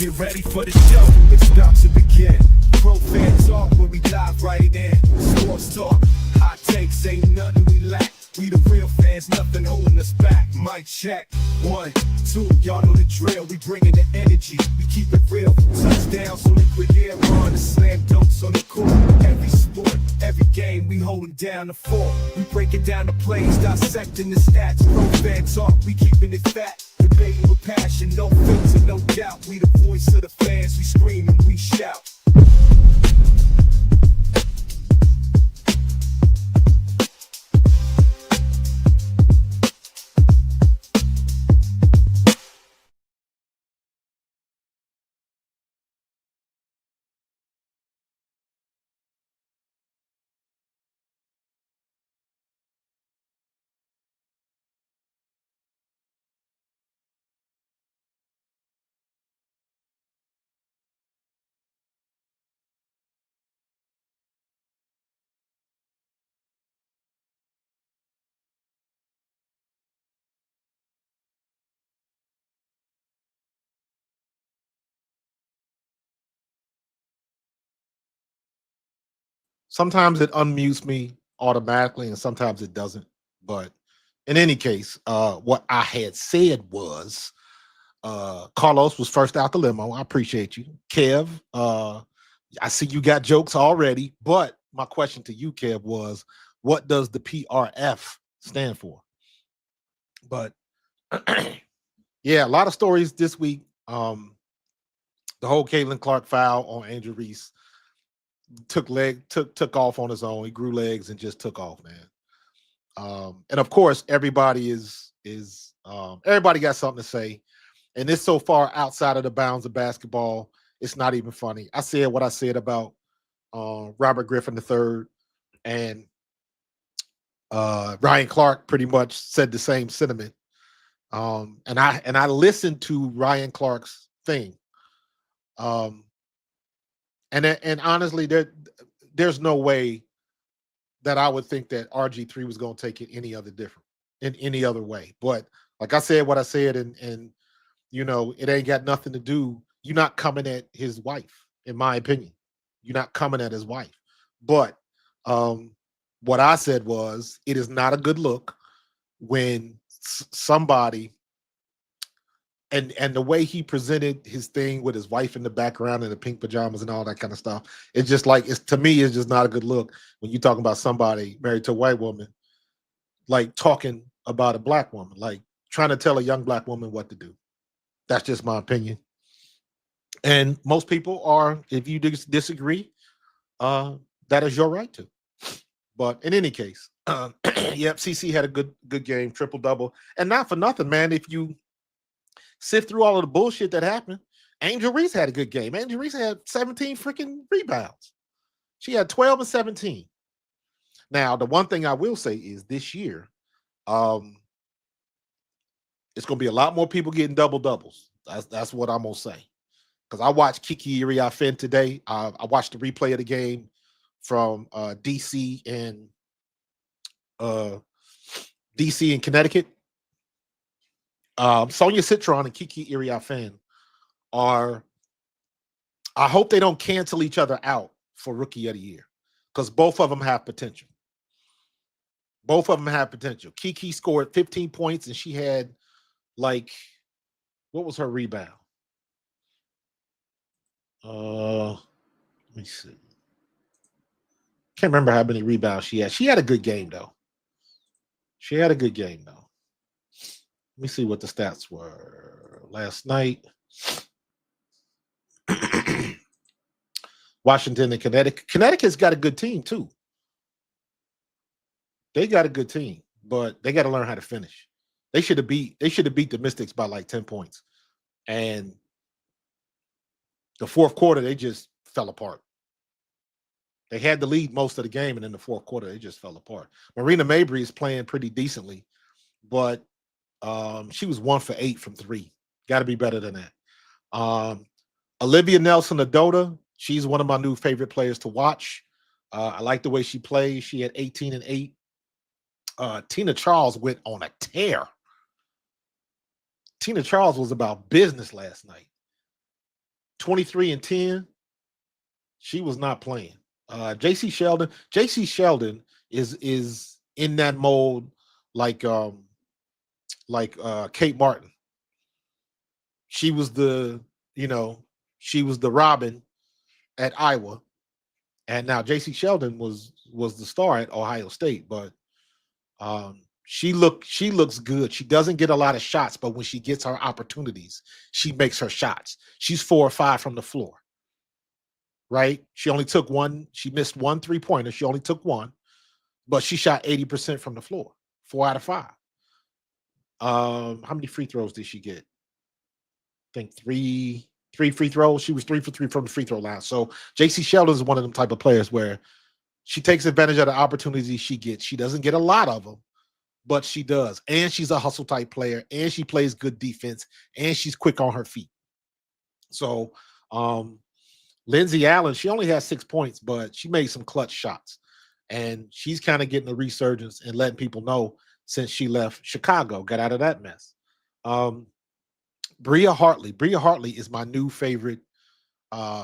Get ready for the show, it's about to begin. Pro fan talk when we dive right in. Sports talk, hot takes, ain't nothing we lack. We the real fans, nothing holding us back. Mic check, 1, 2, y'all know the drill. We bringing the energy, we keep it real. Touchdowns on liquid air, on the slam dunks on the court. Every sport, every game, we holding down the fort. We breaking down the plays, dissecting the stats. Pro fan talk, we keeping it fat. Debating with passion, no filter, no doubt. We the voice of the fans, we scream and we shout. Sometimes it unmutes me automatically and sometimes it doesn't. But in any case, what I had said was Carlos was first out the limo. I appreciate you. Kev, I see you got jokes already, but my question to you, Kev, was what does the PRF stand for? But yeah, a lot of stories this week. The whole Caitlin Clark foul on Angel Reese took off on his own. He grew legs and just took off, man. And of course, everybody everybody got something to say. And it's so far outside of the bounds of basketball, it's not even funny. I said what I said about Robert Griffin III, and Ryan Clark pretty much said the same sentiment. And I listened to Ryan Clark's thing. And honestly, there's no way that I would think that RG3 was going to take it any other way. But like I said, what I said, and you know, it ain't got nothing to do. You're not coming at his wife, in my opinion. You're not coming at his wife. But what I said was, it is not a good look when somebody. And the way he presented his thing with his wife in the background and the pink pajamas and all that kind of stuff, it's just like, to me, it's just not a good look when you're talking about somebody married to a white woman, like talking about a black woman, like trying to tell a young black woman what to do. That's just my opinion. And most people are, if you disagree, that is your right to. But in any case, yep, CC had a good game, triple double, and not for nothing, man. If you sift through all of the bullshit that happened, Angel Reese had a good game. Angel Reese had 17 freaking rebounds. She had 12 and 17. Now, the one thing I will say is this year, it's going to be a lot more people getting double doubles. That's what I'm going to say. Because I watched Kiki Iriafen today. I watched the replay of the game from DC and Connecticut. Sonia Citron and Kiki Iriafen are, I hope they don't cancel each other out for Rookie of the Year, because both of them have potential. Both of them have potential. Kiki scored 15 points and she had, like, what was her rebound? Let me see. Can't remember how many rebounds she had. She had a good game, though. Let me see what the stats were last night. Washington and Connecticut. Connecticut's got a good team, too. They got a good team, but they got to learn how to finish. They should have beat the Mystics by like 10 points. And the fourth quarter, they just fell apart. They had the lead most of the game, and in the fourth quarter, they just fell apart. Marina Mabry is playing pretty decently, but she was 1 for 8 from 3. Got to be better than that. Olivia Nelson-Adota, she's one of my new favorite players to watch. I like the way she plays. She had 18 and 8. Tina Charles went on a tear. Tina Charles was about business last night. 23 and 10. She was not playing. JC Sheldon is in that mold like Kate Martin. She was the, you know, she was the Robin at Iowa, and now JC Sheldon was the star at Ohio State, but she looks good. She doesn't get a lot of shots, but when she gets her opportunities, she makes her shots. She's 4 or 5 from the floor, right? She only took one. She missed one 3-pointer. She only took one, but she shot 80% from the floor, 4 out of 5. How many free throws did she get? I think three free throws. She was 3 for 3 from the free throw line. So JC Sheldon is one of them type of players where she takes advantage of the opportunities she gets. She doesn't get a lot of them, but she does. And she's a hustle type player, and she plays good defense, and she's quick on her feet. So Lindsay Allen, she only has 6 points, but she made some clutch shots. And she's kind of getting a resurgence and letting people know since she left Chicago, got out of that mess. Bria Hartley is my new favorite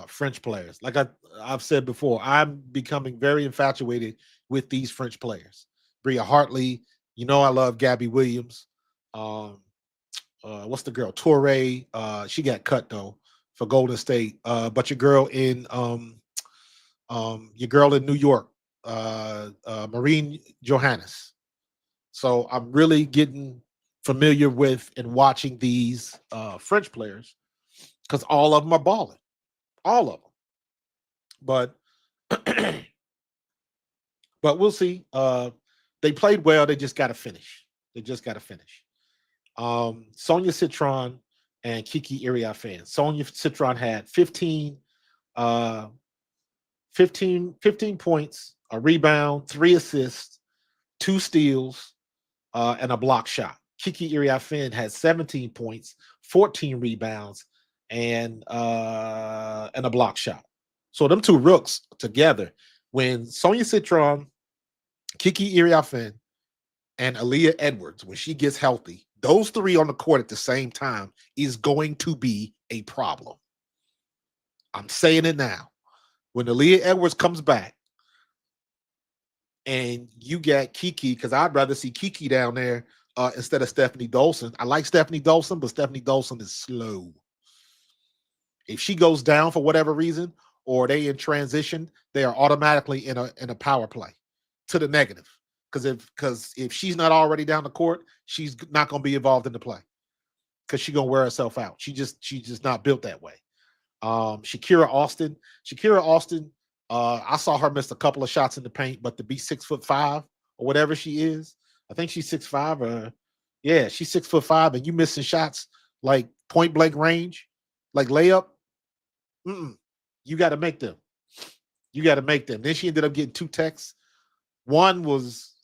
French players. Like I've said before, I'm becoming very infatuated with these French players. Bria Hartley, you know I love Gabby Williams. What's the girl? Torre. She got cut though for Golden State. But your girl in New York, Marine Johannes. So I'm really getting familiar with and watching these French players because all of them are balling. All of them. But but we'll see. They played well. They just got to finish. Sonia Citron and Kiki Iriafen. Sonia Citron had 15 points, a rebound, 3 assists, 2 steals, and a block shot. Kiki Iriafen had 17 points, 14 rebounds, and a block shot. So them two rooks together, when Sonia Citron, Kiki Iriafen, and Aaliyah Edwards, when she gets healthy, those 3 on the court at the same time is going to be a problem. I'm saying it now. When Aaliyah Edwards comes back and you get Kiki, because I'd rather see Kiki down there instead of Stephanie Dolson. I like Stephanie Dolson, but Stephanie Dolson is slow. If she goes down for whatever reason, or they in transition, they are automatically in a power play to the negative. Because if she's not already down the court, she's not going to be involved in the play because she's going to wear herself out. She's just not built that way. Shakira Austin, I saw her miss a couple of shots in the paint, but to be 6'5" or whatever she is, I think she's 6'5" or she's 6'5", and you missing shots like point blank range, like layup. You got to make them. Then she ended up getting 2 texts. One was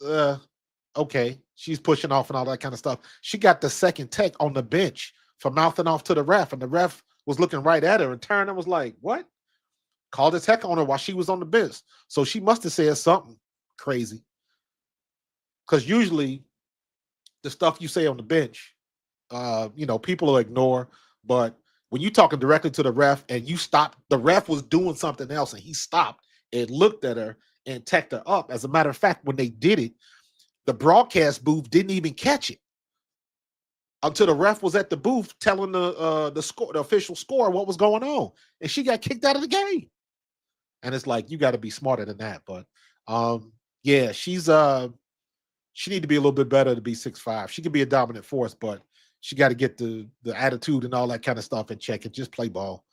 okay, she's pushing off and all that kind of stuff. She got the second tech on the bench for mouthing off to the ref, and the ref was looking right at her and turned and was like, "What?" Called a tech on her while she was on the bench. So she must have said something crazy. Because usually the stuff you say on the bench, people will ignore. But when you're talking directly to the ref and you stop, the ref was doing something else and he stopped and looked at her and teched her up. As a matter of fact, when they did it, the broadcast booth didn't even catch it until the ref was at the booth telling the score, the official score, what was going on, and she got kicked out of the game. And it's like, you got to be smarter than that. But she need to be a little bit better to be 6'5". She can be a dominant force, but she got to get the attitude and all that kind of stuff in check and just play ball.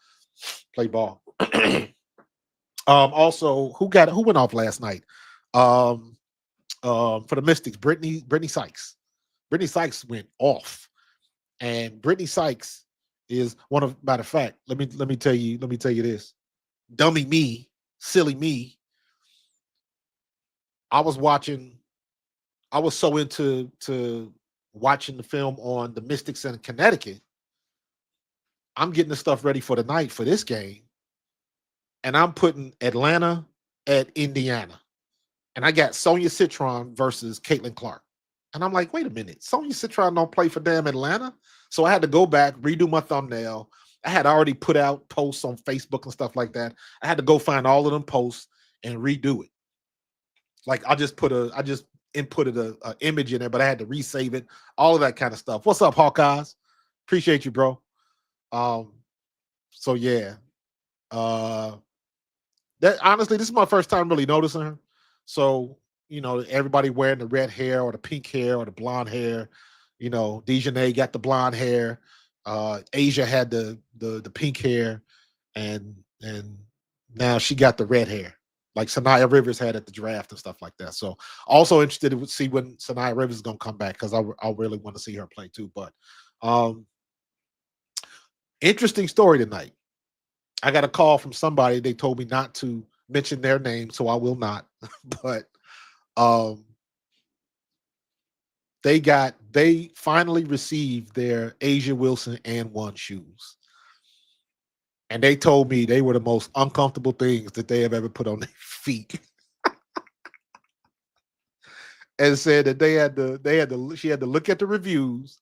Also, who went off last night? For the Mystics, Brittany Sykes. Brittany Sykes went off, and Brittany Sykes is one of. Matter of fact, let me tell you this. Dummy me, silly me. I was so into watching the film on the Mystics in Connecticut. I'm getting the stuff ready for the night for this game, and I'm putting Atlanta at Indiana. And I got Sonia Citron versus Caitlin Clark. And I'm like, wait a minute. Sonia Citron don't play for damn Atlanta? So I had to go back, redo my thumbnail, I had already put out posts on Facebook and stuff like that. I had to go find all of them posts and redo it. Like I just inputted a image in there, but I had to resave it, all of that kind of stuff. What's up, Hawkeyes? Appreciate you, bro. Um, so yeah. That honestly, this is my first time really noticing her. So, everybody wearing the red hair or the pink hair or the blonde hair. Dejanay got the blonde hair. Asia had the pink hair, and now she got the red hair, like Sanaya Rivers had at the draft and stuff like that. So, also interested to see when Sanaya Rivers is gonna come back because I really want to see her play too. But, interesting story tonight. I got a call from somebody. They told me not to mention their name, so I will not. But they finally received their Asia Wilson and one shoes. And they told me they were the most uncomfortable things that they have ever put on their feet. And said that she had to look at the reviews,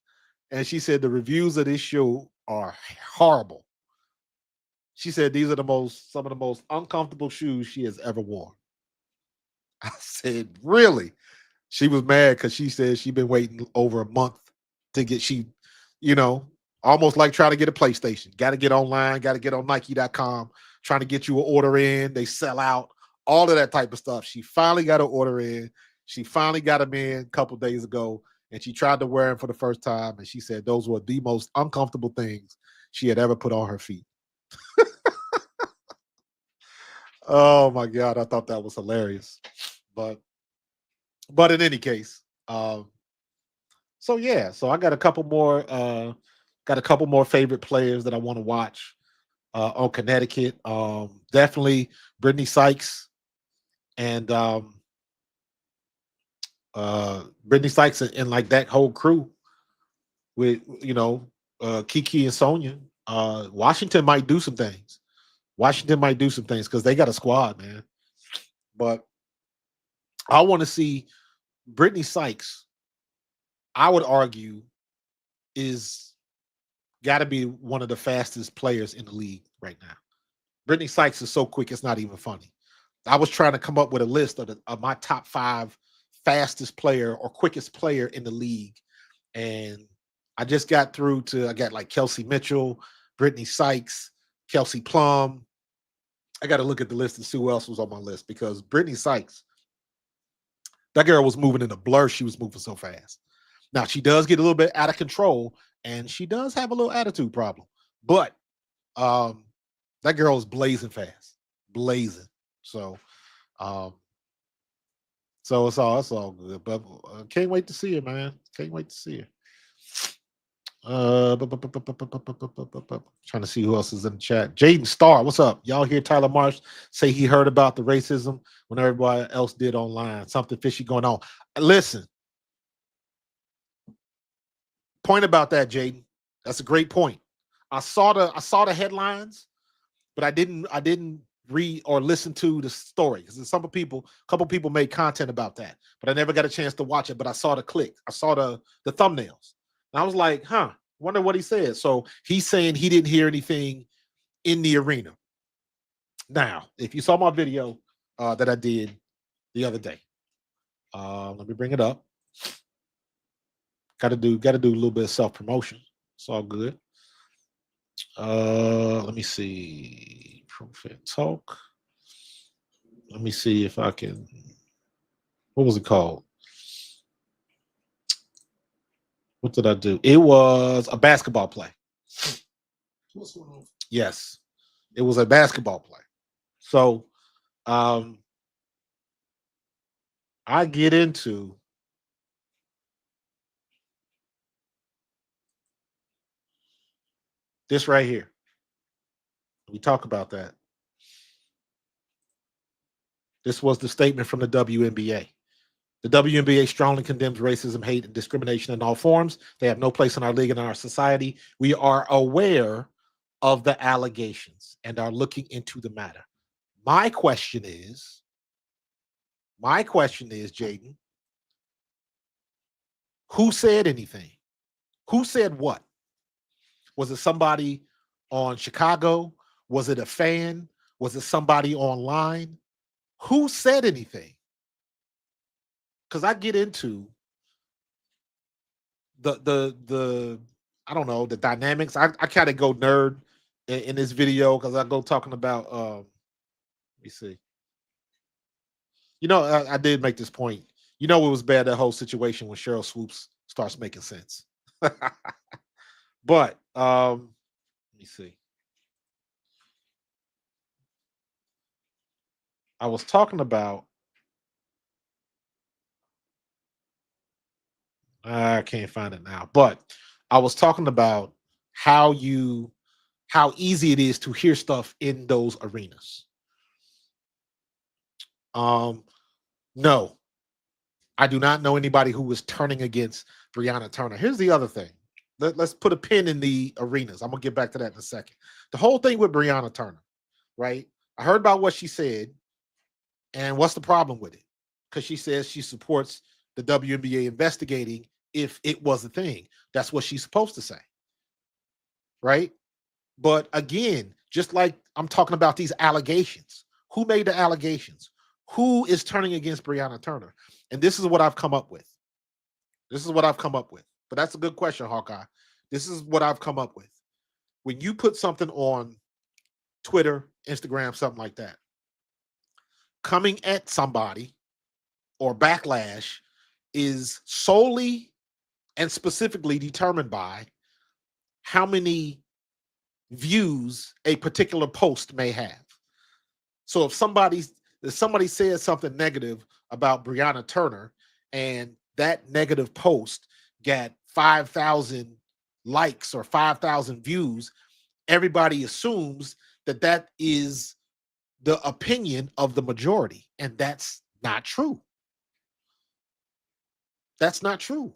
and she said the reviews of this shoe are horrible. She said these are some of the most uncomfortable shoes she has ever worn. I said, really? She was mad because she said she'd been waiting over a month to get almost like trying to get a PlayStation. Got to get online, got to get on Nike.com, trying to get you an order in. They sell out, all of that type of stuff. She finally got an order in. She finally got them in a couple days ago, and she tried to wear them for the first time. And she said those were the most uncomfortable things she had ever put on her feet. Oh my God, I thought that was hilarious. But in any case, so I got a couple more favorite players that I want to watch on Connecticut. Definitely Brittany Sykes and like that whole crew with Kiki and Sonia. Washington might do some things. Because they got a squad, man. But I want to see Brittany Sykes. I would argue is got to be one of the fastest players in the league right now. Brittany Sykes is so quick, it's not even funny. I was trying to come up with a list of my top 5 fastest player or quickest player in the league. And I just got through I got like Kelsey Mitchell, Brittany Sykes, Kelsey Plum. I got to look at the list and see who else was on my list because Brittany Sykes, that girl was moving in a blur. She was moving so fast. Now, she does get a little bit out of control, and she does have a little attitude problem. But that girl is blazing fast. Blazing. So it's all good. But can't wait to see her, man. Can't wait to see her. Trying to see who else is in the chat. Jaden Starr, what's up? Y'all hear Tyler Marsh say he heard about the racism when everybody else did online? Something fishy going on. Listen, point about that, Jaden. That's a great point. I saw the headlines, but I didn't read or listen to the story because a couple people made content about that, but I never got a chance to watch it. But I saw the click. I saw the thumbnails. And I was like, wonder what he said. So he's saying he didn't hear anything in the arena. Now, if you saw my video that I did the other day, let me bring it up. Got to do a little bit of self-promotion. It's all good. Let me see. Profit Talk. Let me see if I can. What was it called? What did I do? It was a basketball play. Yes, it was a basketball play. So, I get into this right here. We talk about that. This was the statement from the WNBA. The WNBA strongly condemns racism, hate, and discrimination in all forms. They have no place in our league and in our society. We are aware of the allegations and are looking into the matter. My question is, Jaden, who said anything? Who said what? Was it somebody on Chicago? Was it a fan? Was it somebody online? Who said anything? Because I get into the I don't know, the dynamics. I kind of go nerd in this video because I go talking about let me see. I did make this point. It was bad, that whole situation when Cheryl Swoops starts making sense. But let me see. I was talking about I can't find it now, but I was talking about how you how easy it is to hear stuff in those arenas. Um, no, I do not know anybody who was turning against Breonna Turner. Here's the other thing. Let's put a pin in the arenas. I'm gonna get back to that in a second. The whole thing with Breonna Turner, right? I heard about what she said, and what's the problem with it? Because she says she supports the WNBA investigating if it was a thing. That's what she's supposed to say, right? But again, just like I'm talking about these allegations, who made the allegations? Who is turning against Breonna Turner? And this is what I've come up with. This is what I've come up with. But that's a good question, Hawkeye. This is what I've come up with. When you put something on Twitter, Instagram, something like that, coming at somebody or backlash is solely and specifically determined by how many views a particular post may have. So if somebody says something negative about Breonna Turner and that negative post got 5,000 likes or 5,000 views, everybody assumes that that is the opinion of the majority, and that's not true. That's not true.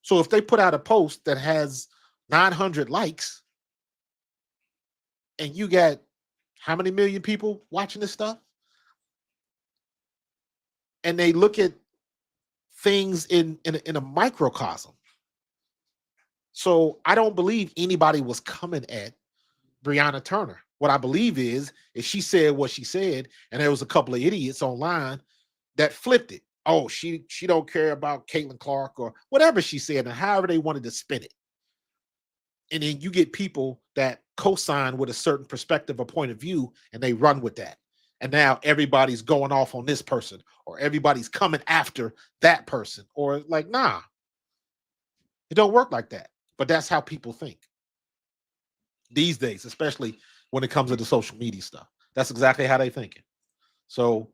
So if they put out a post that has 900 likes and you got how many million people watching this stuff, and they look at things in a microcosm. So I don't believe anybody was coming at Breonna Turner. What I believe is she said what she said, and there was a couple of idiots online that flipped it. Oh, she don't care about Caitlin Clark or whatever she said, and however they wanted to spin it. And then you get people that co-sign with a certain perspective or point of view, and they run with that. And now everybody's going off on this person, or everybody's coming after that person, or like, nah, it don't work like that. But that's how people think these days, especially when it comes to the social media stuff. That's exactly how they thinking. So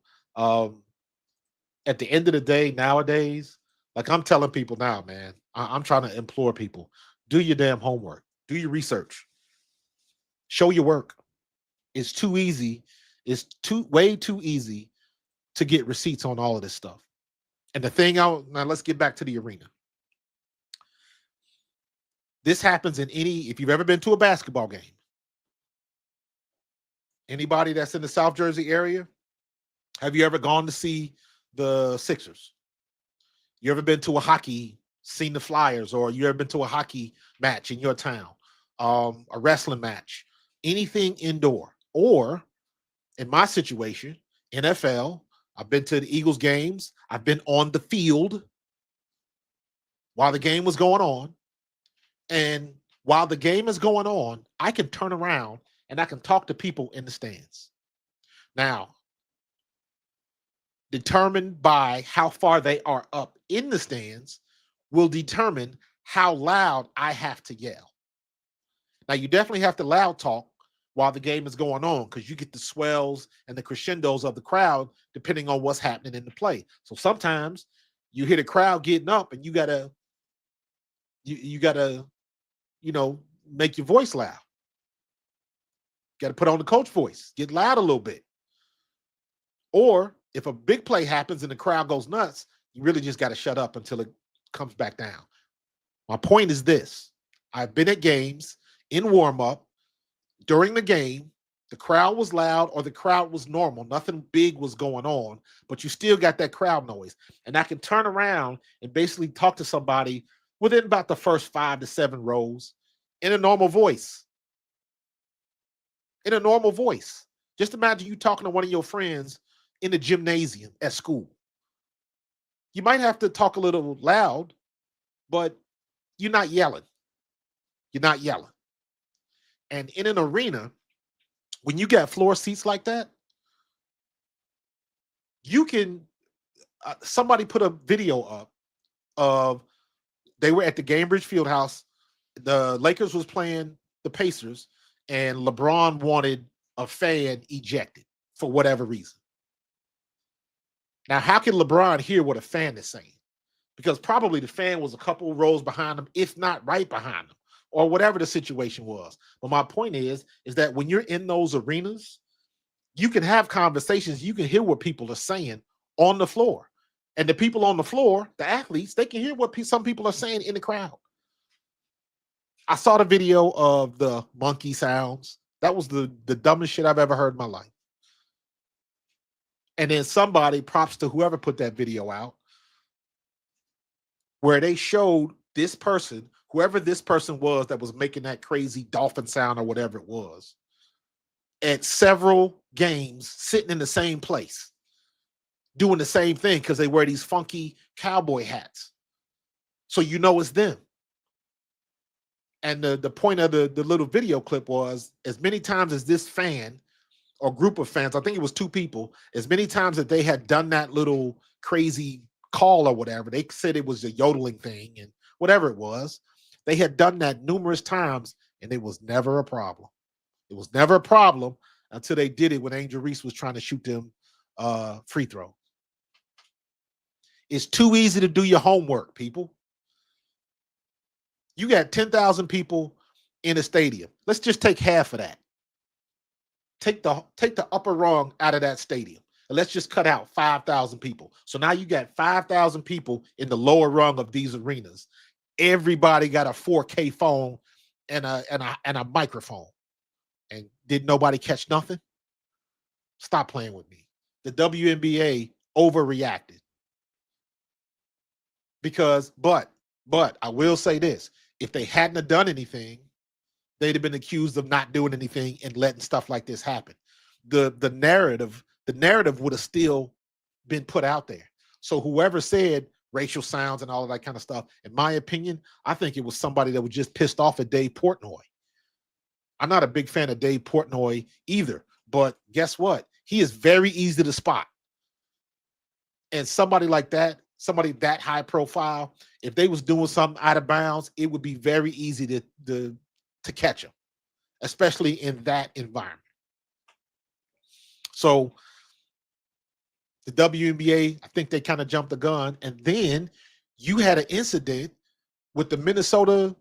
at the end of the day, nowadays, like I'm telling people now, man, I'm trying to implore people, do your damn homework, do your research, show your work. It's too easy. It's way too easy to get receipts on all of this stuff. And the thing now let's get back to the arena. This happens if you've ever been to a basketball game, anybody that's in the South Jersey area, have you ever gone to see the Sixers? You ever been to a hockey, seen the Flyers, or you ever been to a hockey match in your town, a wrestling match, anything indoor? Or in my situation, NFL, I've been to the Eagles games. I've been on the field while the game was going on. And while the game is going on, I can turn around and I can talk to people in the stands. Now, determined by how far they are up in the stands will determine how loud I have to yell. Now, you definitely have to loud talk while the game is going on because you get the swells and the crescendos of the crowd depending on what's happening in the play. So sometimes you hear the crowd getting up and you gotta make your voice loud. Got to put on the coach voice, get loud a little bit. Or if a big play happens and the crowd goes nuts, you really just got to shut up until it comes back down. My point is this. I've been at games in warm-up. During the game, the crowd was loud or the crowd was normal. Nothing big was going on, but you still got that crowd noise. And I can turn around and basically talk to somebody within about the first 5 to 7 rows in a normal voice. In a normal voice. Just imagine you talking to one of your friends in the gymnasium at school. You might have to talk a little loud, but you're not yelling. You're not yelling. And in an arena, when you got floor seats like that, you can. Somebody put a video up of they were at the Gainbridge Fieldhouse. The Lakers was playing the Pacers, and LeBron wanted a fan ejected for whatever reason. Now, how can LeBron hear what a fan is saying? Because probably the fan was a couple rows behind him, if not right behind him, or whatever the situation was. But my point is that when you're in those arenas, you can have conversations. You can hear what people are saying on the floor. And the people on the floor, the athletes, they can hear what some people are saying in the crowd. I saw the video of the monkey sounds. That was the dumbest shit I've ever heard in my life. And then somebody, props to whoever put that video out, where they showed this person, whoever this person was that was making that crazy dolphin sound or whatever it was, at several games sitting in the same place, doing the same thing because they wear these funky cowboy hats. So you know it's them. And the point of the little video clip was, as many times as this fan or group of fans, I think it was two people, as many times that they had done that little crazy call or whatever, they said it was a yodeling thing and whatever it was, they had done that numerous times and it was never a problem. It was never a problem until they did it when Angel Reese was trying to shoot them free throw. It's too easy to do your homework, people. You got 10,000 people in a stadium. Let's just take half of that. Take the upper rung out of that stadium. And let's just cut out 5,000 people. So now you got 5,000 people in the lower rung of these arenas. Everybody got a 4K phone and a microphone. And did nobody catch nothing? Stop playing with me. The WNBA overreacted. But I will say this. If they hadn't have done anything, they'd have been accused of not doing anything and letting stuff like this happen. The narrative would have still been put out there. So whoever said racial sounds and all of that kind of stuff, in my opinion, I think it was somebody that was just pissed off at Dave Portnoy. I'm not a big fan of Dave Portnoy either, but guess what? He is very easy to spot. And somebody like that, somebody that high profile, if they was doing something out of bounds, it would be very easy to catch them, especially in that environment. So the WNBA, I think they kind of jumped the gun. And then you had an incident with the Minnesota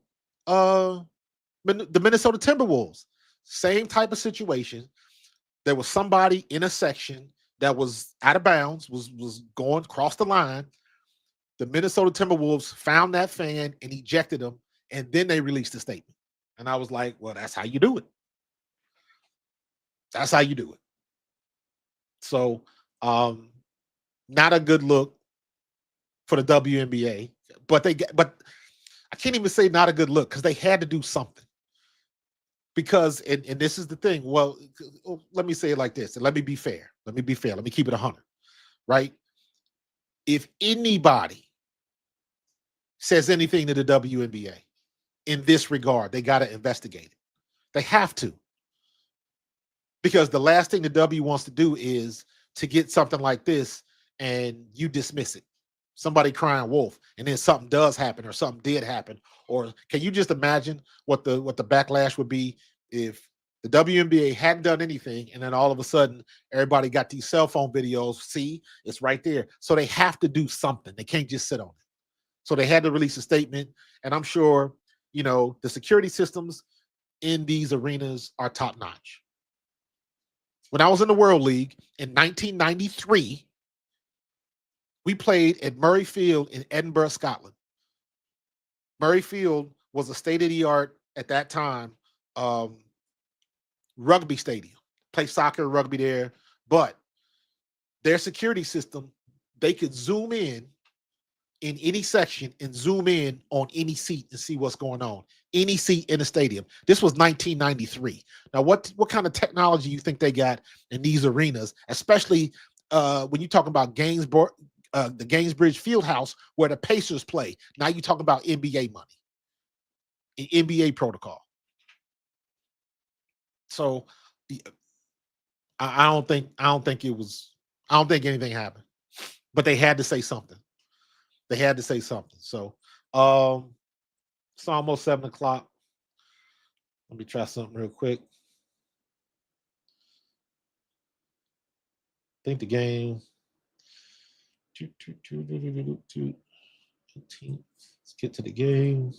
Timberwolves. Same type of situation. There was somebody in a section that was out of bounds, was going across the line. The Minnesota Timberwolves found that fan and ejected him, and then they released a statement. And I was like, well, that's how you do it. That's how you do it. So, not a good look for the WNBA, but I can't even say not a good look because they had to do something. Because, and this is the thing. Well, let me say it like this, and let me be fair. Let me keep it 100, right? If anybody says anything to the WNBA in this regard, they got to investigate it. They have to. Because the last thing the W wants to do is to get something like this and you dismiss it. Somebody crying wolf, and then something does happen or something did happen. Or can you just imagine what the backlash would be if the WNBA hadn't done anything and then all of a sudden everybody got these cell phone videos? See, it's right there. So they have to do something. They can't just sit on it. So they had to release a statement. And I'm sure, the security systems in these arenas are top notch. When I was in the World League in 1993, we played at Murray Field in Edinburgh, Scotland. Murray Field was a state-of-the-art at that time rugby stadium. Play soccer, rugby there, but their security system, they could zoom in in any section and zoom in on any seat and see what's going on. Any seat in the stadium. This was 1993. Now, what kind of technology you think they got in these arenas, especially when you talk about the Gainsbridge Fieldhouse where the Pacers play? Now you talk about NBA money, NBA protocol. So I don't think anything happened, but they had to say something. They had to say something. So it's almost 7 o'clock. Let me try something real quick. I think the game. Let's get to the game.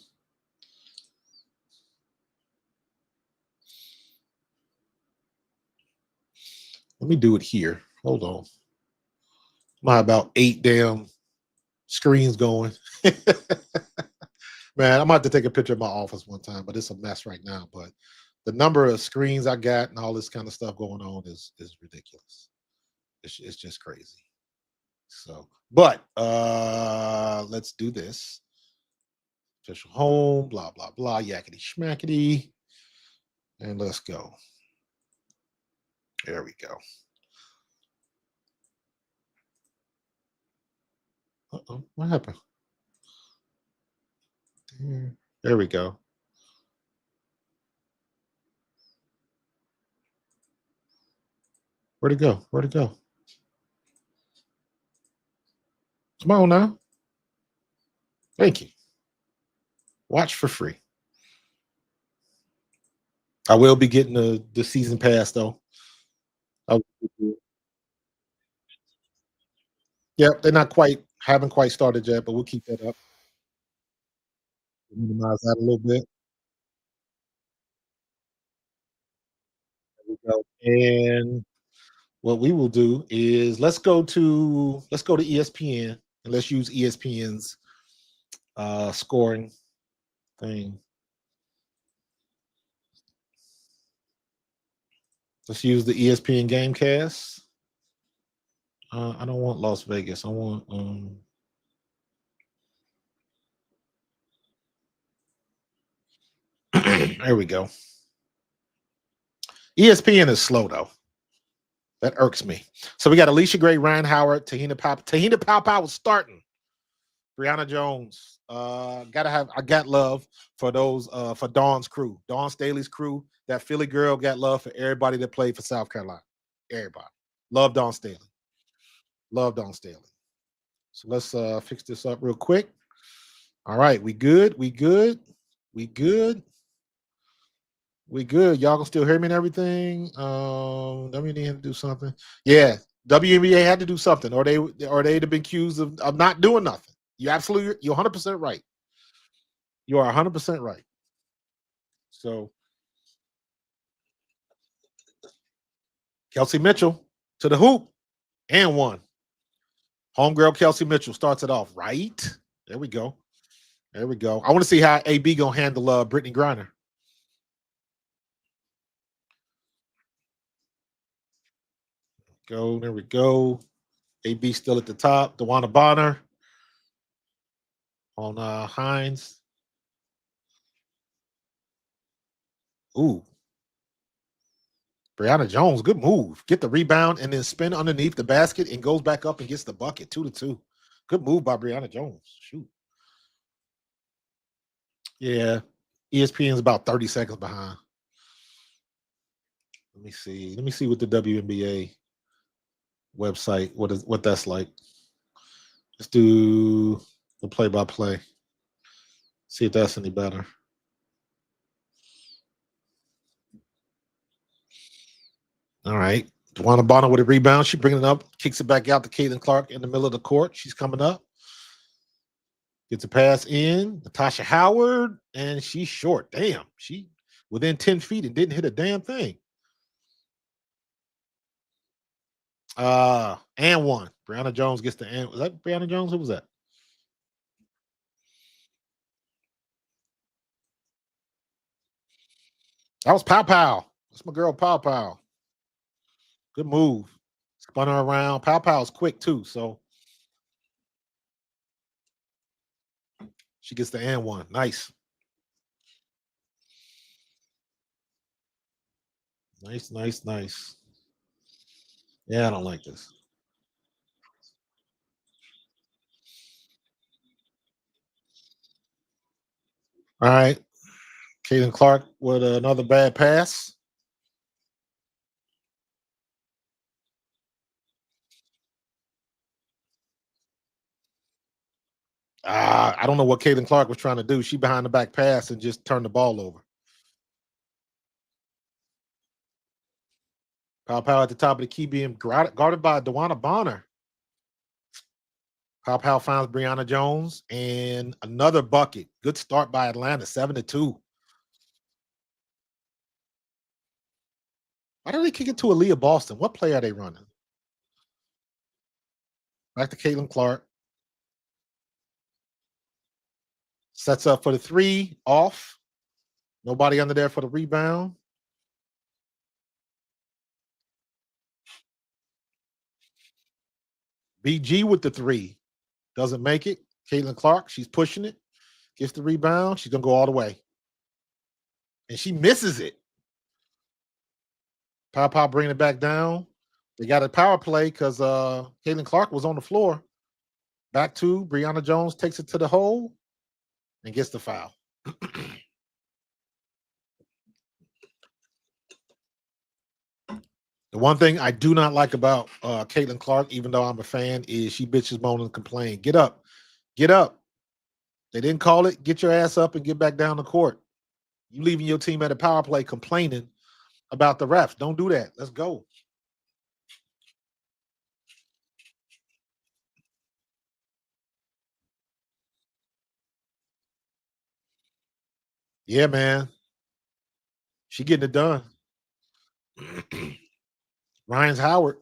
Let me do it here. Hold on. My about 8 damn screens going. Man, I might have to take a picture of my office one time, but it's a mess right now. But the number of screens I got and all this kind of stuff going on is ridiculous. It's just crazy. So, but let's do this. Official home, blah, blah, blah, yakety schmackety. And let's go. There we go. Uh-oh, what happened? There we go. Where'd it go? Where'd it go? Come on now. Thank you. Watch for free. I will be getting the season pass though. Yep, they're not quite haven't quite started yet, but we'll keep that up. Minimize that a little bit. There we go. And what we will do is let's go to ESPN and let's use ESPN's scoring thing. Let's use the ESPN Gamecast. I don't want Las Vegas. I want there we go. ESPN is slow though. That irks me. So we got Alicia Gray, Ryan Howard, Tahina PaoPao was starting. Brianna Jones. I got love for those for Dawn's crew. Dawn Staley's crew. That Philly girl got love for everybody that played for South Carolina. Everybody. Love Dawn Staley. Love Dawn Staley. So let's fix this up real quick. All right, we good. We good. We good. We good. Y'all can still hear me and everything. WNBA had to do something. Yeah, WNBA had to do something, or they'd have been accused of not doing nothing. You're 100% right. You are 100% right. So Kelsey Mitchell to the hoop and one. Homegirl Kelsey Mitchell starts it off right. There we go. There we go. I want to see how AB gonna handle Brittany Griner. Go. There we go. AB still at the top. DeWanna Bonner on Hines. Ooh. Brianna Jones, good move. Get the rebound and then spin underneath the basket and goes back up and gets the bucket. 2-2. Good move by Brianna Jones. Shoot. Yeah. ESPN's about 30 seconds behind. Let me see. Let me see what the WNBA website, what that's like. Let's do the play-by-play. See if that's any better. All right. DeWanna Bonner with a rebound. She bringing it up, kicks it back out to Caitlin Clark in the middle of the court. She's coming up. Gets a pass in. Natasha Howard, and she's short. Damn. She within 10 feet and didn't hit a damn thing. And one. Brianna Jones gets the and. Was that Brianna Jones? Who was that? That was PaoPao. That's my girl PaoPao. Good move. Spun her around. PaoPao's quick too. So She gets the and one. Nice. Nice, nice, nice. Yeah, I don't like this. All right. Caitlin Clark with another bad pass. I don't know what Caitlin Clark was trying to do. She behind the back pass and just turned the ball over. PaoPao at the top of the key being guarded by Dewana Bonner. PaoPao finds Brianna Jones and another bucket. Good start by Atlanta, 7-2. Why do they kick it to Aaliyah Boston? What play are they running? Back to Caitlin Clark. Sets up for the three. Off. Nobody under there for the rebound. BG with the three. Doesn't make it. Caitlin Clark, she's pushing it. Gets the rebound. She's going to go all the way. And she misses it. PaoPao bringing it back down. They got a power play because Caitlin Clark was on the floor. Back to Brianna Jones, takes it to the hole and gets the foul. The one thing I do not like about Caitlin Clark, even though I'm a fan, is she bitches, moan, and complain. Get up. Get up. They didn't call it. Get your ass up and get back down the court. You leaving your team at a power play complaining about the refs. Don't do that. Let's go. Yeah, man. She getting it done. Ryan's Howard.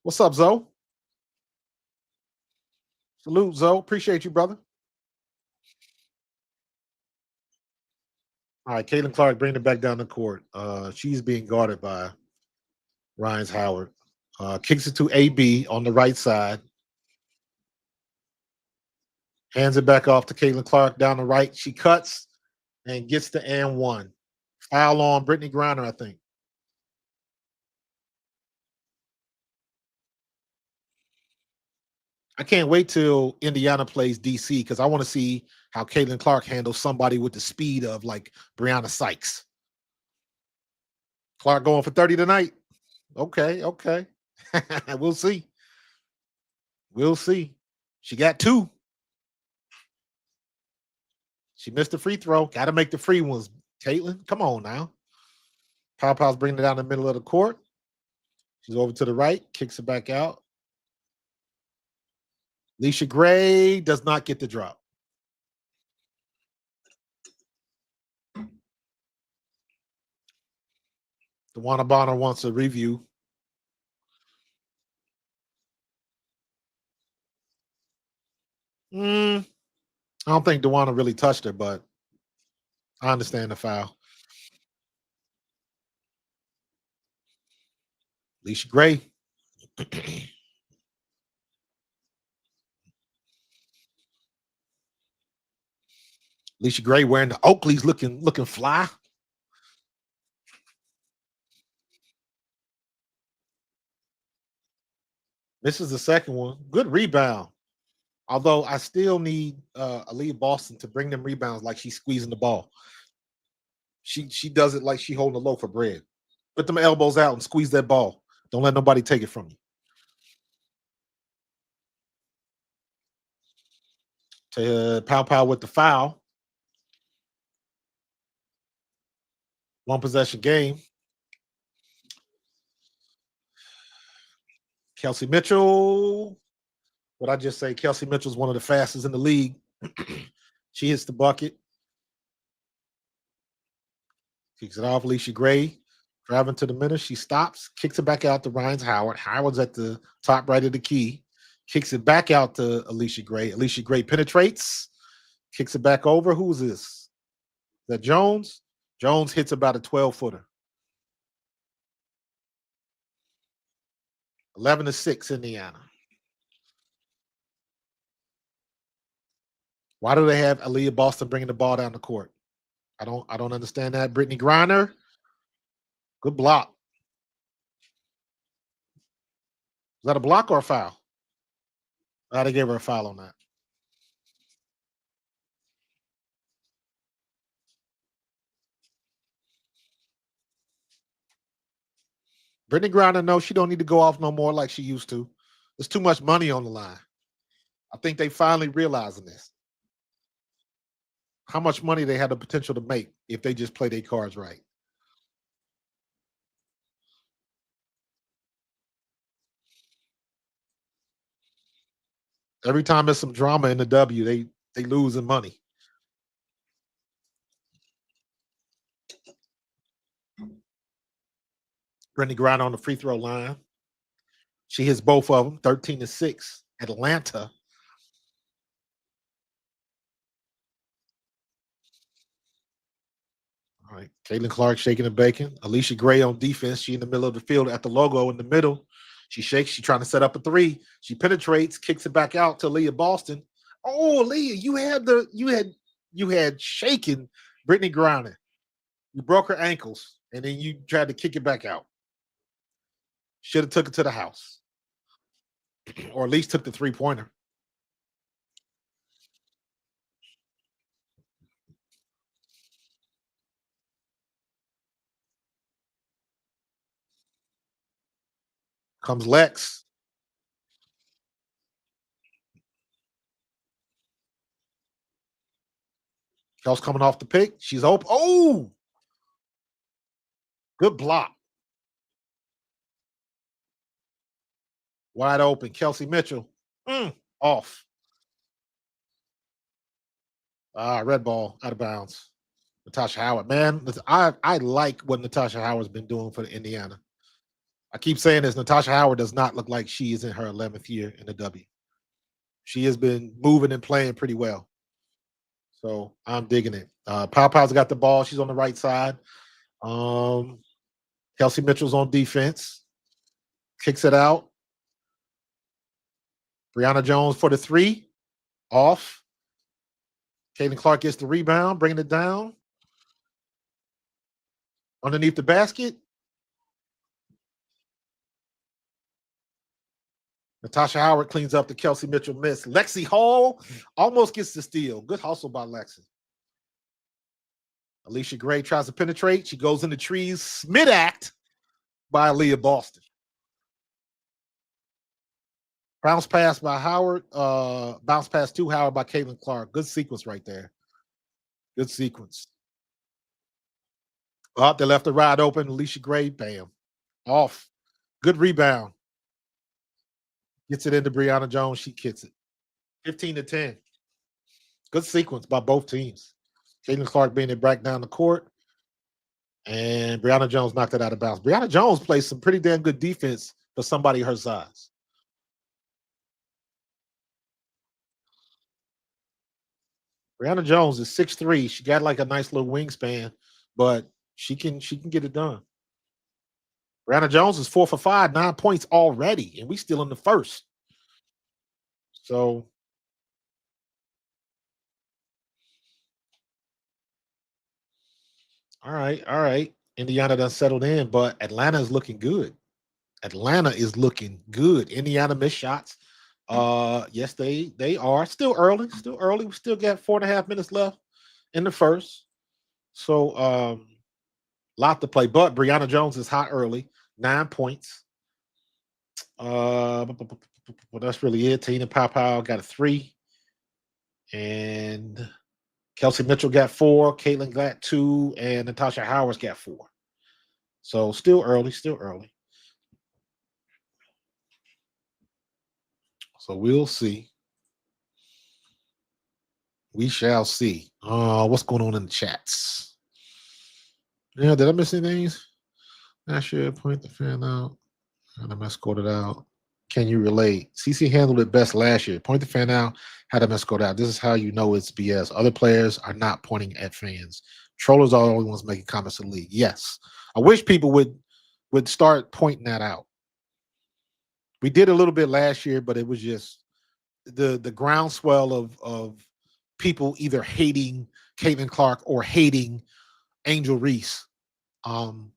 What's up, Zoe? Salute, Zoe. Appreciate you, brother. All right, Caitlin Clark bringing it back down the court. She's being guarded by Ryan's Howard. Kicks it to AB on the right side. Hands it back off to Caitlin Clark down the right. She cuts and gets the and one. Foul on Brittany Griner, I think. I can't wait till Indiana plays DC because I want to see how Caitlin Clark handles somebody with the speed of like Brianna Sykes. Clark going for 30 tonight. Okay, okay. We'll see. We'll see. She got two. She missed the free throw. Got to make the free ones. Caitlin, come on now. PaoPao's bringing it down the middle of the court. She's over to the right, kicks it back out. Leisha Gray does not get the drop. DeWanna Bonner wants a review. I don't think DeWanna really touched her, but I understand the foul. Leisha Gray. Leisha Gray wearing the Oakleys, looking fly. This is the second one. Good rebound. Although I still need Aaliyah Boston to bring them rebounds like she's squeezing the ball. She does it like she holding a loaf of bread. Put them elbows out and squeeze that ball. Don't let nobody take it from you. To PaoPao with the foul. One possession game. Kelsey Mitchell. What I just say, Kelsey Mitchell's one of the fastest in the league. She hits the bucket. Kicks it off. Alicia Gray driving to the middle. She stops, kicks it back out to Ryan's Howard. Howard's at the top right of the key. Kicks it back out to Alicia Gray. Alicia Gray penetrates, kicks it back over. Who's this? Is that Jones? Jones hits about a 12-footer. 11-6, Indiana. Why do they have Aaliyah Boston bringing the ball down the court? I don't understand that. Brittany Griner, good block. Is that a block or a foul? They gave her a foul on that. Brittany Griner, no, she don't need to go off no more like she used to. There's too much money on the line. I think they finally realizing this. How much money they had the potential to make if they just play their cards right. Every time there's some drama in the W, they losing money. Brittany Griner on the free throw line. She hits both of them, 13-6. Atlanta. All right. Caitlin Clark shaking and baking. Alicia Gray on defense. She in the middle of the field at the logo in the middle. She shakes. She's trying to set up a three. She penetrates, kicks it back out to Leah Boston. Oh, Leah, you had shaken Brittany Griner. You broke her ankles, and then you tried to kick it back out. Should have took it to the house, or at least took the 3-pointer. Comes Lex. Kelsey coming off the pick. She's open. Oh, good block. Wide open. Kelsey Mitchell. Off. Red ball out of bounds. Natasha Howard. Man, I like what Natasha Howard's been doing for Indiana. I keep saying this. Natasha Howard does not look like she is in her 11th year in the W. She has been moving and playing pretty well. So I'm digging it. PaoPao's got the ball. She's on the right side. Kelsey Mitchell's on defense. Kicks it out. Brianna Jones for the three. Off. Caitlin Clark gets the rebound, bringing it down. Underneath the basket. Natasha Howard cleans up the Kelsey Mitchell miss. Lexi Hall almost gets the steal. Good hustle by Lexi. Alicia Gray tries to penetrate. She goes in the trees. Mid-act by Aaliyah Boston. Bounce pass by Howard. Bounce pass to Howard by Caitlin Clark. Good sequence right there. Good sequence. Up, they left the ride open. Alicia Gray, bam. Off. Good rebound. Gets it into Brianna Jones. She kicks it. 15-10. Good sequence by both teams. Caitlin Clark being it back down the court. And Brianna Jones knocked it out of bounds. Brianna Jones plays some pretty damn good defense for somebody her size. Brianna Jones is 6'3". She got like a nice little wingspan, but she can get it done. Brianna Jones is 4 for 5, 9 points already, and we still in the first. So all right. Indiana done settled in, but Atlanta is looking good. Atlanta is looking good. Indiana missed shots. Yes, they are still early. Still early. We still got 4.5 minutes left in the first. So lot to play. But Brianna Jones is hot early, 9 points. Well, that's really it. Tina PaoPao got a 3. And Kelsey Mitchell got 4, Caitlin got 2, and Natasha Howard's got 4. So still early. So we'll see. We shall see. What's going on in the chats? Yeah, did I miss anything? Not sure. Point the fan out. How them escorted out. Can you relate? CC handled it best last year. Point the fan out. Had them escorted out. This is how you know it's BS. Other players are not pointing at fans. Trollers are the only ones making comments to the league. Yes. I wish people would start pointing that out. We did a little bit last year, but it was just the groundswell of people either hating Caitlin Clark or hating Angel Reese, um,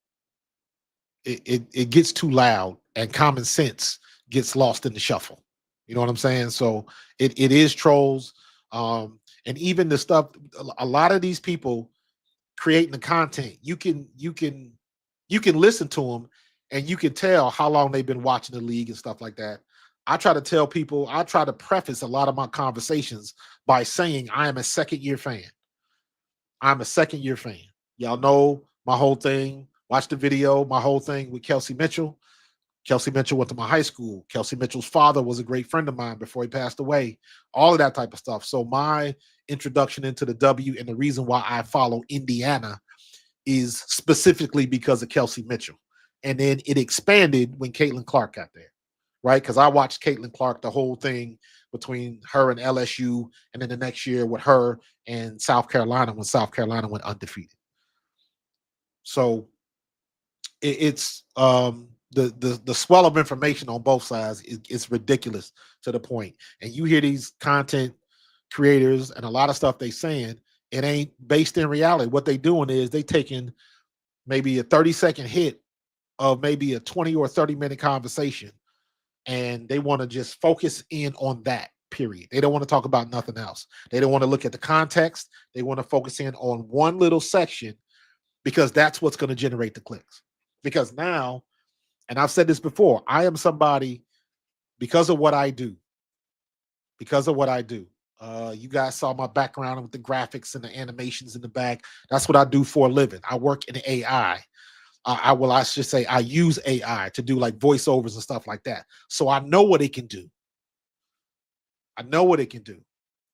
it gets too loud and common sense gets lost in the shuffle. You know what I'm saying? So it is trolls. And even the stuff, a lot of these people creating the content, you can listen to them and you can tell how long they've been watching the league and stuff like that. I try to tell people, I try to preface a lot of my conversations by saying I am a second year fan. I'm a second year fan. Y'all know my whole thing. Watch the video, my whole thing with Kelsey Mitchell. Kelsey Mitchell went to my high school. Kelsey Mitchell's father was a great friend of mine before he passed away. All of that type of stuff. So my introduction into the W and the reason why I follow Indiana is specifically because of Kelsey Mitchell. And then it expanded when Caitlin Clark got there, right? Because I watched Caitlin Clark the whole thing between her and LSU, and then the next year with her and South Carolina when South Carolina went undefeated. So it's the swell of information on both sides is ridiculous to the point. And you hear these content creators and a lot of stuff they saying, it ain't based in reality. What they doing is they taking maybe a 30-second hit of maybe a 20 or 30-minute conversation, and they want to just focus in on that period. They don't want to talk about nothing else. They don't want to look at the context. They want to focus in on one little section because that's what's going to generate the clicks. Because now, and I've said this before, I am somebody, because of what I do, because of what I do. You guys saw my background with the graphics and the animations in the back. That's what I do for a living. I work in AI. I should say I use AI to do like voiceovers and stuff like that. So I know what it can do. I know what it can do.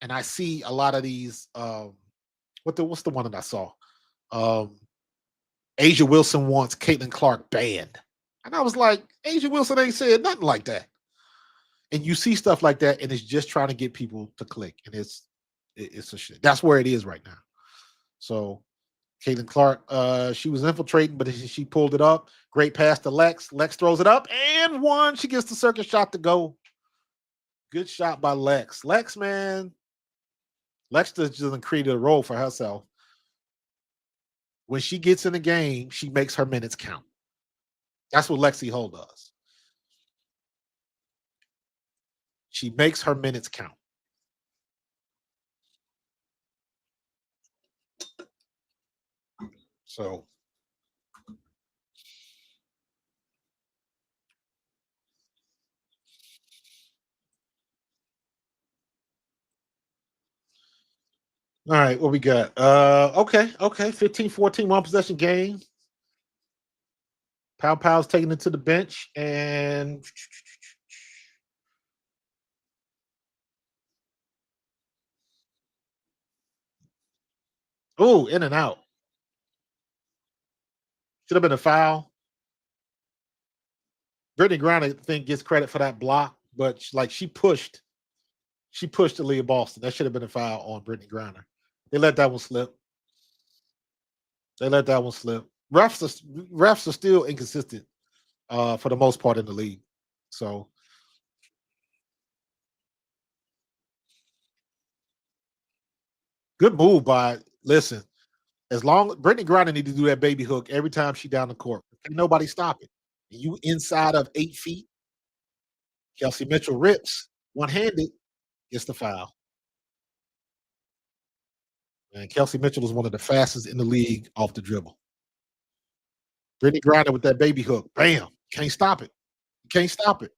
And I see a lot of these, what's the one that I saw? Asia Wilson wants Caitlin Clark banned. And I was like, Asia Wilson ain't said nothing like that. And you see stuff like that, and it's just trying to get people to click. And it's a shit. That's where it is right now. So Caitlin Clark, she was infiltrating, but she pulled it up. Great pass to Lex. Lex throws it up and one. She gets the circus shot to go. Good shot by Lex. Lex, man. Lex doesn't create a role for herself. When she gets in the game, she makes her minutes count. That's what Lexi Hull does. She makes her minutes count. So all right, what we got? Okay. 15-14, one possession game. PaoPao's taking it to the bench, and oh, in and out. Should have been a foul. Brittany Griner, I think, gets credit for that block, but like she pushed Aaliyah Boston. That should have been a foul on Brittany Griner. They let that one slip. Refs are still inconsistent for the most part in the league. So good move by, listen, as long Brittany Griner need to do that baby hook every time she down the court. Can't nobody stop it. You inside of 8 feet, Kelsey Mitchell rips one-handed, gets the foul. And Kelsey Mitchell is one of the fastest in the league off the dribble. Brittany Griner with that baby hook, bam, can't stop it. You can't stop it.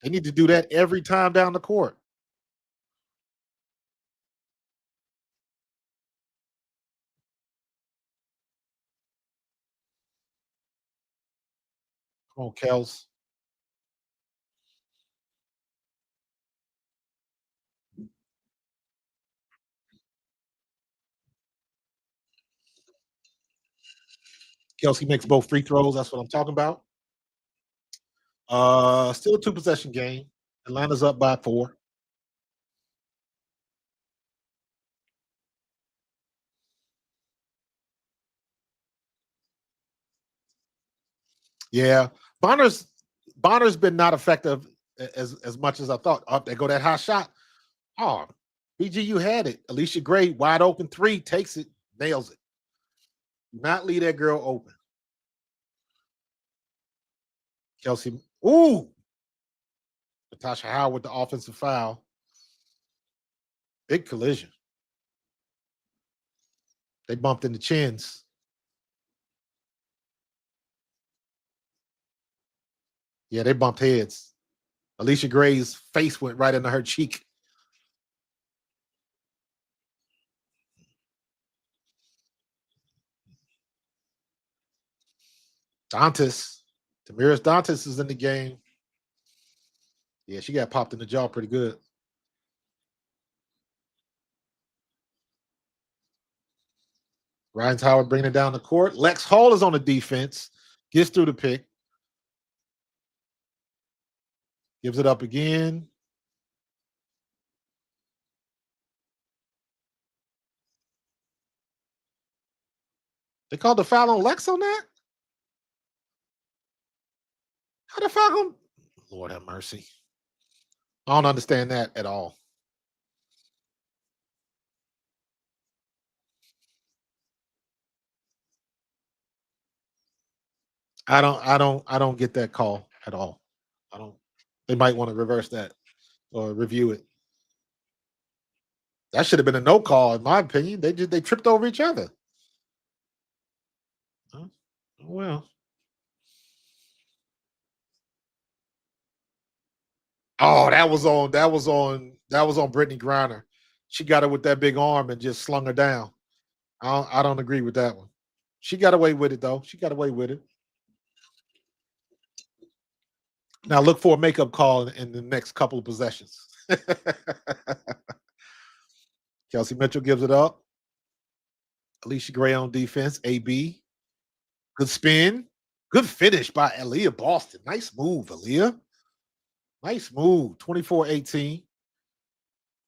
They need to do that every time down the court. Come on, Kels. Kelsey makes both free throws. That's what I'm talking about. Still a two possession game. Atlanta's up by 4. Yeah, Bonner's Bonner's been not effective as much as I thought. Up, there go that high shot. Oh, BG, you had it. Alicia Gray, wide open three, takes it, nails it. Do not leave that girl open. Kelsey, ooh, Natasha Howard with the offensive foul. Big collision. They bumped into chins. Yeah, they bumped heads. Alicia Gray's face went right into her cheek. Dantas, Damaris Dantas is in the game. Yeah, she got popped in the jaw pretty good. Ryan's Howard bringing it down the court. Lex Hall is on the defense. Gets through the pick. Gives it up again. They called the foul on Lex on that? How the foul go? Lord have mercy. I don't understand that at all. I don't get that call at all. I don't. They might want to reverse that or review it. That should have been a no call, in my opinion. They tripped over each other. Huh? Well, oh, that was on Brittany Griner. She got her with that big arm and just slung her down. I don't agree with that one. She got away with it though. She got away with it. Now look for a makeup call in the next couple of possessions. Kelsey Mitchell gives it up. Alicia Gray on defense. AB. Good spin. Good finish by Aaliyah Boston. Nice move, Aaliyah. Nice move. 24-18.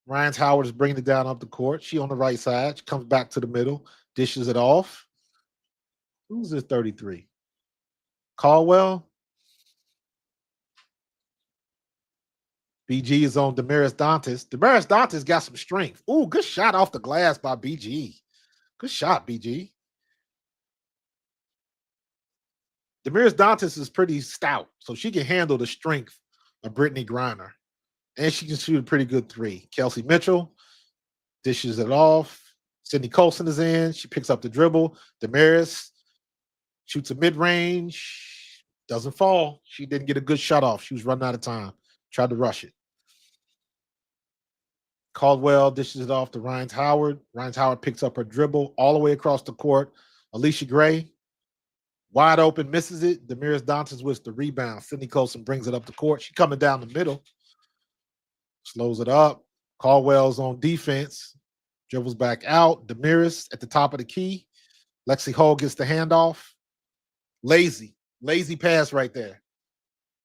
Ryan's Howard is bringing it down up the court. She on the right side. She comes back to the middle. Dishes it off. Who's this 33? Caldwell. BG is on Damaris Dantas. Damaris Dantas got some strength. Ooh, good shot off the glass by BG. Good shot, BG. Damaris Dantas is pretty stout, so she can handle the strength of Brittany Griner. And she can shoot a pretty good three. Kelsey Mitchell dishes it off. Sydney Colson is in. She picks up the dribble. Damaris shoots a mid-range. Doesn't fall. She didn't get a good shot off. She was running out of time. Tried to rush it. Caldwell dishes it off to Ryan's Howard. Ryan's Howard picks up her dribble all the way across the court. Alicia Gray, wide open, misses it. Damaris Dantas with the rebound. Sydney Colson brings it up the court. She coming down the middle. Slows it up. Caldwell's on defense. Dribbles back out. Damaris at the top of the key. Lexi Hull gets the handoff. Lazy pass right there.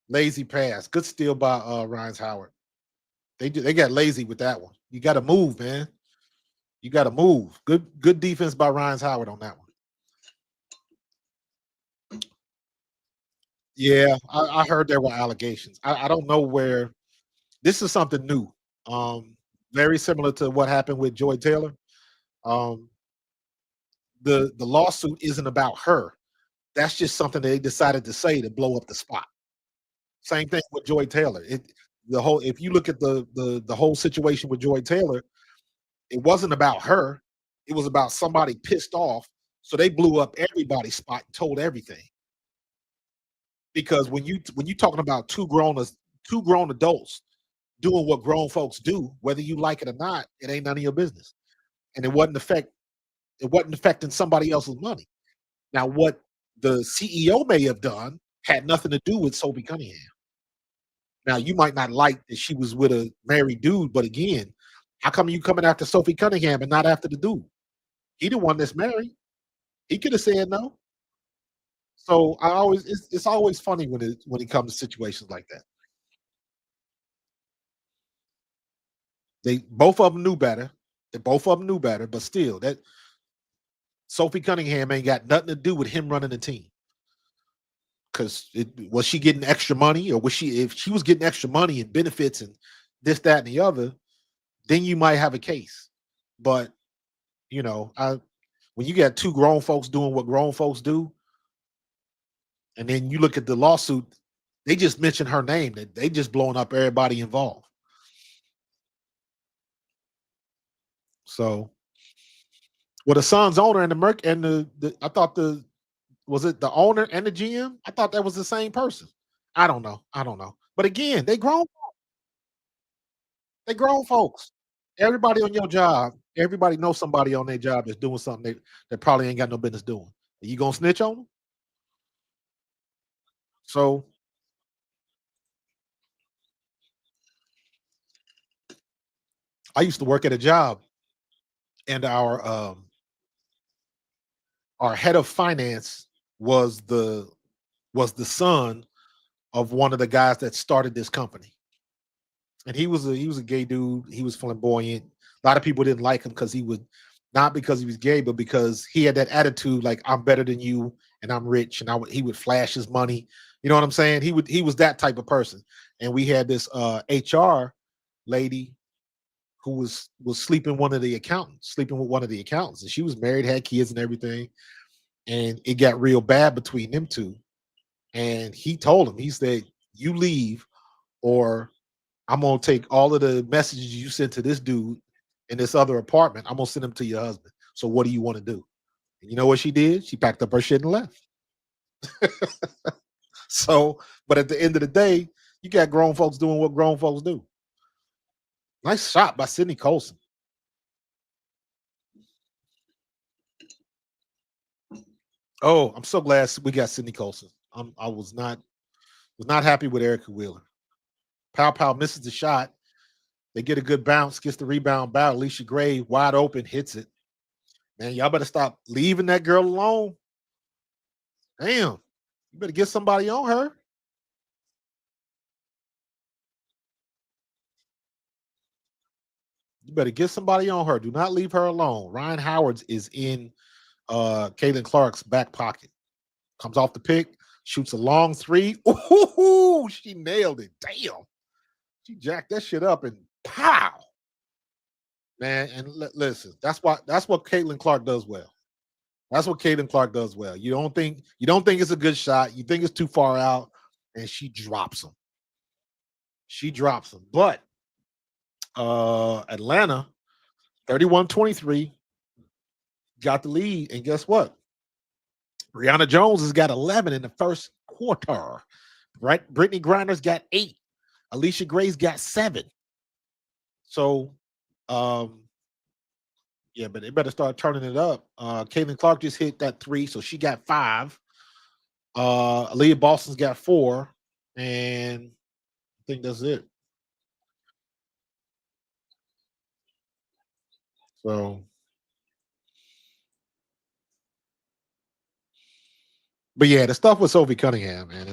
Lazy pass. Good steal by Ryan's Howard. They got lazy with that one. You got to move, man. You got to move. Good defense by Ryan's Howard on that one. Yeah, I heard there were allegations. I don't know where. This is something new. Very similar to what happened with Joy Taylor. Um, the lawsuit isn't about her. That's just something they decided to say to blow up the spot. Same thing with Joy Taylor. If you look at the whole situation with Joy Taylor, it wasn't about her. It was about somebody pissed off. So they blew up everybody's spot and told everything. Because when you talking about two grown adults doing what grown folks do, whether you like it or not, it ain't none of your business. And it wasn't affecting somebody else's money. Now, what the CEO may have done had nothing to do with Sophie Cunningham. Now, you might not like that she was with a married dude, but again, how come you coming after Sophie Cunningham and not after the dude? He the one that's married. He could have said no. So it's always funny when it comes to situations like that. They both of them knew better. But still, that Sophie Cunningham ain't got nothing to do with him running the team. Because was she getting extra money, or was she? If she was getting extra money and benefits and this, that, and the other, then you might have a case. But you know, when you got two grown folks doing what grown folks do, and then you look at the lawsuit, they just mentioned her name. That they just blowing up everybody involved. So, well, the Suns owner and the Merc and the I thought the was it the owner and the GM? I thought that was the same person. I don't know. I don't know. But again, they grown folks. Everybody on your job, everybody knows somebody on their job that's doing something that probably ain't got no business doing. Are you gonna snitch on them? So I used to work at a job, and our head of finance was the son of one of the guys that started this company. And he was a gay dude. He was flamboyant. A lot of people didn't like him because he was not because he was gay, but because he had that attitude like I'm better than you and I'm rich, and he would flash his money. You know what I'm saying? He was that type of person. And we had this HR lady who was sleeping sleeping with one of the accountants, and she was married, had kids and everything. And it got real bad between them two. And he told him, he said, "You leave, or I'm gonna take all of the messages you sent to this dude in this other apartment. I'm gonna send them to your husband. So what do you want to do?" And you know what she did? She packed up her shit and left. So, but at the end of the day, you got grown folks doing what grown folks do. Nice shot by Sidney Colson. Oh, I'm so glad we got Sidney Colson. I was not happy with Erica Wheeler. PaoPao misses the shot. They get a good bounce, gets the rebound back. Alicia Gray wide open, hits it. Man, y'all better stop leaving that girl alone. Damn, you better get somebody on her. You better get somebody on her. Do not leave her alone. Ryan Howard's is in Caitlin Clark's back pocket. Comes off the pick, shoots a long three. Ooh, she nailed it. Damn. She jacked that shit up and pow. Man, and listen, that's what Caitlin Clark does well. That's what Caitlin Clark does well. You don't think it's a good shot. You think it's too far out, and she drops them. She drops them. But Atlanta, 31-23, got the lead. And guess what? Brianna Jones has got 11 in the first quarter. Right? Brittany Griner's got 8. Alicia Gray's got 7. So yeah, but they better start turning it up. Caitlin Clark just hit that 3, so she got 5. Aaliyah Boston's got 4, and I think that's it. So, but yeah, the stuff with Sophie Cunningham, man,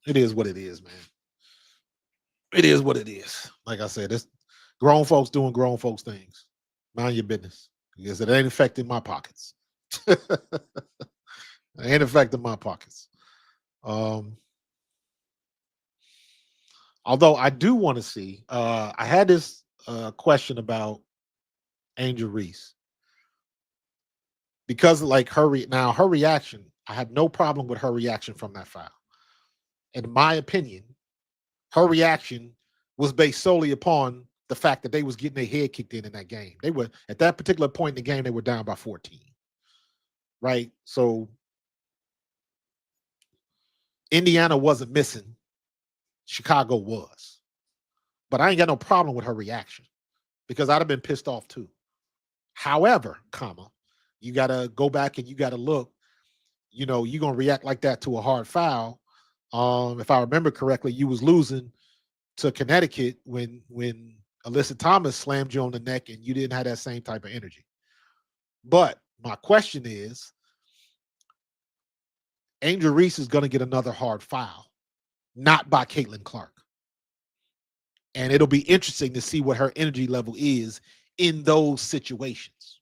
it is what it is, man. It is what it is. Like I said, it's grown folks doing grown folks things. Mind your business, because it ain't affecting my pockets. It ain't affecting my pockets. Um, Although I do want to see. I had this question about Angel Reese because, like now her reaction, I had no problem with her reaction from that foul. In my opinion, her reaction was based solely upon the fact that they was getting their head kicked in that game. They were at that particular point in the game, they were down by 14, right? So Indiana wasn't missing, Chicago was, but I ain't got no problem with her reaction because I'd have been pissed off too. However, you got to go back and you got to look. You're gonna react like that to a hard foul. If I remember correctly, you was losing to Connecticut when Alyssa Thomas slammed you on the neck, and you didn't have that same type of energy. But my question is, Angel Reese is gonna get another hard foul, not by Caitlin Clark, and it'll be interesting to see what her energy level is in those situations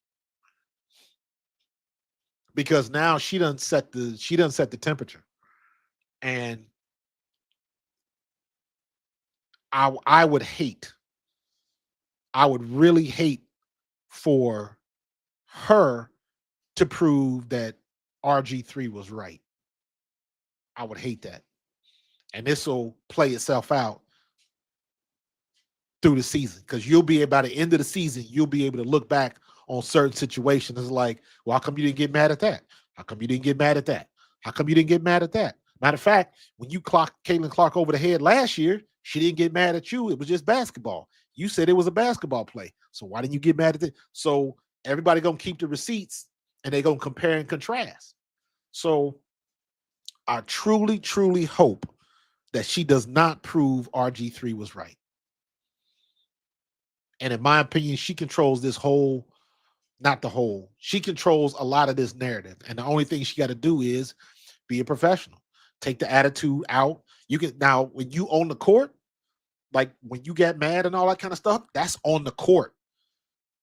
because now she done set the temperature, and I would hate I would really hate for her to prove that RG3 was right. I would hate that. And this will play itself out through the season because you'll be by the end of the season, you'll be able to look back on certain situations. It's like, well, how come you didn't get mad at that? How come you didn't get mad at that? How come you didn't get mad at that? Matter of fact, when you clocked Caitlin Clark over the head last year, she didn't get mad at you. It was just basketball. You said it was a basketball play. So why didn't you get mad at it? So everybody gonna keep the receipts and they're gonna compare and contrast. So I truly, truly hope that she does not prove RG3 was right. And in my opinion, she controls this whole, not the whole, she controls a lot of this narrative. And the only thing she got to do is be a professional, take the attitude out. You can now, when you on the court, like when you get mad and all that kind of stuff, that's on the court.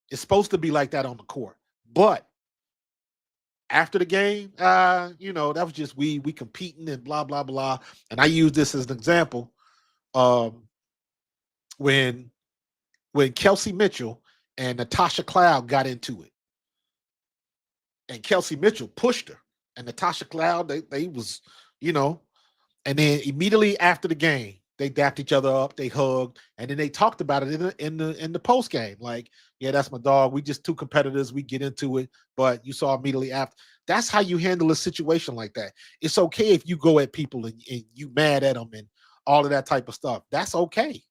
It's supposed to be like that on the court. But after the game, that was just we competing and blah, blah, blah. And I use this as an example. When Kelsey Mitchell and Natasha Cloud got into it. And Kelsey Mitchell pushed her. And Natasha Cloud, they was, and then immediately after the game, they dapped each other up, they hugged, and then they talked about it in the post game. Like, yeah, that's my dog. We just two competitors, we get into it, but you saw immediately after. That's how you handle a situation like that. It's okay if you go at people and you mad at them and all of that type of stuff. That's okay.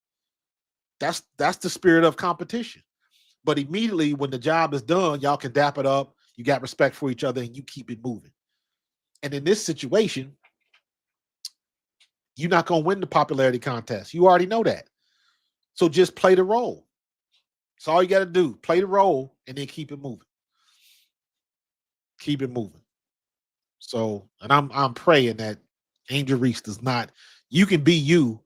That's the spirit of competition. But immediately when the job is done, y'all can dap it up. You got respect for each other and you keep it moving. And in this situation, you're not going to win the popularity contest. You already know that. So just play the role. That's all you got to do. Play the role and then keep it moving. Keep it moving. So, and I'm praying that Angel Reese does not, you can be you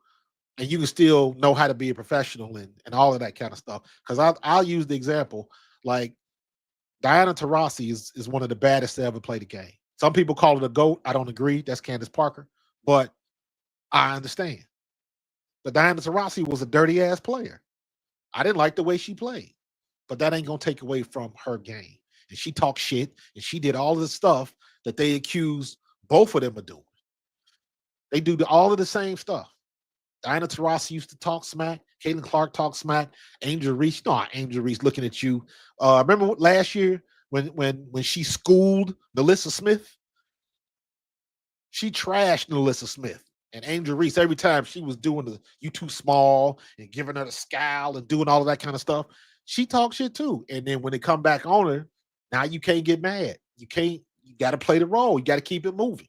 and you can still know how to be a professional and all of that kind of stuff. Because I'll use the example, like Diana Taurasi is one of the baddest to ever play the game. Some people call it a GOAT. I don't agree. That's Candace Parker. But I understand. But Diana Taurasi was a dirty-ass player. I didn't like the way she played. But that ain't going to take away from her game. And she talked shit, and she did all of the stuff that they accused both of them of doing. They do all of the same stuff. Diana Taurasi used to talk smack. Caitlin Clark talked smack. Angel Reese, Angel Reese looking at you. Remember last year when she schooled Nalissa Smith? She trashed Nalissa Smith. And Angel Reese, every time she was doing the you too small and giving her the scowl and doing all of that kind of stuff, she talked shit too. And then when they come back on her, now you can't get mad. You got to play the role. You got to keep it moving.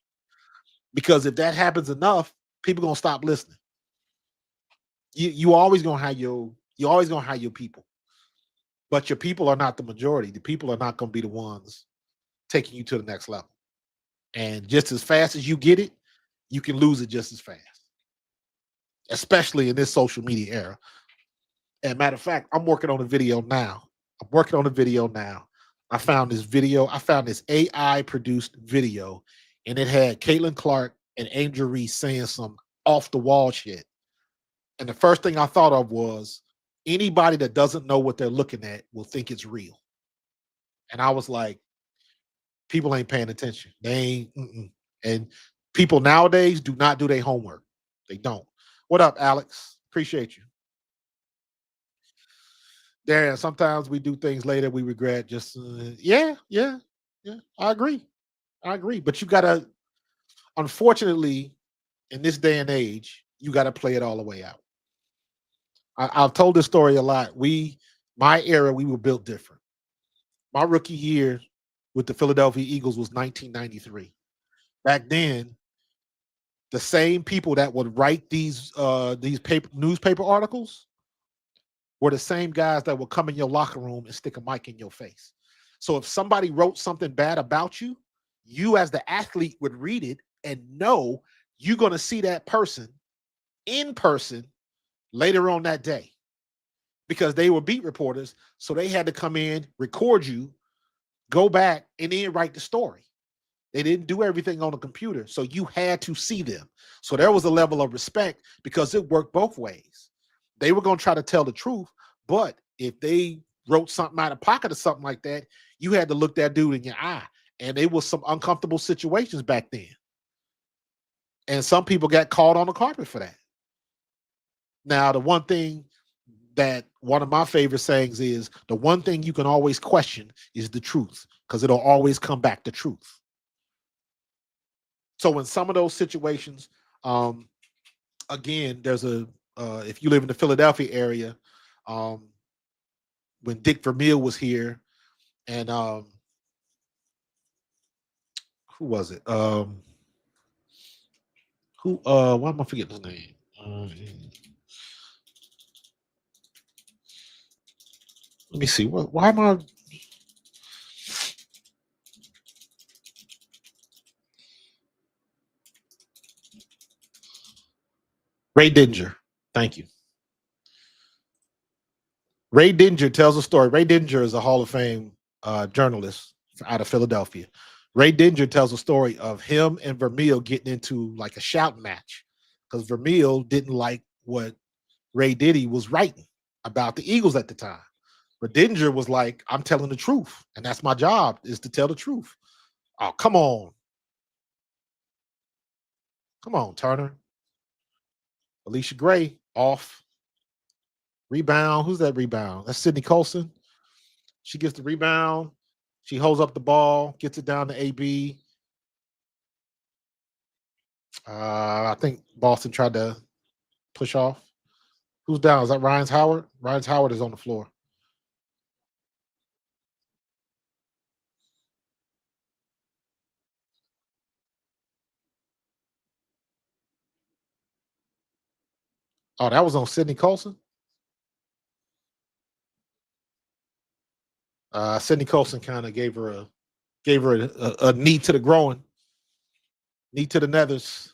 Because if that happens enough, people going to stop listening. You always gonna have your people, but your people are not the majority. The people are not gonna be the ones taking you to the next level. And just as fast as you get it, you can lose it just as fast, especially in this social media era. And matter of fact, I'm working on a video now. I found this AI produced video, and it had Caitlin Clark and Angel Reese saying some off the wall shit. And the first thing I thought of was anybody that doesn't know what they're looking at will think it's real. And I was like, people ain't paying attention. They ain't. And people nowadays do not do their homework. They don't. What up, Alex? Appreciate you. Darren, sometimes we do things later we regret. Just yeah. I agree. But you gotta, unfortunately, in this day and age, you gotta play it all the way out. I've told this story a lot. My era, we were built different. My rookie year with the Philadelphia Eagles was 1993. Back then, the same people that would write these newspaper articles were the same guys that would come in your locker room and stick a mic in your face. So if somebody wrote something bad about you, you as the athlete would read it and know you're going to see that person in person later on that day, because they were beat reporters. So they had to come in, record you, go back, and then write the story. They didn't do everything on the computer. So you had to see them. So there was a level of respect because it worked both ways. They were going to try to tell the truth, but if they wrote something out of pocket or something like that, you had to look that dude in your eye. And it was some uncomfortable situations back then. And some people got called on the carpet for that. Now, the one thing that one of my favorite sayings is the one thing you can always question is the truth, because it'll always come back to truth. So in some of those situations, again, there's a if you live in the Philadelphia area, um, when Dick Vermeil was here, and who was it? Who? Why am I forgetting his name? Let me see. Why am I? Ray Dinger. Thank you. Ray Dinger tells a story. Ray Dinger is a Hall of Fame journalist out of Philadelphia. Ray Dinger tells a story of him and Vermeil getting into like a shout match because Vermeil didn't like what Ray Diddy was writing about the Eagles at the time. But Dinger was like, I'm telling the truth, and that's my job, is to tell the truth. Oh, come on. Come on, Turner. Alicia Gray off. Rebound. Who's that rebound? That's Sydney Colson. She gets the rebound. She holds up the ball, gets it down to AB. I think Boston tried to push off. Who's down? Is that Ryan's Howard? Ryan's Howard is on the floor. Oh, that was on Sydney Colson. Sydney Colson kind of gave her a knee to the groin, knee to the nethers.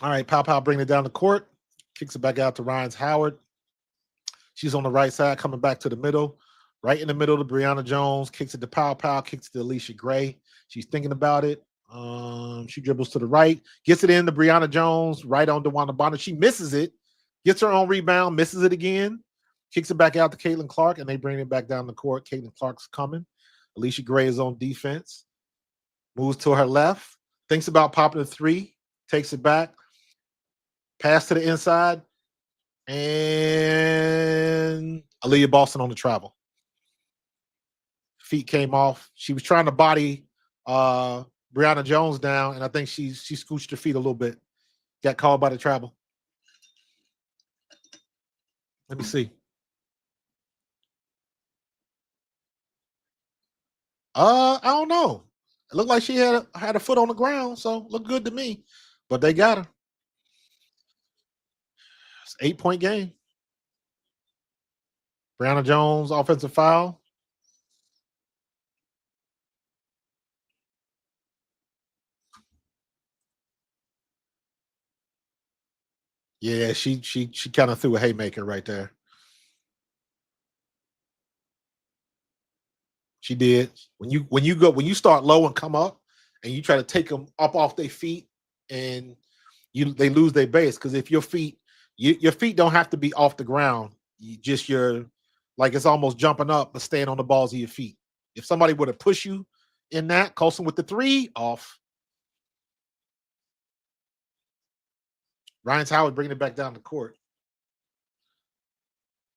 All right, PaoPao bringing it down the court, kicks it back out to Ryan's Howard. She's on the right side, coming back to the middle. Right in the middle to Brianna Jones, kicks it to PaoPao, kicks it to Alicia Gray. She's thinking about it. She dribbles to the right, gets it in to Brianna Jones, right on DeWanda Bonner. She misses it, gets her own rebound, misses it again, kicks it back out to Caitlin Clark, and they bring it back down the court. Caitlin Clark's coming. Alicia Gray is on defense, moves to her left, thinks about popping a three, takes it back, pass to the inside, and Aaliyah Boston on the travel. Feet came off. She was trying to body Brianna Jones down, and I think she scooched her feet a little bit. Got called by the travel. Let me see. I don't know. It looked like she had a foot on the ground, so looked good to me. But they got her. It's an 8-point game. Brianna Jones, offensive foul. Yeah, she kind of threw a haymaker right there. She did. When you start low and come up, and you try to take them up off their feet, and they lose their base, because if your feet don't have to be off the ground, you're like, it's almost jumping up but staying on the balls of your feet. If somebody were to push you in that, Colson with the three off. Ryan's Howard bringing it back down the court.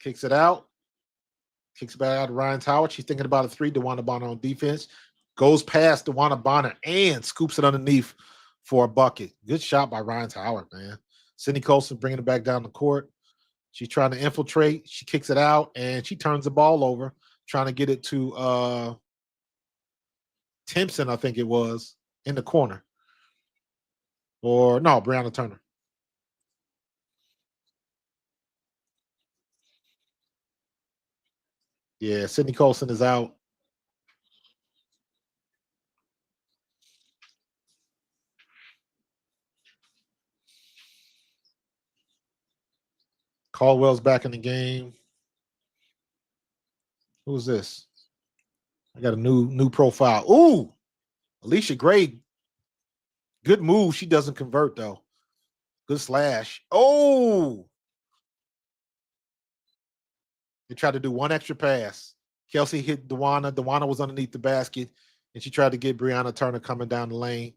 Kicks it out. Kicks it back out to Ryan's Howard. She's thinking about a three. DeWanda Bonner on defense. Goes past DeWanda Bonner and scoops it underneath for a bucket. Good shot by Ryan's Howard, man. Sydney Colson bringing it back down the court. She's trying to infiltrate. She kicks it out, and she turns the ball over, trying to get it to Timpson, I think it was, in the corner. Or no, Brianna Turner. Yeah, Sydney Colson is out. Caldwell's back in the game. Who's this? I got a new profile. Ooh, Alicia Gray. Good move. She doesn't convert, though. Good slash. Oh, they tried to do one extra pass. Kelsey hit Dewana. Dewana was underneath the basket, and she tried to get Brianna Turner coming down the lane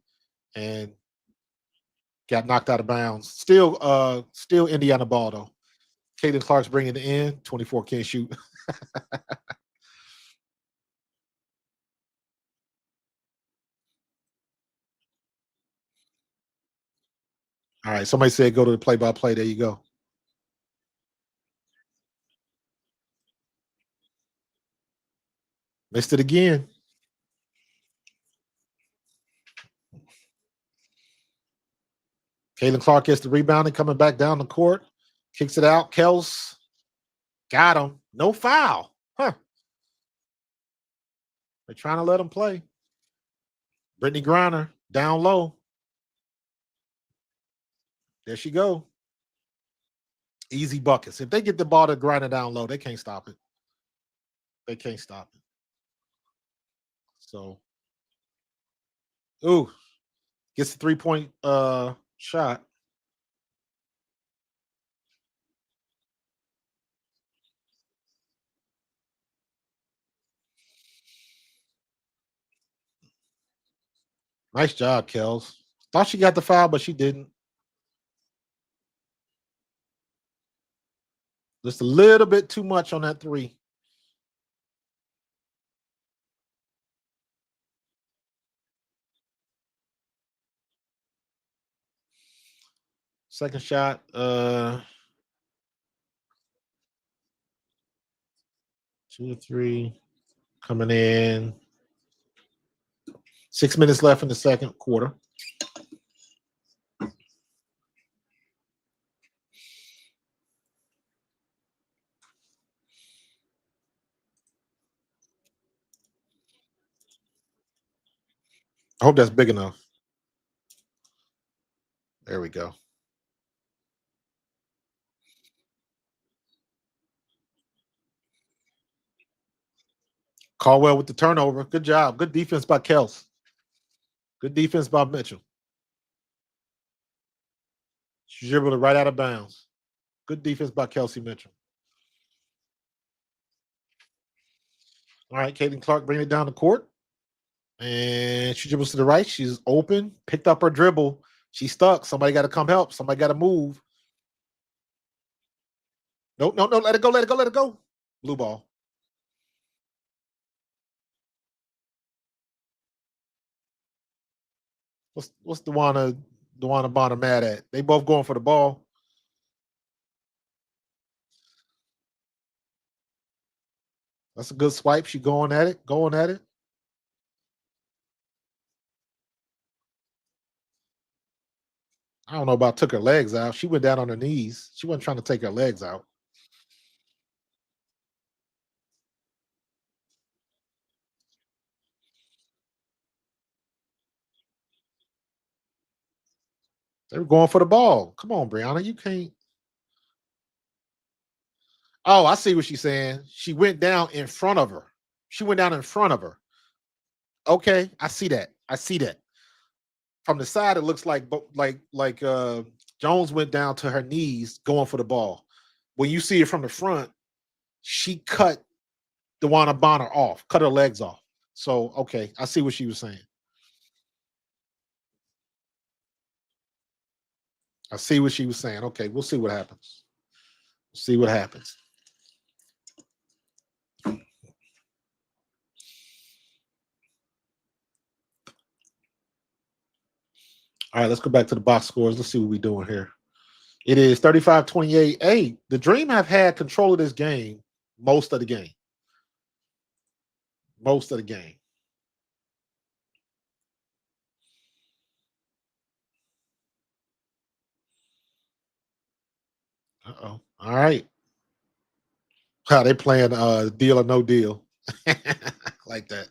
and got knocked out of bounds. Still Indiana ball though. Caitlin Clark's bringing it in. 24 can't shoot. All right, somebody said go to the play-by-play. There you go. Missed it again. Caitlin Clark gets the rebound and coming back down the court. Kicks it out. Kels got him. No foul. Huh. They're trying to let him play. Brittany Griner down low. There she go. Easy buckets. If they get the ball to Griner down low, they can't stop it. They can't stop it. So, ooh, gets the 3-point shot. Nice job, Kels. Thought she got the foul, but she didn't. Just a little bit too much on that three. Second shot, 2 3 coming in. 6 minutes left in the second quarter. I hope that's big enough. There we go. Caldwell with the turnover. Good job. Good defense by Kels. Good defense by Mitchell. She dribbled it right out of bounds. Good defense by Kelsey Mitchell. All right, Caitlin Clark bringing it down the court. And she dribbles to the right. She's open. Picked up her dribble. She's stuck. Somebody got to come help. Somebody got to move. No. Let it go. Let it go. Let it go. Blue ball. What's Dewana Bonner mad at? They both going for the ball. That's a good swipe. She going at it. Going at it. I don't know about took her legs out. She went down on her knees. She wasn't trying to take her legs out. They were going for the ball. Come on, Brianna. You can't. Oh, I see what she's saying. She went down in front of her. She went down in front of her. Okay, I see that. I see that. From the side, it looks like Jones went down to her knees going for the ball. When you see it from the front, she cut Dewana Bonner off, cut her legs off. So okay, I see what she was saying. I see what she was saying. Okay, we'll see what happens. See what happens. All right, let's go back to the box scores. Let's see what we're doing here. It is 35-28. Hey, the Dream have had control of this game most of the game. Most of the game. Uh-oh. All right. How they playing deal or no deal. Like that.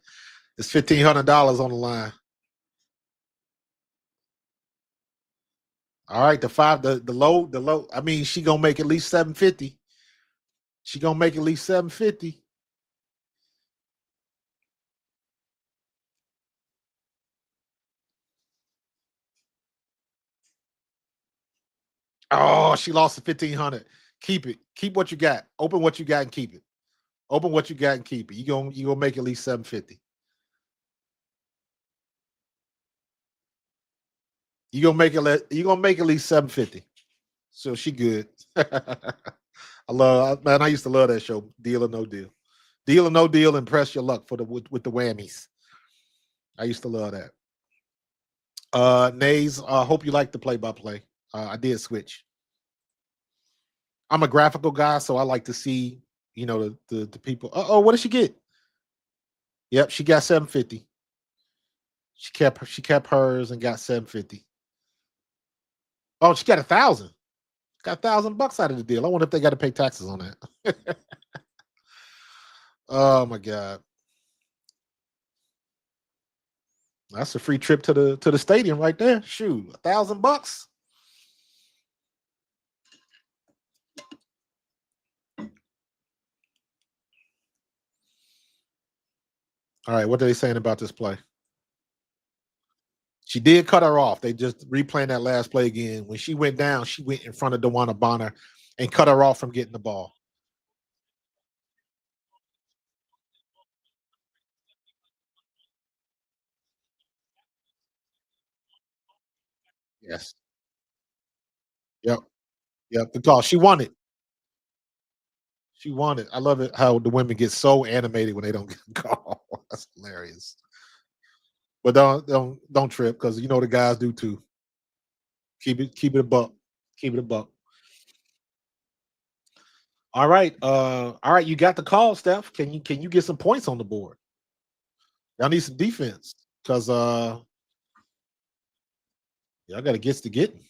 It's $1,500 on the line. All right, the low. I mean, she gonna make at least 750. She gonna make at least 750. Oh, she lost the 1,500. Keep it. Keep what you got. Open what you got and keep it. Open what you got and keep it. You gonna make at least 750. You gonna make at least 750. So she good. Man, I used to love that show, Deal or No Deal. Deal or No Deal and Press Your Luck for the with the whammies. I used to love that. Nays, hope you like the play by play. I did switch. I'm a graphical guy, so I like to see, the people. Oh, what did she get? Yep, she got 750. She kept hers and got 750. Oh, she got 1,000. Got $1,000 out of the deal. I wonder if they got to pay taxes on that. Oh my god, that's a free trip to the stadium right there. Shoot, $1,000. All right, what are they saying about this play? She did cut her off. They just replaying that last play again. When she went down, she went in front of DeWanna Bonner and cut her off from getting the ball. Yes. Yep. Yep. The call. She won it. She won it. I love it how the women get so animated when they don't get a call. That's hilarious. But don't trip because you know the guys do too. Keep it a buck. Keep it a buck. All right. All right. You got the call, Steph. Can you get some points on the board? Y'all need some defense because y'all got to get to getting.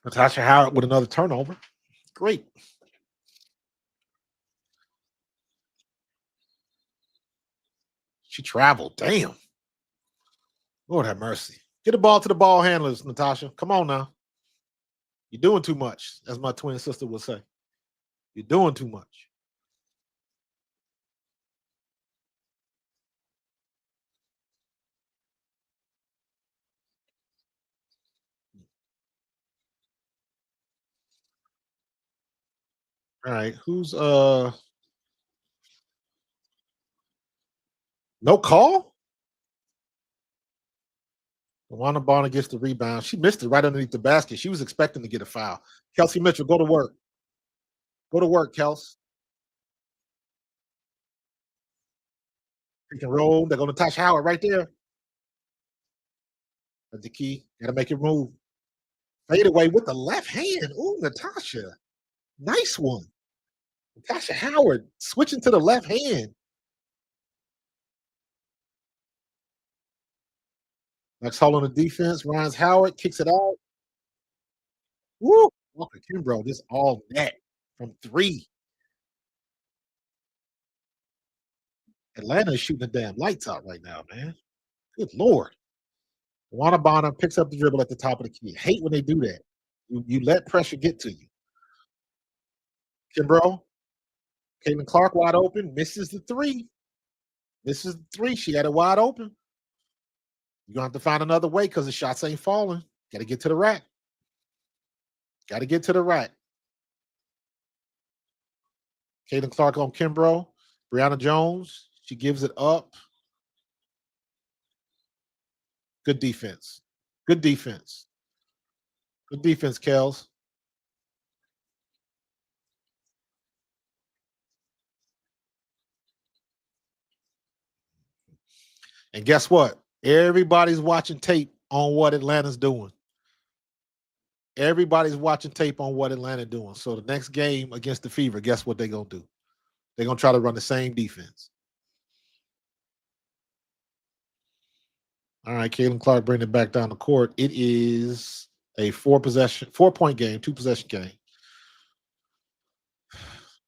Natasha Howard with another turnover. Great. She traveled. Damn. Lord have mercy. Get the ball to the ball handlers, Natasha. Come on now. You're doing too much, as my twin sister would say. You're doing too much. All right. Who's no call? Luana Bonner gets the rebound. She missed it right underneath the basket. She was expecting to get a foul. Kelsey Mitchell, go to work. Go to work, Kels. Pick and roll. They're going to touch Howard right there. That's the key. Got to make it move. Fade away with the left hand. Ooh, Natasha. Nice one. Natasha Howard switching to the left hand. Next hold on the defense. Ryan's Howard kicks it out. Woo! Walker Kimbrough, this all net from three. Atlanta is shooting the damn lights out right now, man. Good lord. Wanabana picks up the dribble at the top of the key. Hate when they do that. You let pressure get to you. Kimbrough, Caitlin Clark wide open, misses the three. Misses the three. She had it wide open. You're gonna have to find another way because the shots ain't falling. Got to get to the rack. Got to get to the rack. Caitlin Clark on Kimbrough. Brianna Jones. She gives it up. Good defense. Good defense. Good defense, Kels. And guess what? Everybody's watching tape on what Atlanta's doing. Everybody's watching tape on what Atlanta doing. So the next game against the Fever, guess what they're gonna do? They're gonna try to run the same defense. All right, Caitlin Clark bringing it back down the court. It is a 4-point game, 2-possession game.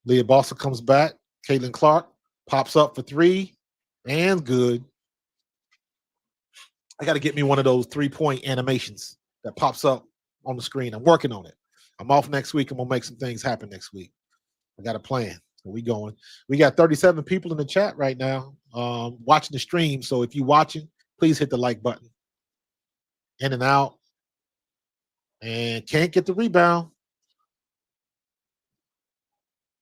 Leah Bossa comes back. Caitlin Clark pops up for three and good. I got to get me one of those 3-point animations that pops up on the screen. I'm working on it. I'm off next week. I'm gonna make some things happen next week. I got a plan. So we going. We got 37 people in the chat right now watching the stream. So if you're watching, please hit the like button. In and out. And can't get the rebound.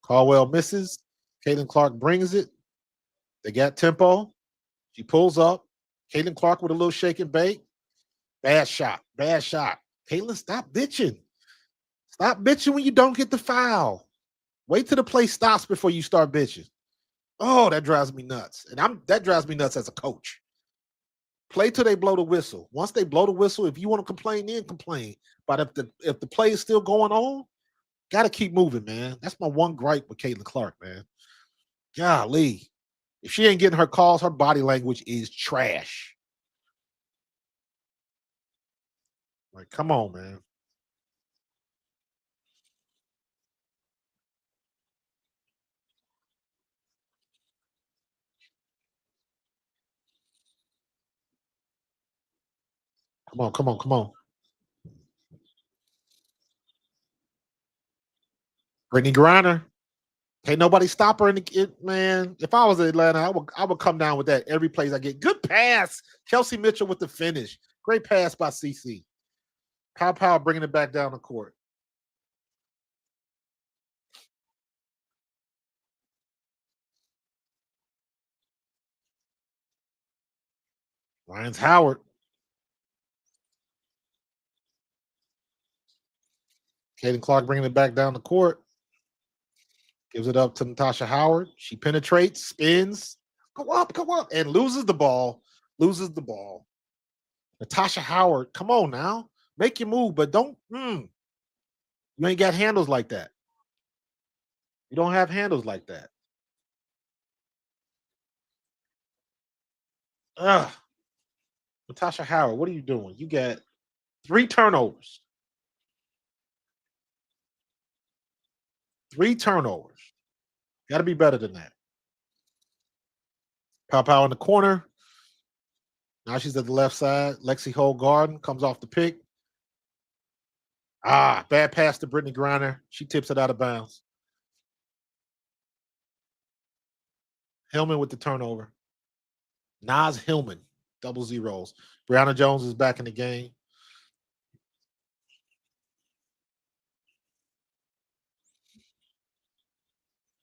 Caldwell misses. Caitlin Clark brings it. They got tempo. She pulls up. Caitlin Clark with a little shake and bake. Bad shot. Bad shot. Caitlin, stop bitching. Stop bitching when you don't get the foul. Wait till the play stops before you start bitching. Oh, that drives me nuts. And that drives me nuts as a coach. Play till they blow the whistle. Once they blow the whistle, if you want to complain, then complain. But if the play is still going on, gotta keep moving, man. That's my one gripe with Caitlin Clark, man. Golly. If she ain't getting her calls, her body language is trash. Like, come on, man. Come on, come on, come on. Brittany Griner. Can't nobody stop her in man. If I was in Atlanta, I would come down with that every place I get. Good pass. Kelsey Mitchell with the finish. Great pass by CC. PaoPao bringing it back down the court. Ryan's Howard. Kaden Clark bringing it back down the court. Gives it up to Natasha Howard. She penetrates, spins, go up, and loses the ball. Loses the ball. Natasha Howard, come on now. Make your move, but don't. You ain't got handles like that. You don't have handles like that. Ugh. Natasha Howard, what are you doing? You got 3 turnovers. 3 turnovers. Got to be better than that. PaoPao in the corner. Now she's at the left side. Lexi Holgarden comes off the pick. Bad pass to Brittany Griner. She tips it out of bounds. Hillman with the turnover. Nas Hillman, double zeros. Brianna Jones is back in the game.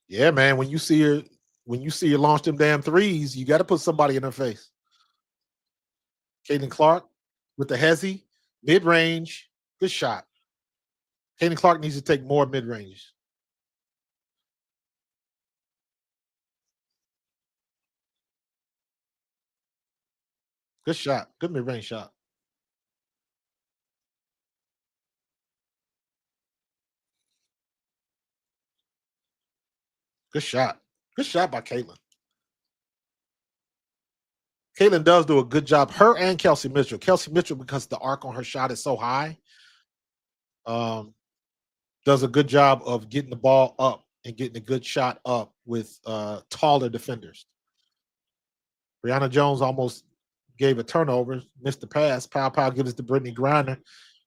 Yeah, man. When you see her launch them damn threes, you got to put somebody in her face. Kaden Clark with the hezzy, mid-range, good shot. Kaden Clark needs to take more mid-ranges. Good shot. Good mid-range shot. Good shot. Good shot by Caitlin. Caitlin does do a good job. Her and Kelsey Mitchell. Kelsey Mitchell, because the arc on her shot is so high, does a good job of getting the ball up and getting a good shot up with taller defenders. Brianna Jones almost gave a turnover, missed the pass. PaoPao gives it to Brittany Griner.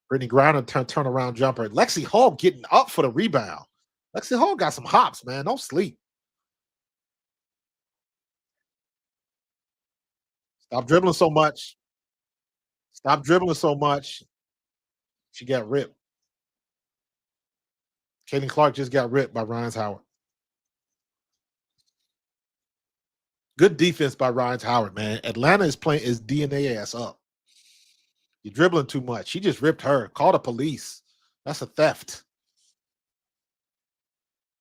Brittany Griner turn around jumper. Lexi Hall getting up for the rebound. Lexi Hall got some hops, man. Don't sleep. Stop dribbling so much. Stop dribbling so much. She got ripped. Kaden Clark just got ripped by Ryan's Howard. Good defense by Ryan's Howard, man. Atlanta is playing his DNA ass up. You're dribbling too much. She just ripped her. Call the police. That's a theft.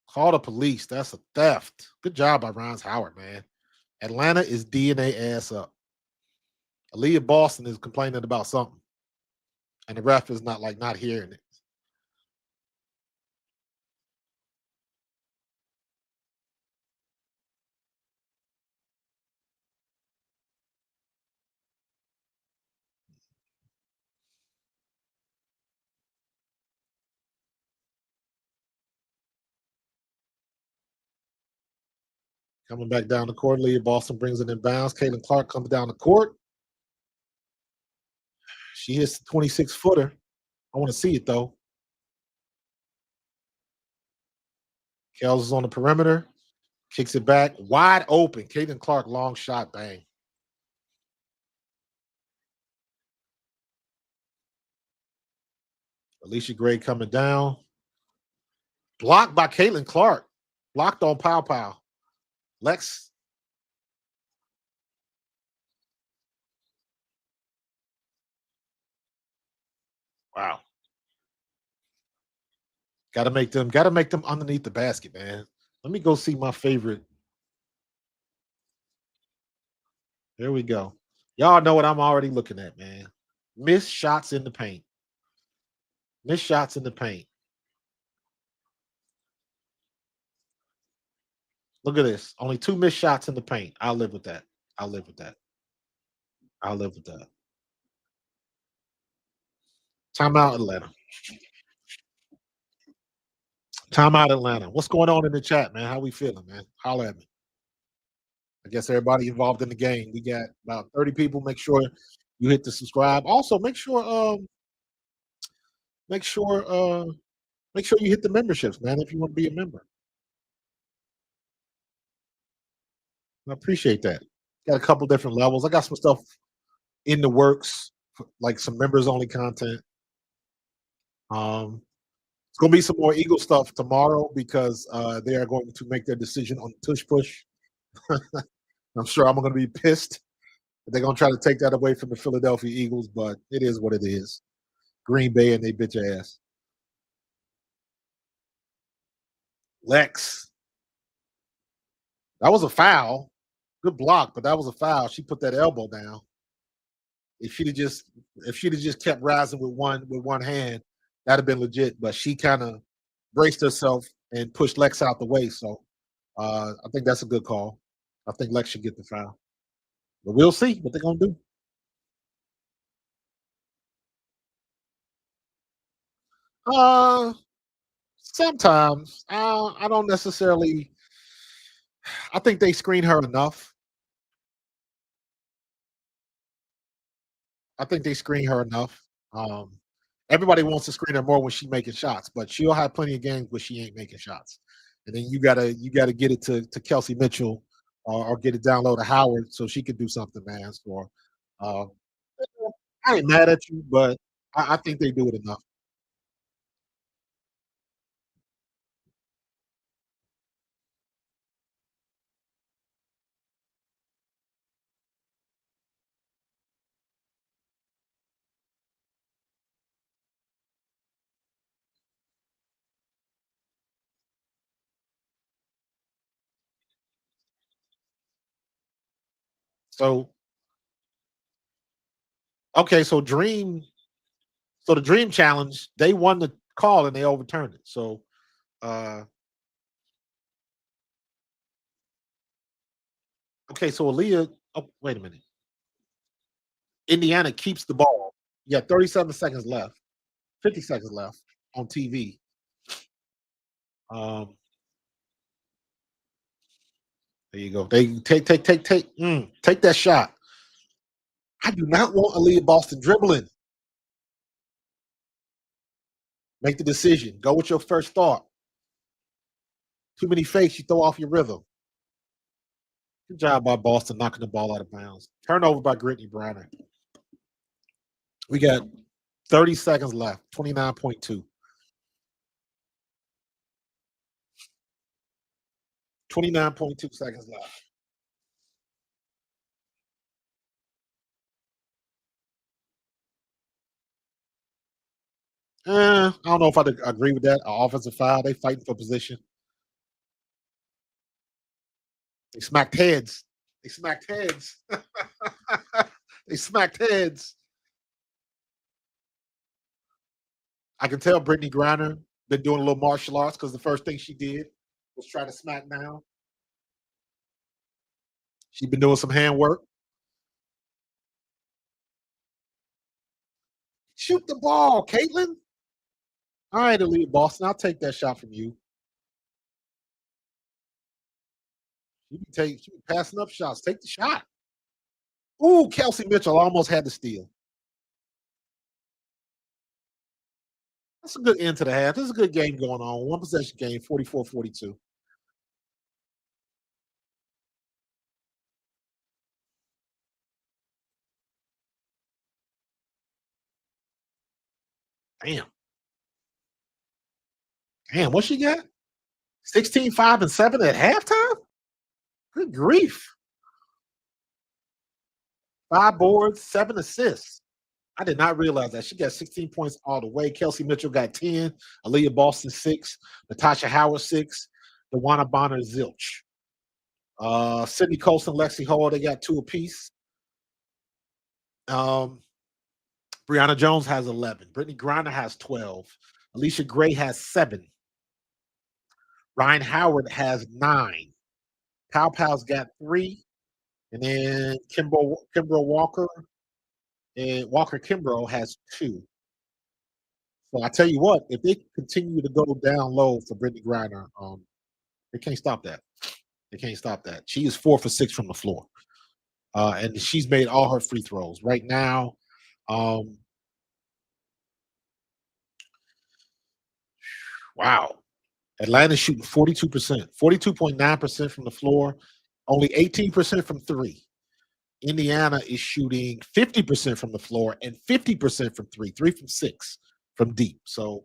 Call the police. That's a theft. Good job by Ryan's Howard, man. Atlanta is DNA ass up. Aaliyah Boston is complaining about something. And the ref is not hearing it. Coming back down the court, Leah Boston brings it in bounds. Caitlin Clark comes down the court. She hits the 26-footer. I want to see it, though. Kels is on the perimeter. Kicks it back, wide open. Caitlin Clark, long shot, bang. Alicia Gray coming down. Blocked by Caitlin Clark. Blocked on PaoPao. Lex. Wow. Gotta make them underneath the basket, man. Let me go see my favorite. There we go. Y'all know what I'm already looking at, man. Missed shots in the paint. Missed shots in the paint. Look at this. Only 2 missed shots in the paint. I'll live with that. I'll live with that. I'll live with that. Timeout Atlanta. Timeout Atlanta. What's going on in the chat, man? How we feeling, man? Holla at me. I guess everybody involved in the game. We got about 30 people. Make sure you hit the subscribe. Also, make sure make sure you hit the memberships, man, if you want to be a member. I appreciate that. Got a couple different levels. I got some stuff in the works, like some members only content. It's gonna be some more Eagle stuff tomorrow because they are going to make their decision on tush push. I'm sure I'm gonna be pissed. They're gonna try to take that away from the Philadelphia Eagles, but it is what it is. Green Bay and they bitch ass. Lex. That was a foul. Good block, but that was a foul. She put that elbow down. If she'd have just kept rising with one hand, that'd have been legit. But she kind of braced herself and pushed Lex out the way. So I think that's a good call. I think Lex should get the foul. But we'll see what they're gonna do. Uh sometimes. I don't necessarily I think they screen her enough. I think they screen her enough. Um, Everybody wants to screen her more when she's making shots, but she'll have plenty of games where she ain't making shots. And then you gotta get it to Kelsey Mitchell or get it down low to Howard so she could do something, man. So uh, I ain't mad at you, but I think they do it enough. So okay, so the Dream Challenge, they won the call and they overturned it. So uh okay, so Aaliyah, oh wait a minute. Indiana keeps the ball. Yeah, 37 seconds left, 50 seconds left on TV. Um, there you go. They take that shot. I do not want Aaliyah Boston dribbling. Make the decision. Go with your first thought. Too many fakes, you throw off your rhythm. Good job by Boston knocking the ball out of bounds. Turnover by Brittany Briner. We got 30 seconds left. 29.2. 29.2 seconds left. I don't know if I agree with that. Offensive foul. They fighting for position. They smacked heads. They smacked heads. They smacked heads. I can tell Brittany Griner been doing a little martial arts because the first thing she did was try to smack down. She's been doing some hand work. Shoot the ball, Caitlin. All right, Elite Boston. I'll take that shot from you. She be passing up shots. Take the shot. Ooh, Kelsey Mitchell almost had the steal. That's a good end to the half. This is a good game going on. One possession game, 44-42. Damn. Damn, what she got? 16, 5, and 7 at halftime? Good grief. 5 boards, 7 assists. I did not realize that. She got 16 points all the way. Kelsey Mitchell got 10. Aaliyah Boston 6. Natasha Howard 6. DeWanna Bonner zilch. Sydney Colson, Lexi Hall, they got 2 apiece. Um, Brianna Jones has 11. Brittany Griner has 12. Alicia Gray has 7. Ryan Howard has 9. PaoPao's got 3. And then Kimbrough Walker and Walker Kimbrough has 2. So I tell you what, if they continue to go down low for Brittany Griner, they can't stop that. They can't stop that. She is 4 for 6 from the floor. And she's made all her free throws. Right now, wow. Atlanta's shooting 42%, 42.9% from the floor, only 18% from 3. Indiana is shooting 50% from the floor and 50% from 3, 3 from 6 from deep. So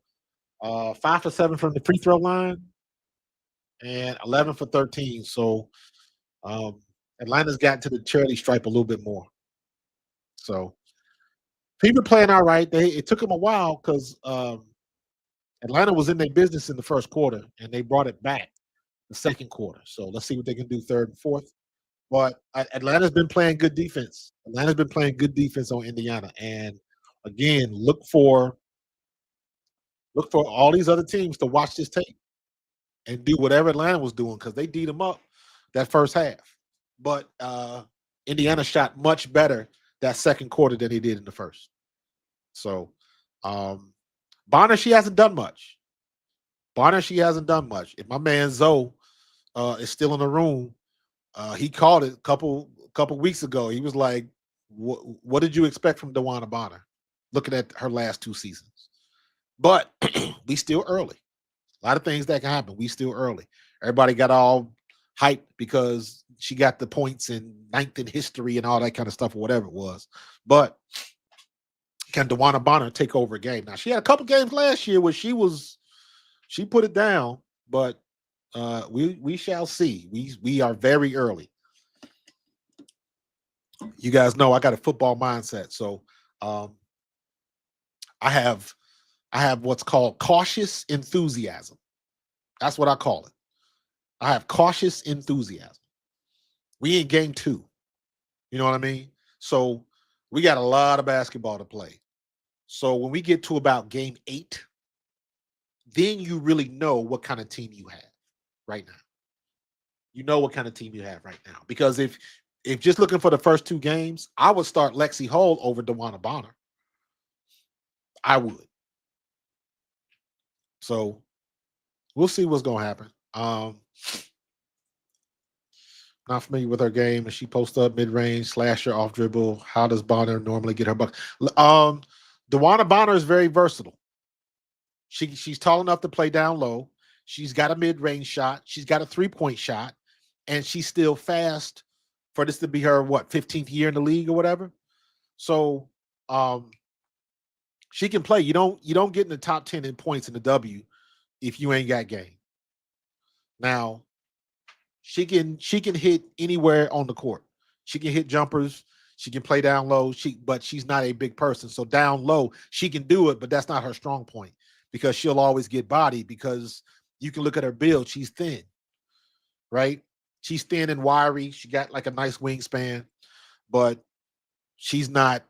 5 for 7 from the free throw line and 11 for 13. So Atlanta's gotten to the charity stripe a little bit more. So people playing all right. It took them a while because Atlanta was in their business in the first quarter and they brought it back the second quarter. So let's see what they can do third and fourth. But Atlanta's been playing good defense. Atlanta's been playing good defense on Indiana. And again, look for all these other teams to watch this tape and do whatever Atlanta was doing because they beat them up that first half. But Indiana shot much better that second quarter than they did in the first. So Bonner, she hasn't done much. If my man Zoe is still in the room, he called it a couple weeks ago. He was like, "What did you expect from DeWanna Bonner?" Looking at her last 2 seasons, but we still early. A lot of things that can happen. We still early. Everybody got all hyped because she got the points in 9th in history and all that kind of stuff or whatever it was. But can DeWanna Bonner take over a game? Now she had a couple games last year where she put it down, but we shall see. We are very early. You guys know I got a football mindset, so I have what's called cautious enthusiasm. That's what I call it. I have cautious enthusiasm. We in game 2. You know what I mean? So we got a lot of basketball to play. So when we get to about game 8, then you really know what kind of team you have right now. You know what kind of team you have right now. Because if just looking for the first 2 games, I would start Lexi Hull over DeWanna Bonner. I would. So we'll see what's going to happen. Not familiar with her game. And she posts up mid-range, slasher, off dribble. How does Bonner normally get her buck? DeWanna Bonner is very versatile. She's tall enough to play down low. She's got a mid-range shot. She's got a 3-point shot. And she's still fast for this to be her, 15th year in the league or whatever. So she can play. You don't get in the top 10 in points in the W if you ain't got game. Now, she can hit anywhere on the court. She can hit jumpers. She can play down low. But she's not a big person. So down low, she can do it, but that's not her strong point because she'll always get bodied because you can look at her build. She's thin, right? She's thin and wiry. She got like a nice wingspan, but she's not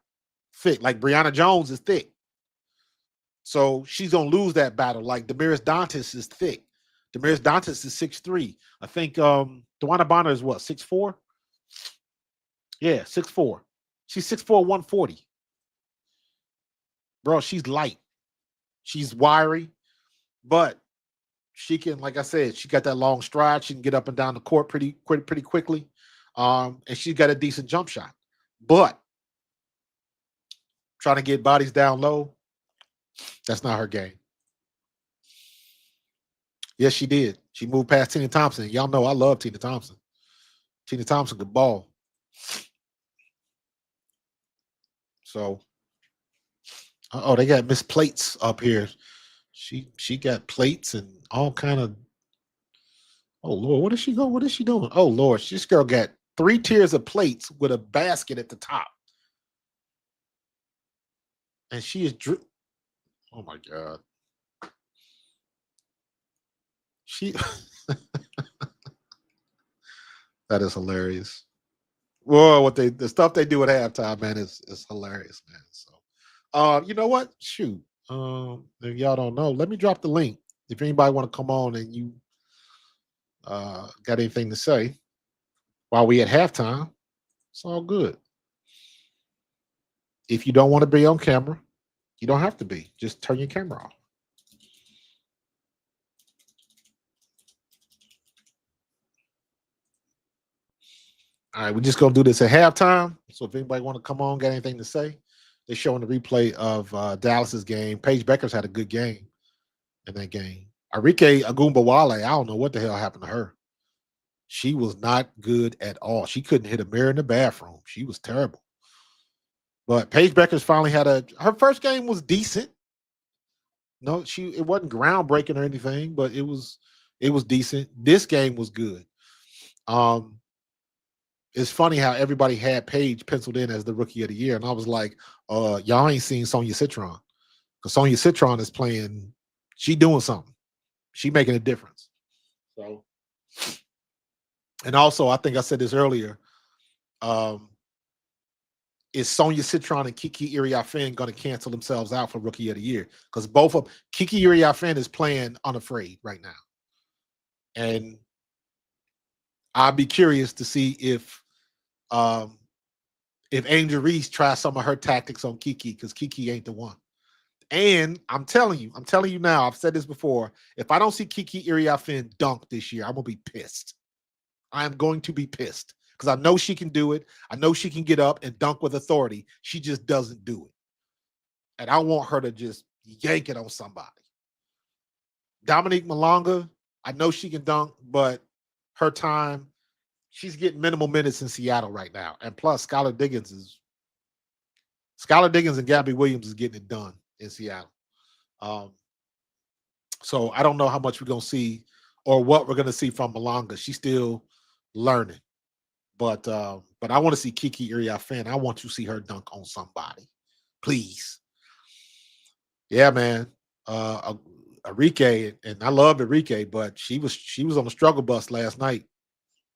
thick. Like Brianna Jones is thick. So she's going to lose that battle. Like Damaris Dantas is thick. Damaris Dantas is 6'3". I think DeWanna Bonner is what, 6'4"? Yeah, 6'4". She's 6'4", 140. Bro, she's light. She's wiry, but she can, like I said, she got that long stride. She can get up and down the court pretty quickly. And she's got a decent jump shot. But trying to get bodies down low, that's not her game. Yes, she did. She moved past Tina Thompson. Y'all know I love Tina Thompson. Tina Thompson could ball. So Oh, they got Miss Plates up here. She got plates and all kind of. Oh Lord, what is she going? What is she doing? Oh Lord, this girl got 3 tiers of plates with a basket at the top, and she is. Oh my God, she. That is hilarious. Whoa, what the stuff they do at halftime, man, is hilarious, man. So, you know what? Shoot, if y'all don't know, let me drop the link. If anybody want to come on and you got anything to say while we at halftime, it's all good. If you don't want to be on camera, you don't have to be. Just turn your camera off. All right, we're just gonna do this at halftime. So if anybody want to come on, got anything to say, they're showing the replay of Dallas's game. Paige Beckers had a good game in that game. Arike Agumbawale, I don't know what the hell happened to her. She was not good at all. She couldn't hit a mirror in the bathroom. She was terrible. But Paige Beckers finally had her first game was decent. No, it wasn't groundbreaking or anything, but it was decent. This game was good. It's funny how everybody had Paige penciled in as the rookie of the year, and I was like, y'all ain't seen Sonia Citron, because Sonia Citron is playing. She doing something. She making a difference. So, and also, I think I said this earlier. Is Sonia Citron and Kiki Iriafen going to cancel themselves out for Rookie of the Year? Because both of Kiki Iriafen is playing unafraid right now, and I'd be curious to see if Angel Reese tries some of her tactics on Kiki, because Kiki ain't the one. And I'm telling you now, I've said this before. If I don't see Kiki Iriafen dunk this year, I'm gonna be pissed. I am going to be pissed, because I know she can do it. I know she can get up and dunk with authority. She just doesn't do it. And I want her to just yank it on somebody. Dominique Malonga, I know she can dunk, but her time, she's getting minimal minutes in Seattle right now. And plus, Skylar Diggins and Gabby Williams is getting it done in Seattle. So I don't know how much we're going to see or what we're going to see from Malonga. She's still learning. But I want to see Kiki Iriafen. I want to see her dunk on somebody. Please. Yeah, man. Arike, and I love Arike, but she was on the struggle bus last night.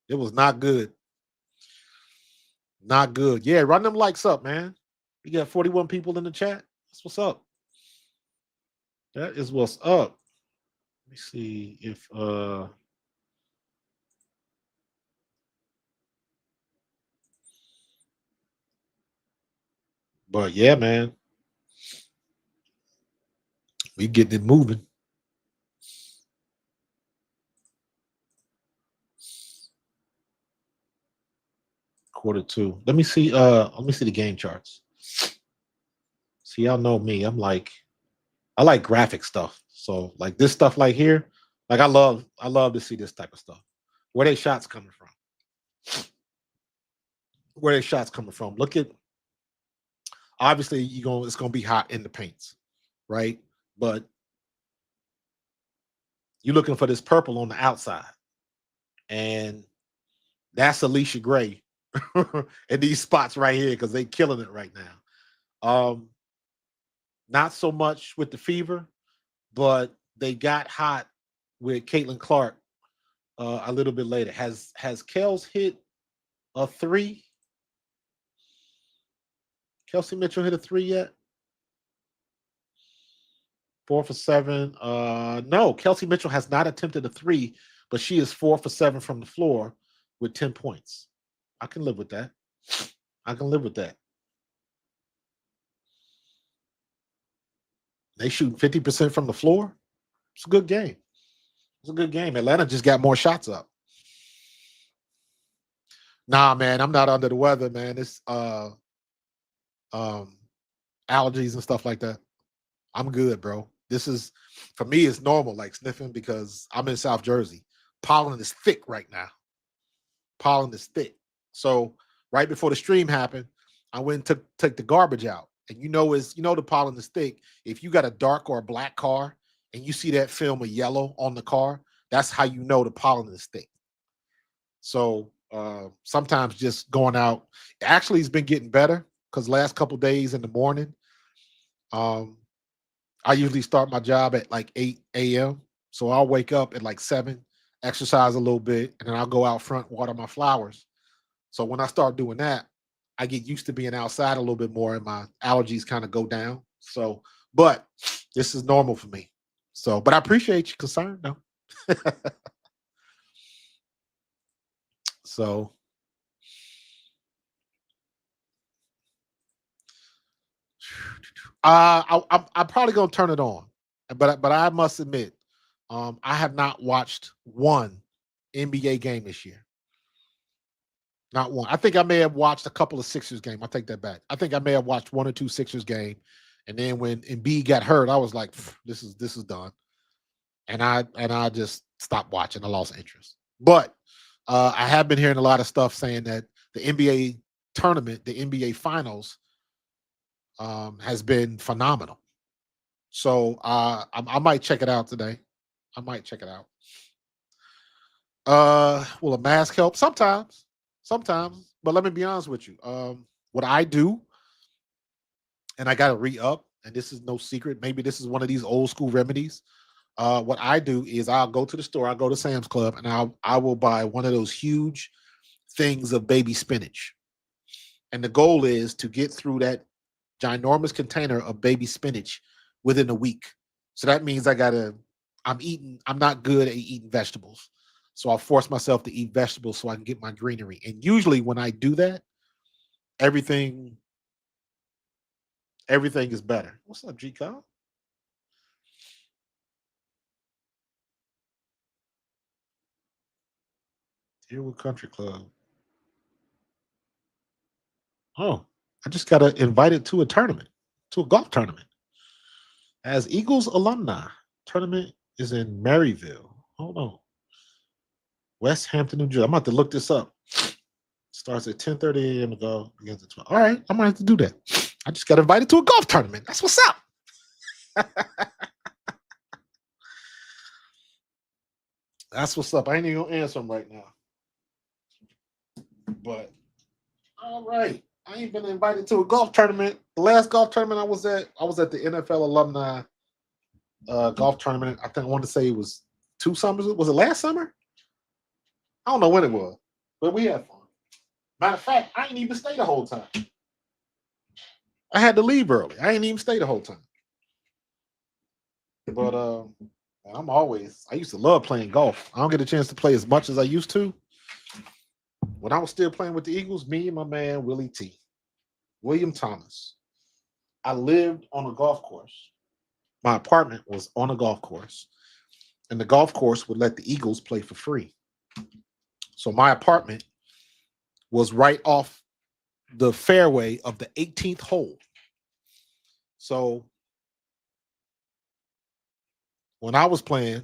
It was not good. Not good. Yeah, run them likes up, man. We got 41 people in the chat. That's what's up. That is what's up. Let me see if but yeah, man. We getting it moving. Q2. Let me see the game charts. See, y'all know me. I like graphic stuff. So like this stuff like here, like I love to see this type of stuff. Where they shots coming from? Where they shots coming from? Look at, obviously it's gonna be hot in the paints, right? But you're looking for this purple on the outside, and that's Alicia Gray in these spots right here, because they killing it right now. Not so much with the Fever, but they got hot with Caitlin Clark a little bit later. Has Kels hit a 3? Kelsey Mitchell hit a 3 yet? 4 for 7. No, Kelsey Mitchell has not attempted a 3, but she is 4 for 7 from the floor with 10 points. I can live with that. I can live with that. They shoot 50% from the floor. It's a good game. It's a good game. Atlanta just got more shots up. Nah, man, I'm not under the weather, man. It's allergies and stuff like that. I'm good, bro. This is, for me, it's normal, like sniffing, because I'm in South Jersey. Pollen is thick right now. Pollen is thick. So right before the stream happened, I went and took the garbage out, And the pollen is thick. If you got a dark or a black car and you see that film of yellow on the car, that's how you know the pollen is thick. So sometimes just going out, actually it's been getting better because last couple days in the morning, I usually start my job at like 8 a.m. So I'll wake up at like 7, exercise a little bit, and then I'll go out front, water my flowers. So when I start doing that, I get used to being outside a little bit more and my allergies kind of go down. So, but this is normal for me. So, but I appreciate your concern though. So, I'm probably gonna turn it on, but I must admit, I have not watched one NBA game this year. Not one. I think I may have watched a couple of Sixers game. I take that back. I think I may have watched one or two Sixers game, and then when Embiid got hurt, I was like, this is done, and I just stopped watching. I lost interest. But I have been hearing a lot of stuff saying that the NBA tournament, the NBA finals, has been phenomenal. So I might check it out today. I might check it out. Will a mask help? Sometimes. But let me be honest with you. What I do, and I got to re-up, and this is no secret. Maybe this is one of these old school remedies. What I do is I'll go to the store. I'll go to Sam's Club, and I will buy one of those huge things of baby spinach. And the goal is to get through that ginormous container of baby spinach within a week. So that means I'm not good at eating vegetables. So I'll force myself to eat vegetables so I can get my greenery. And usually when I do that, everything is better. What's up, G Kyle? Deerwood Country Club. Oh, I just got invited to a tournament, to a golf tournament. As Eagles alumni, tournament is in Maryville. Hold on. West Hampton, New Jersey. I'm about to look this up. Starts at 10:30 a.m. to go against the 12. All right, I'm gonna have to do that. I just got invited to a golf tournament. That's what's up. That's what's up. I ain't even gonna answer them right now. But all right. I ain't been invited to a golf tournament. The last golf tournament I was at the NFL alumni golf tournament. I think I wanted to say it was 2 summers. Was it last summer? I don't know when it was, but we had fun. Matter of fact, I ain't even stay the whole time. I had to leave early. I ain't even stay the whole time. But I used to love playing golf. I don't get a chance to play as much as I used to. When I was still playing with the Eagles, me and my man William Thomas, I lived on a golf course. My apartment was on a golf course, and the golf course would let the Eagles play for free. So my apartment was right off the fairway of the 18th hole. So when I was playing,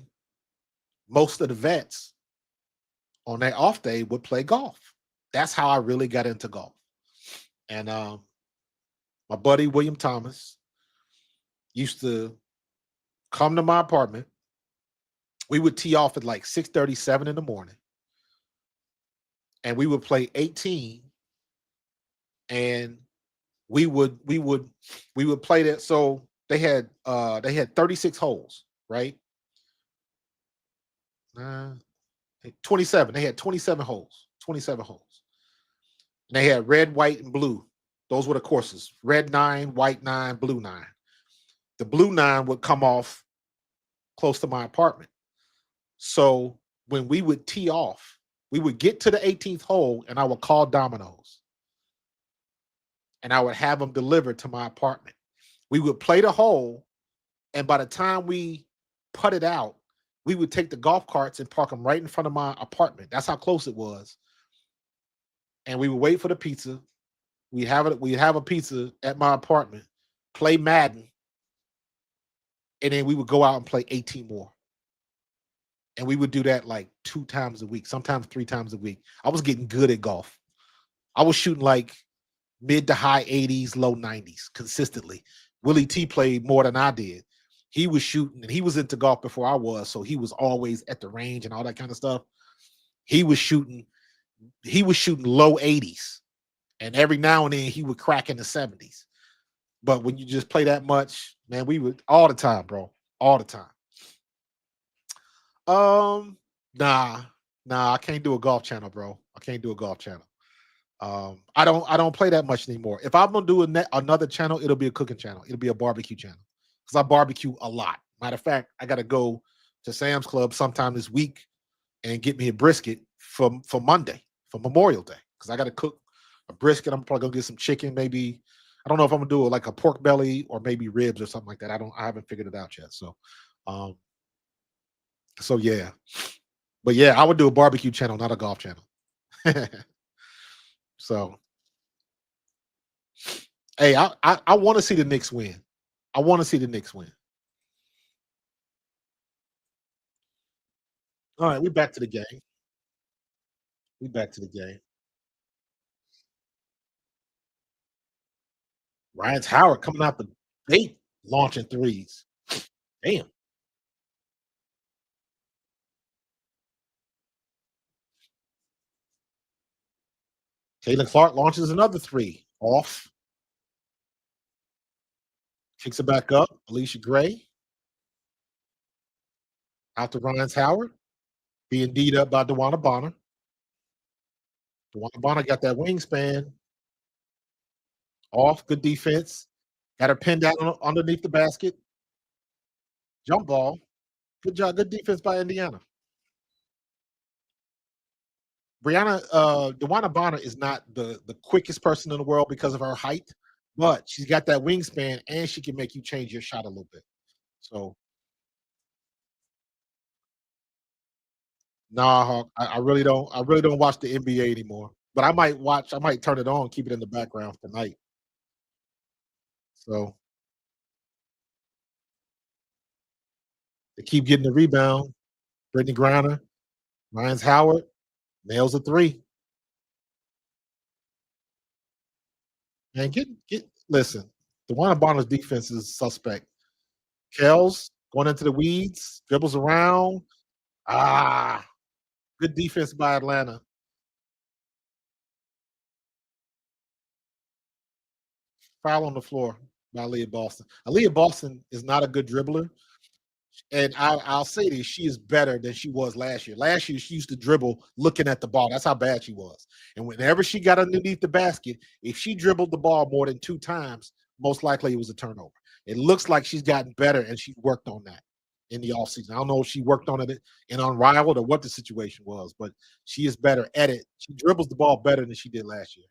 most of the vets on their off day would play golf. That's how I really got into golf. And my buddy William Thomas used to come to my apartment. We would tee off at like 6:37 in the morning, and we would play 18. And we would play that. So they had 36 holes, right? 27. They had 27 holes. 27 holes. And they had red, white, and blue. Those were the courses. Red 9, white 9, blue 9. The blue 9 would come off close to my apartment. So when we would tee off, we would get to the 18th hole, and I would call Domino's. And I would have them delivered to my apartment. We would play the hole, and by the time we putted out, we would take the golf carts and park them right in front of my apartment. That's how close it was. And we would wait for the pizza. We'd have a pizza at my apartment, play Madden, and then we would go out and play 18 more. And we would do that like 2 times a week, sometimes 3 times a week. I was getting good at golf. I was shooting like mid to high 80s, low 90s consistently. Willie T played more than I did. He was shooting, and he was into golf before I was, so he was always at the range and all that kind of stuff. He was shooting, low 80s, and every now and then he would crack in the 70s. But when you just play that much, man, we would all the time, bro, all the time. Nah, I can't do a golf channel, bro. I can't do a golf channel. I don't play that much anymore. If I'm gonna do another channel, it'll be a cooking channel. It'll be a barbecue channel because I barbecue a lot. Matter of fact, I got to go to Sam's Club sometime this week and get me a brisket for Monday, for Memorial Day, because I got to cook a brisket. I'm probably gonna get some chicken, maybe. I don't know if I'm gonna do it like a pork belly or maybe ribs or something like that. I haven't figured it out yet. Um, so yeah, but yeah, I would do a barbecue channel, not a golf channel. So, hey, I want to see the Knicks win. I want to see the Knicks win. All right, we back to the game. We back to the game. Ryan's Howard coming out the gate, launching threes. Damn. Caitlin Clark launches another three. Off. Kicks it back up. Alicia Gray out to Ryan's Howard. Being D'd up by DeWanna Bonner. DeWanna Bonner got that wingspan. Off. Good defense. Got her pinned down underneath the basket. Jump ball. Good job. Good defense by Indiana. DeWanna Bonner is not the quickest person in the world because of her height, but she's got that wingspan and she can make you change your shot a little bit. So, nah, Hawk, I really don't. I really don't watch the NBA anymore. But I might watch. I might turn it on, keep it in the background tonight. So they keep getting the rebound. Brittany Griner, Ryan's Howard nails a three. And get listen. DeWanna Bonner's defense is suspect. Kels going into the weeds, dribbles around. Ah, good defense by Atlanta. Foul on the floor by Aaliyah Boston. Aaliyah Boston is not a good dribbler. And I'll say this, she is better than she was last year. Last year, she used to dribble looking at the ball. That's how bad she was. And whenever she got underneath the basket, if she dribbled the ball more than 2 times, most likely it was a turnover. It looks like she's gotten better and she worked on that in the offseason. I don't know if she worked on it in Unrivaled or what the situation was, but she is better at it. She dribbles the ball better than she did last year.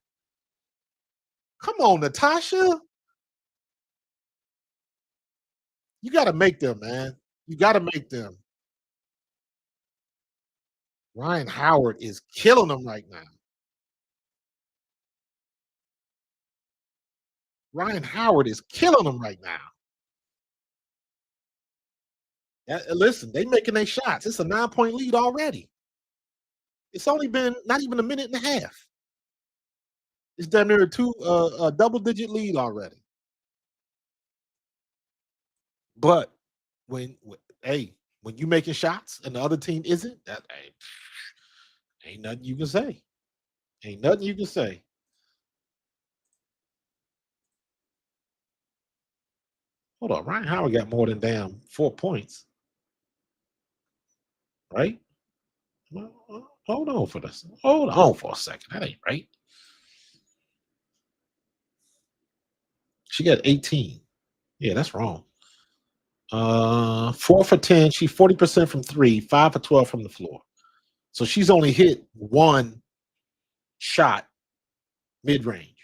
Come on, Natasha. You got to make them, man. You got to make them. Ryan Howard is killing them right now. Ryan Howard is killing them right now. Listen, they making their shots. It's a 9-point lead already. It's only been not even a minute and a half. It's damn near a double-digit lead already. But hey, when you making shots and the other team isn't, that ain't nothing you can say. Ain't nothing you can say. Hold on, Ryan Howard got more than damn 4 points, right? Hold on for this. Hold on for a second. That ain't right. She got 18. Yeah, that's wrong. 4 for 10. She's 40% from three, 5 for 12 from the floor. So she's only hit one shot mid-range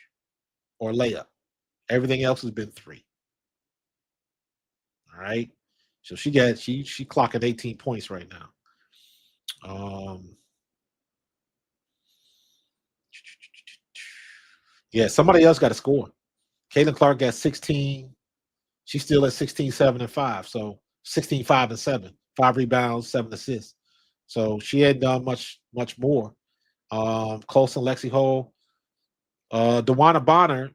or layup. Everything else has been three. All right. So she clocking 18 points right now. Yeah, somebody else got to score. Caitlin Clark got 16. She's still at 16, 7, and 5. So 16, 5, and 7. 5 rebounds, 7 assists. So she hadn't done much more. Close and Lexi Hole. Dewana Bonner,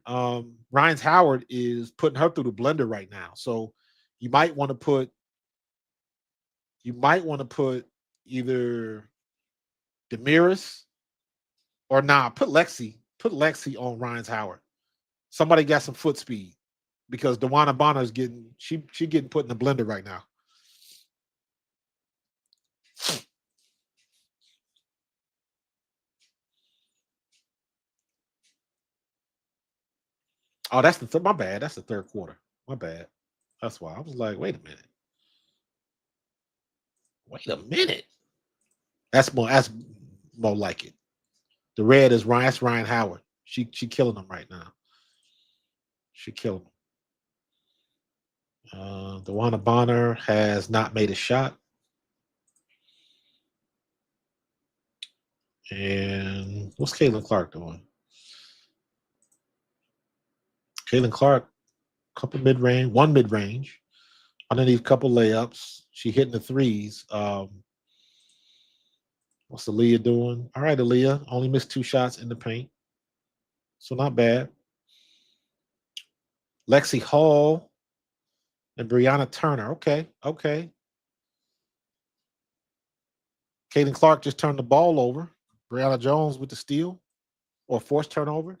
Ryan's Howard is putting her through the blender right now. So you might want to put either Demiris or put Lexi. Put Lexi on Ryan's Howard. Somebody got some foot speed because Dewana Bonner is she getting put in the blender right now. Oh, that's my bad. That's the third quarter. My bad. That's why I was like, wait a minute. Wait a minute. That's more like it. The red is Ryan. That's Ryan Howard. She killing him right now. She killing him. Dewana Bonner has not made a shot. And what's Caitlin Clark doing? Caitlin Clark, couple mid range, one mid range, underneath couple layups. She hitting the threes. What's Aaliyah doing? All right, Aaliyah only missed 2 shots in the paint, so not bad. Lexi Hall and Brianna Turner. Okay. Caitlin Clark just turned the ball over. Brianna Jones with the steal or forced turnover.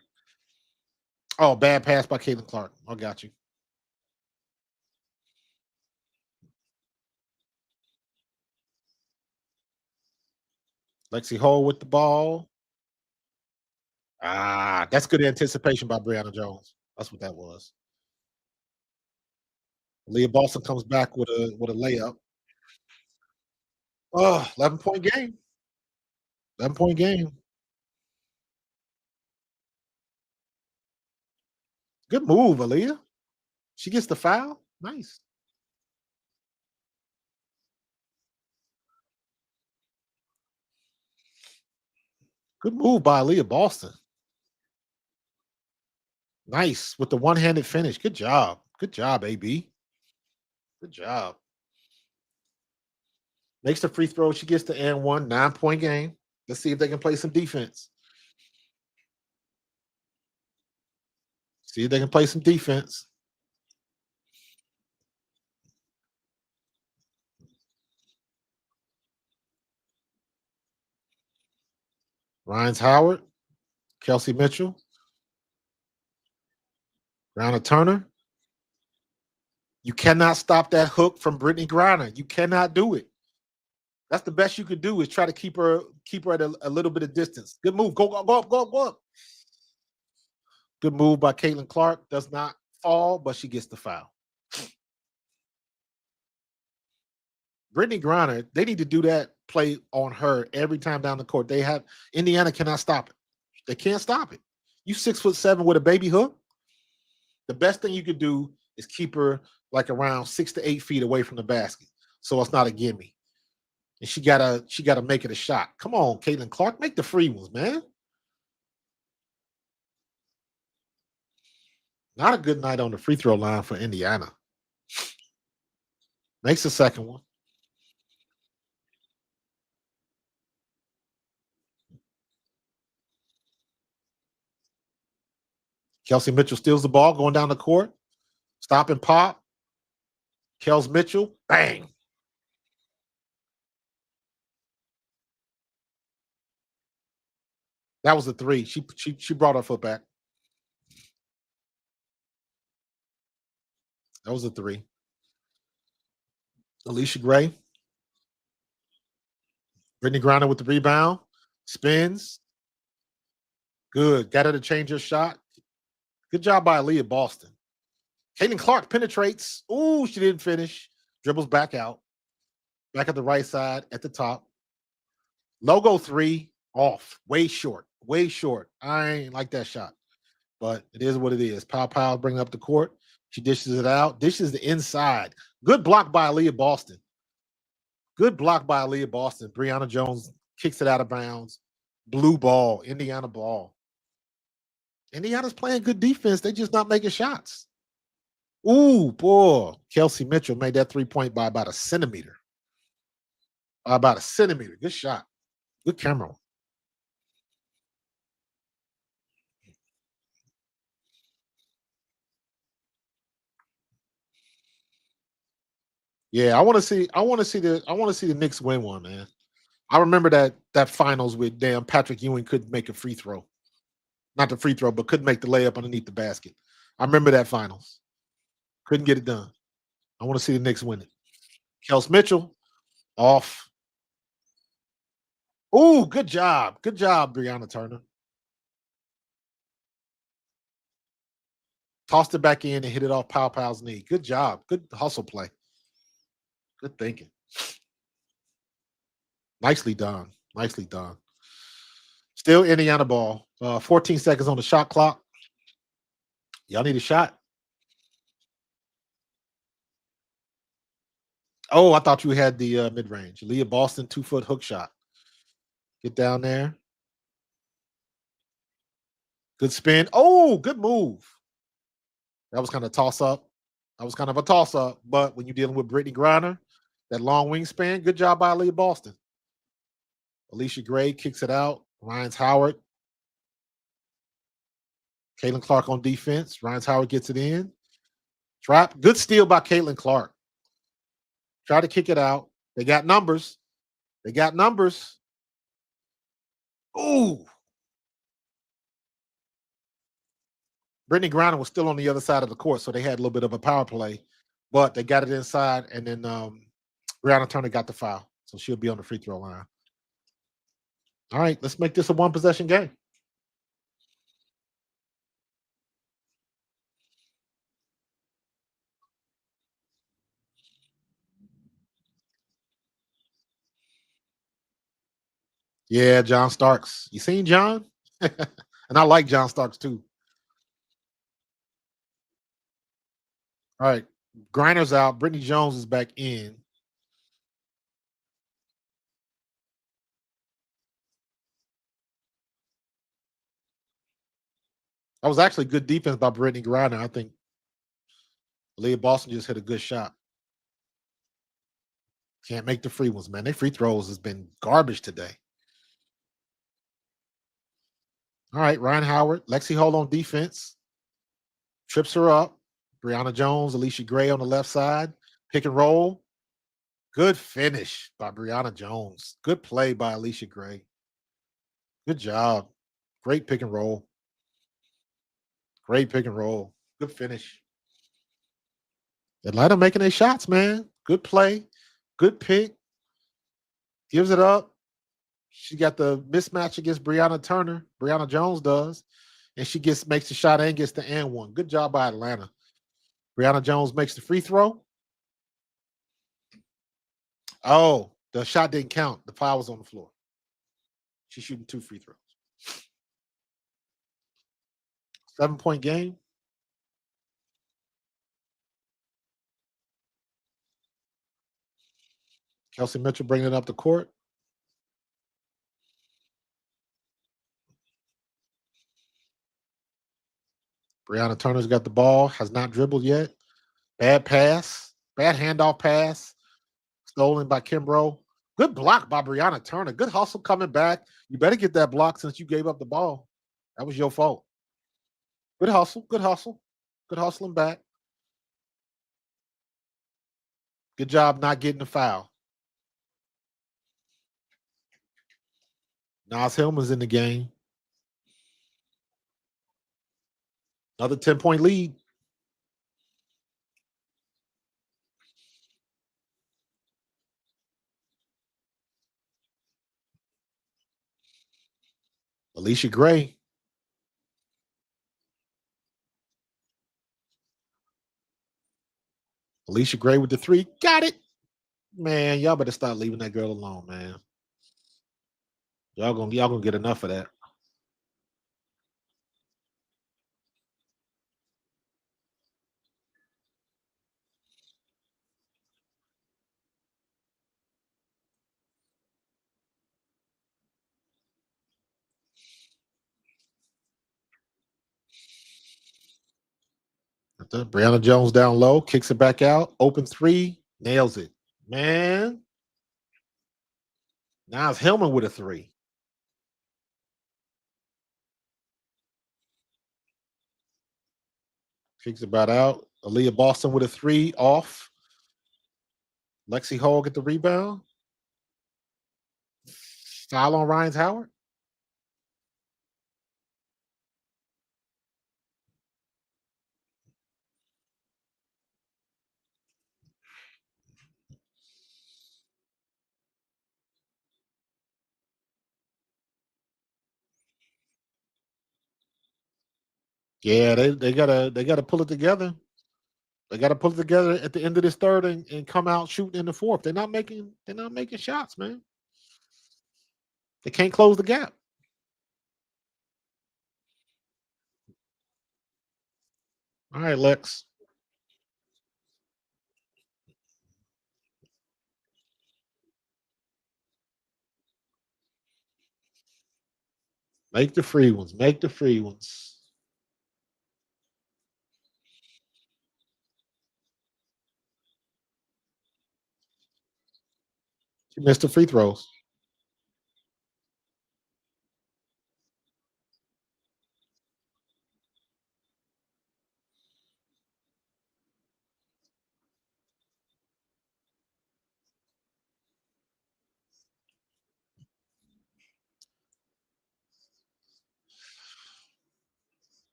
Oh, bad pass by Caitlin Clark. I got you. Lexi Hall with the ball. That's good anticipation by Brianna Jones. That's what that was. Leah Boston comes back with a layup. Oh, 11-point game. 11-point game. Good move, Aaliyah. She gets the foul. Nice. Good move by Aaliyah Boston. Nice with the one-handed finish. Good job. Good job, AB. Good job. Makes the free throw. She gets the and one 9-point game. Let's see if they can play some defense. See if they can play some defense. Ryan's Howard, Kelsey Mitchell, Brianna Turner. You cannot stop that hook from Brittany Griner. You cannot do it. That's the best you could do is try to keep her at a little bit of distance. Good move. Go up. Good move by Caitlin Clark. Does not fall, but she gets the foul. Brittany Griner, they need to do that play on her every time down the court. Indiana cannot stop it. They can't stop it. You 6'7" with a baby hook. The best thing you could do is keep her like around 6 to 8 feet away from the basket, so it's not a gimme. And she gotta make it a shot. Come on, Caitlin Clark, make the free ones, man. Not a good night on the free throw line for Indiana. Makes the second one. Kelsey Mitchell steals the ball going down the court. Stop and pop. Kels Mitchell, bang. That was a three. She brought her foot back. That was a three. Alicia Gray. Brittany Griner with the rebound. Spins. Good. Got her to change her shot. Good job by Aaliyah Boston. Caitlin Clark penetrates. Ooh, she didn't finish. Dribbles back out. Back at the right side at the top. Logo three off. Way short. Way short. I ain't like that shot. But it is what it is. PaoPao bringing up the court. She dishes it out. Dishes the inside. Good block by Aaliyah Boston. Good block by Aaliyah Boston. Brianna Jones kicks it out of bounds. Blue ball. Indiana ball. Indiana's playing good defense. They just not making shots. Ooh, boy. Kelsey Mitchell made that 3-point by about a centimeter. About a centimeter. Good shot. Good camera. Yeah, I want to see the Knicks win one, man. I remember that finals with damn Patrick Ewing couldn't make a free throw. Not the free throw, but couldn't make the layup underneath the basket. I remember that finals. Couldn't get it done. I want to see the Knicks win it. Kels Mitchell off. Ooh, good job. Good job, Breonna Turner. Tossed it back in and hit it off PaoPao's knee. Good job. Good hustle play. Good thinking. Nicely done. Nicely done. Still Indiana ball. 14 seconds on the shot clock. Y'all need a shot. Oh, I thought you had the mid range. Leah Boston 2-foot hook shot. Get down there. Good spin. Oh, good move. That was kind of toss up. That was kind of a toss up. But when you're dealing with Brittany Griner, that long wingspan, good job by Leah Boston. Alicia Gray kicks it out. Ryan's Howard. Caitlin Clark on defense. Ryan's Howard gets it in. Trap. Good steal by Caitlin Clark. Try to kick it out. They got numbers. They got numbers. Ooh. Brittany Griner was still on the other side of the court, so they had a little bit of a power play, but they got it inside, and then Breonna Turner got the foul, so she'll be on the free throw line. All right, let's make this a one possession game. Yeah, John Starks. You seen John? And I like John Starks too. All right, Griner's out. Brittany Jones is back in. That was actually good defense by Brittany Griner. I think Leah Boston just hit a good shot. Can't make the free ones, man. Their free throws has been garbage today. All right, Ryan Howard, Lexi Hull on defense, trips her up. Brianna Jones, Alicia Gray on the left side, pick and roll. Good finish by Brianna Jones. Good play by Alicia Gray. Good job. Great pick and roll. Great pick and roll. Good finish. Atlanta making their shots, man. Good play. Good pick. Gives it up. She got the mismatch against Brianna Turner. Brianna Jones does. And she makes the shot and gets the and one. Good job by Atlanta. Brianna Jones makes the free throw. Oh, the shot didn't count. The foul was on the floor. She's shooting 2 free throws. 7-point game. Kelsey Mitchell bringing it up the court. Brianna Turner's got the ball, has not dribbled yet. Bad pass, bad handoff pass, stolen by Kimbrough. Good block by Brianna Turner. Good hustle coming back. You better get that block since you gave up the ball. That was your fault. Good hustle, good hustle, good hustling back. Good job not getting the foul. Nas Hillman's in the game. Another 10-point lead. Alicia Gray. Alicia Gray with the three. Got it. Man, y'all better start leaving that girl alone, man. Y'all gonna get enough of that. Brianna Jones down low, kicks it back out, open three, nails it. Man, now it's Hillman with a three. Kicks it back out. Aaliyah Boston with a three off. Lexi Hall get the rebound. Foul on Ryan's Howard. Yeah, they gotta pull it together. They gotta pull it together at the end of this third and come out shooting in the fourth. They're not making shots, man. They can't close the gap. All right, Lex. Make the free ones. Make the free ones. She missed the free throws.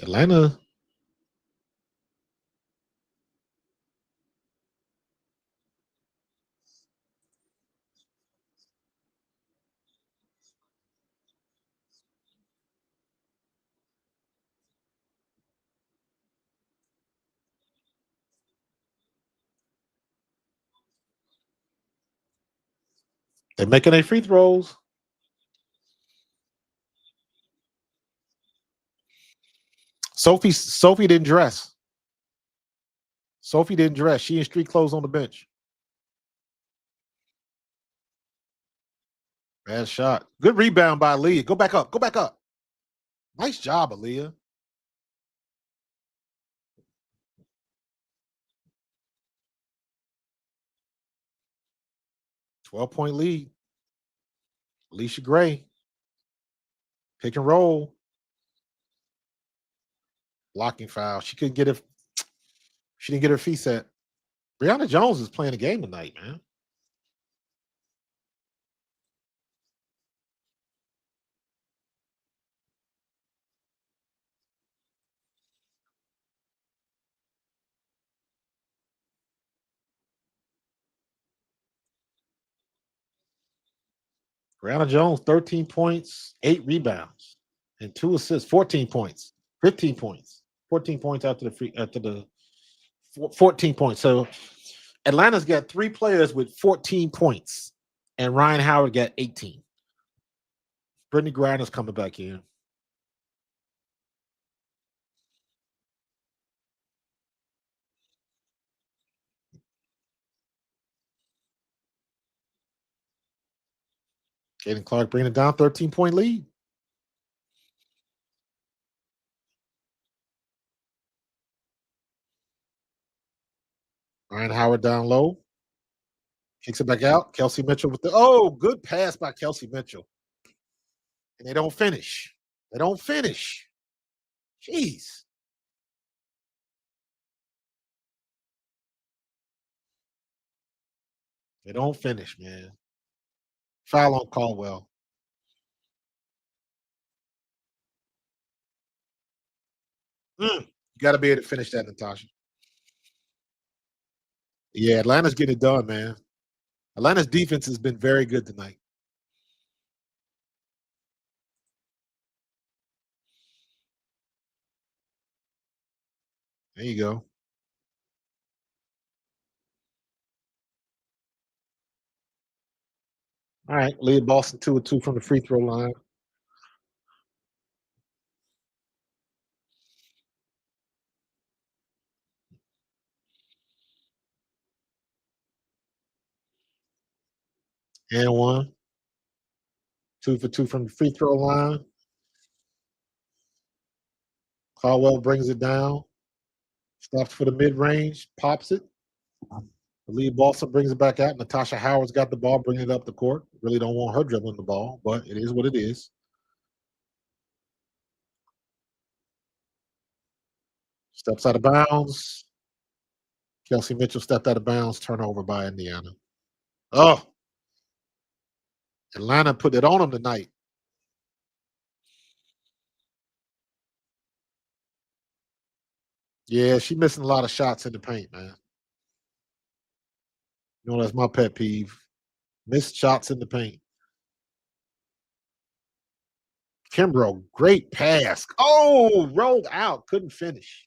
Atlanta, they're making their free throws. Sophie didn't dress. Sophie didn't dress. She in street clothes on the bench. Bad shot. Good rebound by Aaliyah. Go back up. Go back up. Nice job, Aaliyah. 12-point lead. Alicia Gray. Pick and roll. Blocking foul. She couldn't get it. She didn't get her feet set. Brianna Jones is playing a game tonight, man. Brianna Jones, 13 points, 8 rebounds, and 2 assists, 14 points, 15 points, 14 points after the 14 points. So Atlanta's got 3 players with 14 points, and Ryan Howard got 18. Brittany Griner's coming back in. Kaden Clark bringing it down, 13-point lead. Ryan Howard down low. Kicks it back out. Kelsey Mitchell with the good pass by Kelsey Mitchell. And they don't finish. They don't finish. Jeez. They don't finish, man. Foul on Caldwell. You got to be able to finish that, Natasha. Yeah, Atlanta's getting it done, man. Atlanta's defense has been very good tonight. There you go. All right, lead Boston 2-2 from the free throw line. And one. 2 for 2 from the free throw line. Caldwell brings it down. Stops for the mid range. Pops it. The lead Boston brings it back out. Natasha Howard's got the ball, bringing it up the court. Really don't want her dribbling the ball, but it is what it is. Steps out of bounds. Kelsey Mitchell stepped out of bounds, turnover by Indiana. Oh, Atlanta put it on them tonight. Yeah, she missing a lot of shots in the paint, man. You know, that's my pet peeve. Missed shots in the paint. Kimbrough, great pass. Oh, rolled out, couldn't finish.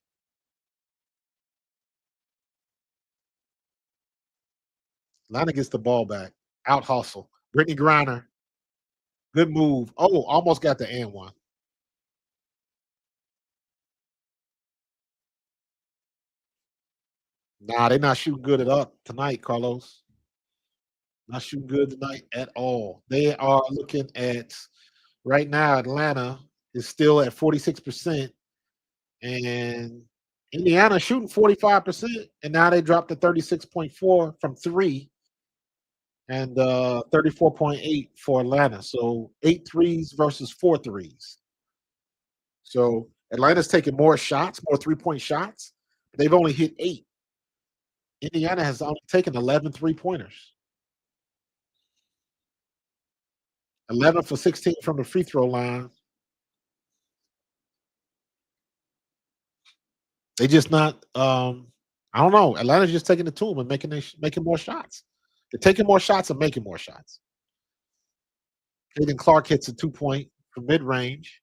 Atlanta gets the ball back. Out hustle. Brittany Griner, good move. Oh, almost got the and one. Nah, they're not shooting good at up tonight, Carlos. Not shooting good tonight at all. They are looking at right now. Atlanta is still at 46%, and Indiana shooting 45%, and now they dropped to 36.4 from three, and 34.8 for Atlanta. So 8 threes versus 4 threes. So Atlanta's taking more shots, more 3-point shots. They've only hit 8. Indiana has only taken 11 3-pointers. 11 for 16 from the free throw line. They just not. I don't know. Atlanta's just taking it to them and making more shots. They're taking more shots and making more shots. Hayden Clark hits a 2-point from mid range.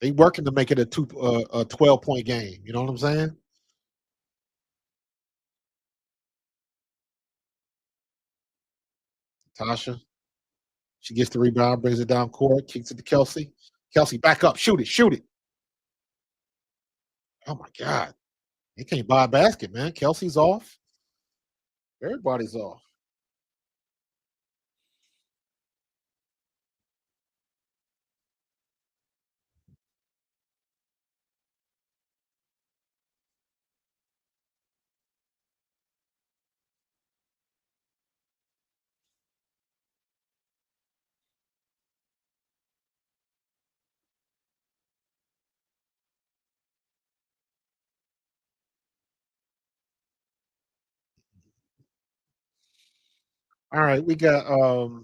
They working to make it a 12-point game. You know what I'm saying? Tasha, she gets the rebound, brings it down court, kicks it to Kelsey. Kelsey, back up, shoot it, shoot it. Oh my God, they can't buy a basket, man. Kelsey's off. Everybody's off. All right, we got is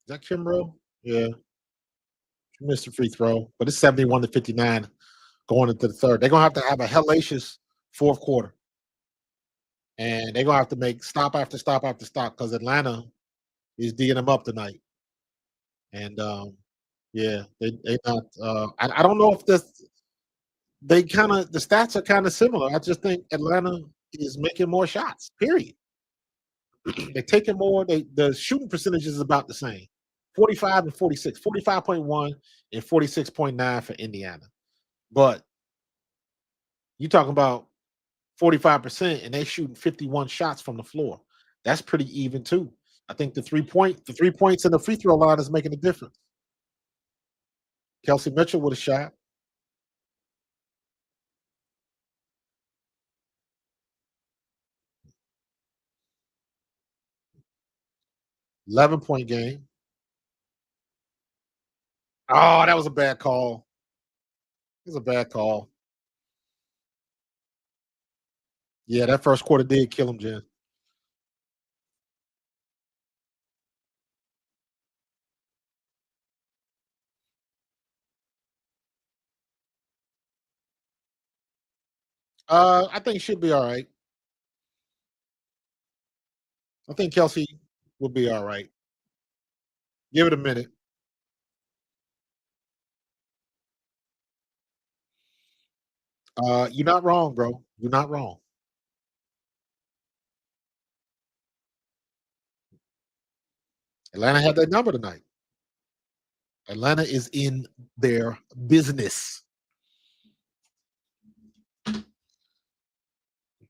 that Kimbrough? Yeah, she missed a free throw, but it's 71-59 going into the third. They're gonna have a hellacious fourth quarter, and they're gonna have to make stop after stop after stop because Atlanta is D'ing them up tonight. And yeah, they not. I don't know if this they kind of the stats are kind of similar. I just think Atlanta is making more shots. Period. They're taking more. The shooting percentage is about the same. 45 and 46, 45.1 and 46.9 for Indiana. But you talking about 45% and they shooting 51 shots from the floor. That's pretty even too. I think the 3 points in the free throw line is making a difference. Kelsey Mitchell with a shot. 11-point game. Oh, that was a bad call. It was a bad call. Yeah, that first quarter did kill him, Jen. I think he should be all right. I think Kelsey will be all right. Give it a minute. You're not wrong, bro. You're not wrong. Atlanta had that number tonight. Atlanta is in their business.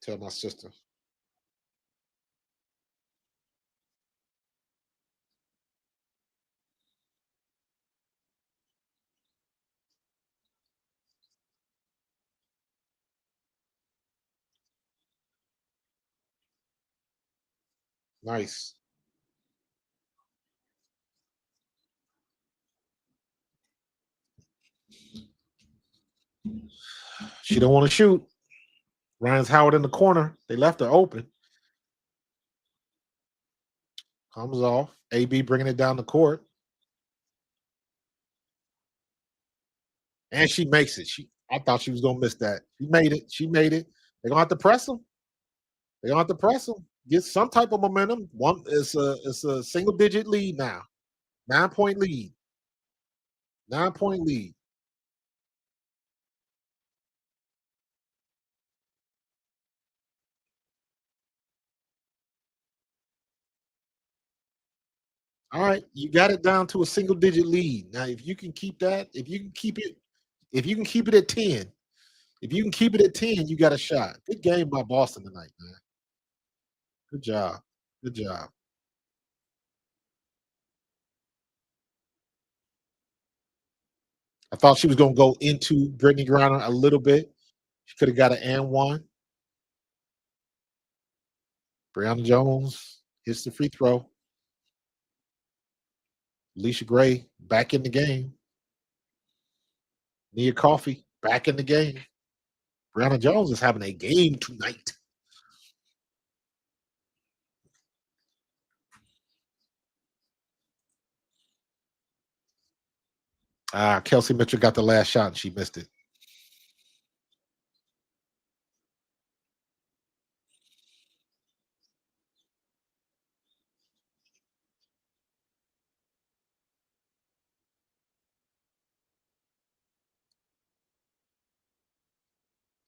Tell my sister. Nice. She don't want to shoot. Ryan's Howard in the corner. They left her open. Comes off. AB bringing it down the court. And she makes it. I thought she was gonna miss that. She made it. She made it. They're gonna have to press them. They're gonna have to press them. Get some type of momentum. It's a single digit lead now. 9 point lead. 9 point lead. All right, you got it down to a single digit lead. Now, if you can keep that, if you can keep it at 10, if you can keep it at 10, you got a shot. Good game by Boston tonight, man. Good job. Good job. I thought she was gonna go into Brittany Griner a little bit. She could have got an and one. Brianna Jones hits the free throw. Alicia Gray back in the game. Nia Coffey back in the game. Brianna Jones is having a game tonight. Kelsey Mitchell got the last shot and she missed it.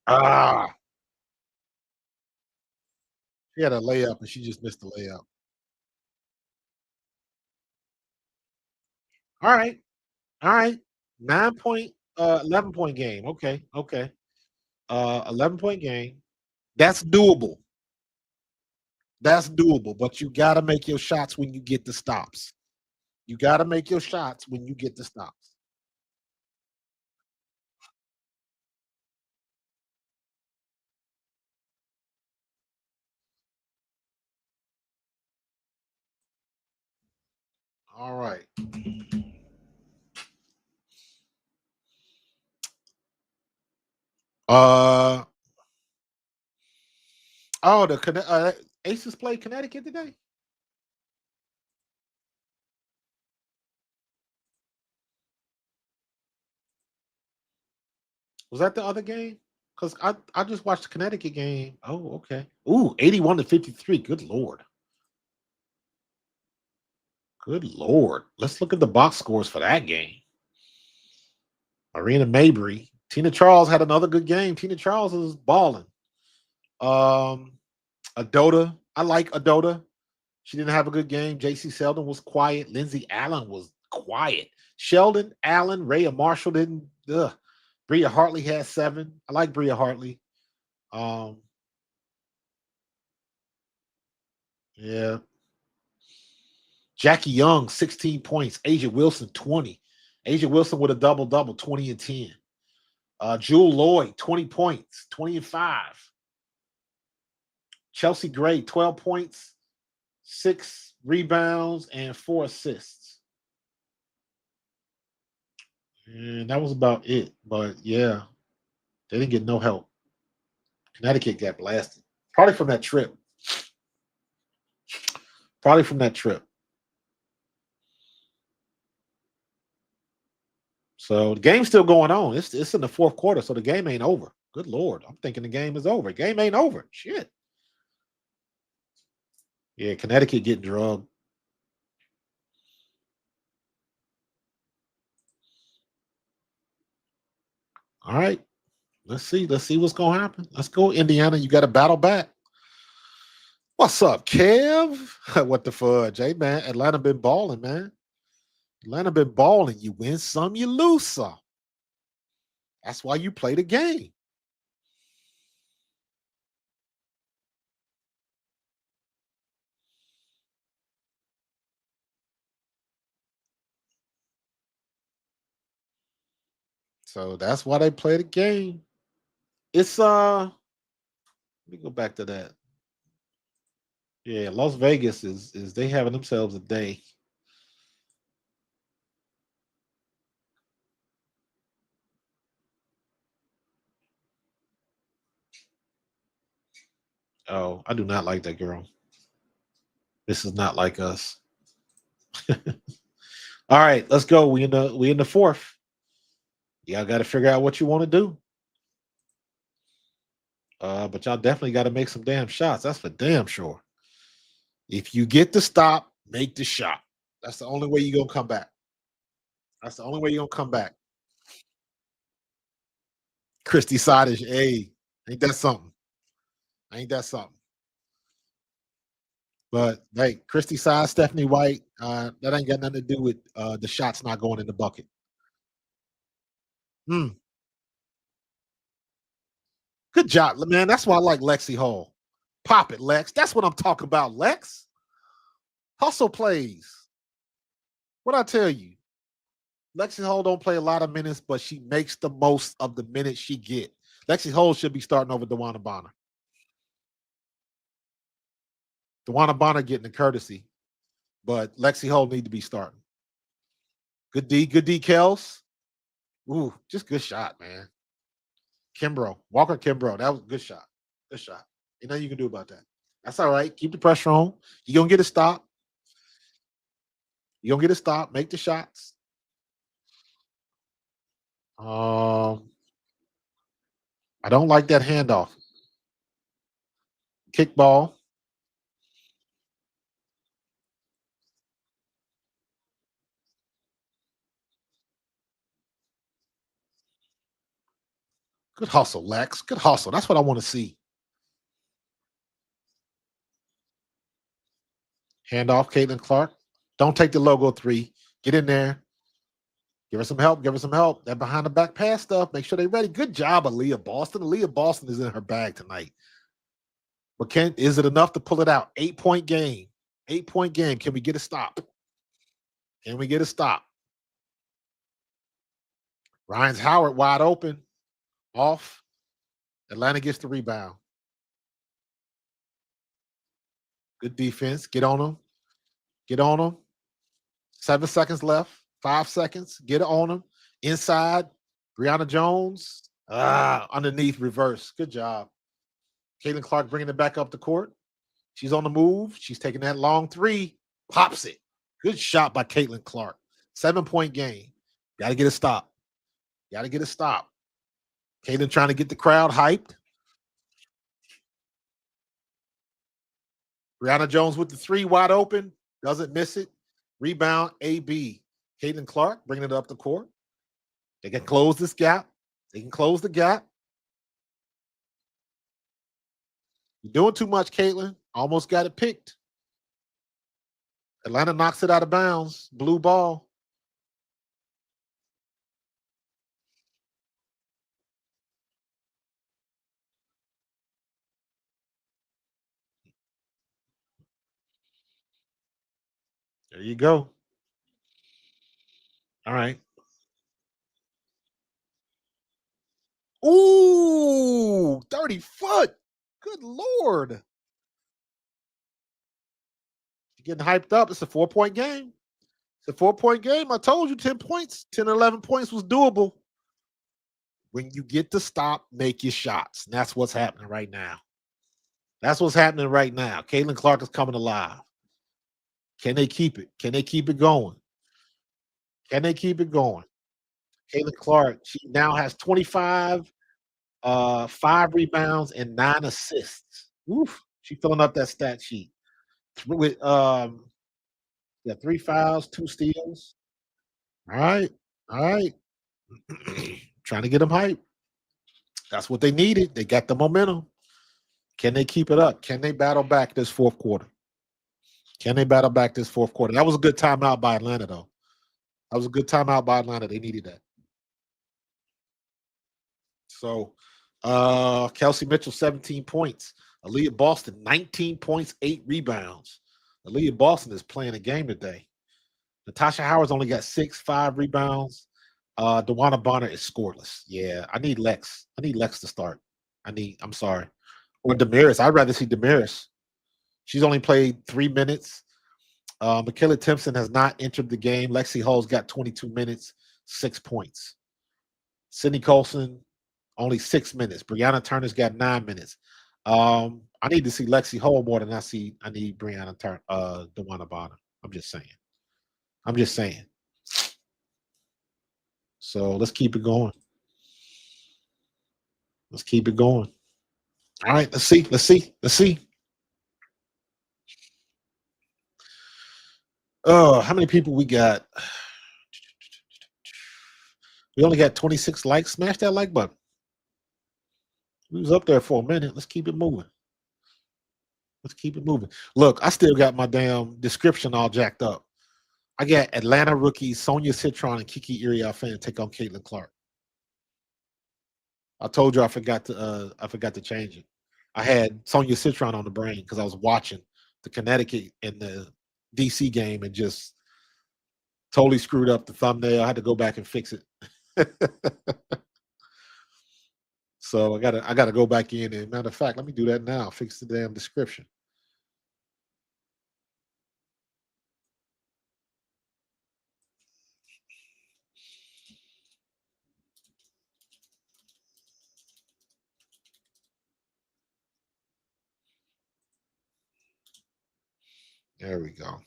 Ah, she had a layup and she just missed the layup. All right. All right. 9 point, 11 point game. Okay. Okay. 11 point game. That's doable. That's doable, but you got to make your shots when you get the stops. You got to make your shots when you get the stops. All right. Uh oh, Aces played Connecticut today. Was that the other game? Because I just watched the Connecticut game. Oh, okay. Ooh, 81-53. Good lord. Good lord. Let's look at the box scores for that game. Marina Mabry. Tina Charles had another good game. Tina Charles is balling. Adota. I like Adota. She didn't have a good game. JC Sheldon was quiet. Lindsay Allen was quiet. Sheldon, Allen, Rhea Marshall didn't. Bria Hartley had 7. I like Bria Hartley. Um, yeah. Jackie Young, 16 points. Asia Wilson, 20. Asia Wilson with a double-double, 20 and 10. Jewel Lloyd, 20 points, 20 and 5. Chelsea Gray, 12 points, 6 rebounds, and 4 assists. And that was about it. But yeah, they didn't get no help. Connecticut got blasted. Probably from that trip. Probably from that trip. So the game's still going on. It's in the fourth quarter, so the game ain't over. Good lord. I'm thinking the game is over. Game ain't over. Shit. Yeah, Connecticut getting drugged. All right. Let's see. Let's see what's gonna happen. Let's go, Indiana. You got to battle back. What's up, Kev? What the fudge? Hey man, Atlanta been balling, man. Atlanta been balling. You win some, you lose some. That's why you play the game. So that's why they play the game. It's let me go back to that. Yeah, Las Vegas is they having themselves a day. Oh, I do not like that girl. This is not like us. All right, let's go. We in the fourth. Y'all got to figure out what you want to do. But y'all definitely got to make some damn shots. That's for damn sure. If you get the stop, make the shot. That's the only way you're gonna come back. That's the only way you're gonna come back. Christy side is ain't that something? Ain't that something? But hey, Christy side, Stephanie White, that ain't got nothing to do with the shots not going in the bucket. Mm, good job, man. That's why I like Lexi Hall. Pop it, Lex. That's what I'm talking about, Lex. Hustle plays. What I tell you, Lexi Hall don't play a lot of minutes, but she makes the most of the minutes she get. Lexi Hall should be starting over Dewana Bonner. Dewana Bonner getting the courtesy, but Lexi Hall need to be starting. Good D, Kels. Ooh, just good shot, man. Kimbrough, Walker Kimbrough. That was a good shot. Good shot. You know you can do about that. That's all right. Keep the pressure on. You're gonna get a stop. You're gonna get a stop. Make the shots. Um, I don't like that handoff. Kick ball. Good hustle, Lex. Good hustle. That's what I want to see. Handoff, Caitlin Clark. Don't take the logo three. Get in there. Give her some help. Give her some help. That behind the back pass stuff. Make sure they're ready. Good job, Aaliyah Boston. Aaliyah Boston is in her bag tonight. But is it enough to pull it out? 8-point game. 8-point game. Can we get a stop? Can we get a stop? Ryan's Howard wide open. Off. Atlanta gets the rebound. Good defense. Get on them. Get on them. 7 seconds left. 5 seconds. Get on them. Inside. Brianna Jones. Underneath reverse. Good job. Caitlin Clark bringing it back up the court. She's on the move. She's taking that long three. Pops it. Good shot by Caitlin Clark. 7-point game. Got to get a stop. Got to get a stop. Caitlin trying to get the crowd hyped. Brianna Jones with the three wide open. Doesn't miss it. Rebound, AB. Caitlin Clark bringing it up the court. They can close this gap. They can close the gap. You're doing too much, Caitlin. Almost got it picked. Atlanta knocks it out of bounds. Blue ball. There you go. All right. Ooh, 30 foot. Good Lord. You're getting hyped up. It's a 4-point game. It's a 4-point game. I told you 10 points, 10, 11 points was doable. When you get to stop, make your shots. And that's what's happening right now. That's what's happening right now. Caitlin Clark is coming alive. Can they keep it? Can they keep it going? Can they keep it going? Caitlin Clark, she now has 25, 5 rebounds and 9 assists. Oof. She's filling up that stat sheet. With yeah, 3 fouls, 2 steals. All right. All right. Trying to get them hype. That's what they needed. They got the momentum. Can they keep it up? Can they battle back this fourth quarter? Can they battle back this fourth quarter? That was a good timeout by Atlanta, though. That was a good timeout by Atlanta. They needed that. So, Kelsey Mitchell, 17 points. Aaliyah Boston, 19 points, 8 rebounds. Aaliyah Boston is playing a game today. Natasha Howard's only got 6, 5 rebounds. Dewana Bonner is scoreless. Yeah, I need Lex. I need Lex to start. I'm sorry. Or Damaris. I'd rather see Damaris. She's only played 3 minutes. Michaela Timpson has not entered the game. Lexi Hall's got 22 minutes, 6 points. Sydney Colson, only 6 minutes. Brianna Turner's got 9 minutes. I need to see Lexi Hole more than I need Brianna Dewana Bonner. I'm just saying. I'm just saying. So let's keep it going. Let's keep it going. All right, let's see. Let's see. Let's see. Oh, how many people we got? We only got 26 likes. Smash that like button. We was up there for a minute. Let's keep it moving. Let's keep it moving. Look, I still got my damn description all jacked up. I got Atlanta rookies Sonia Citron and Kiki Iriafen take on Caitlin Clark. I told you I forgot to change it. I had Sonia Citron on the brain because I was watching the Connecticut and the DC game and just totally screwed up the thumbnail. I had to go back and fix it. So I gotta go back in and matter of fact, let me do that now. Fix the damn description. There we go.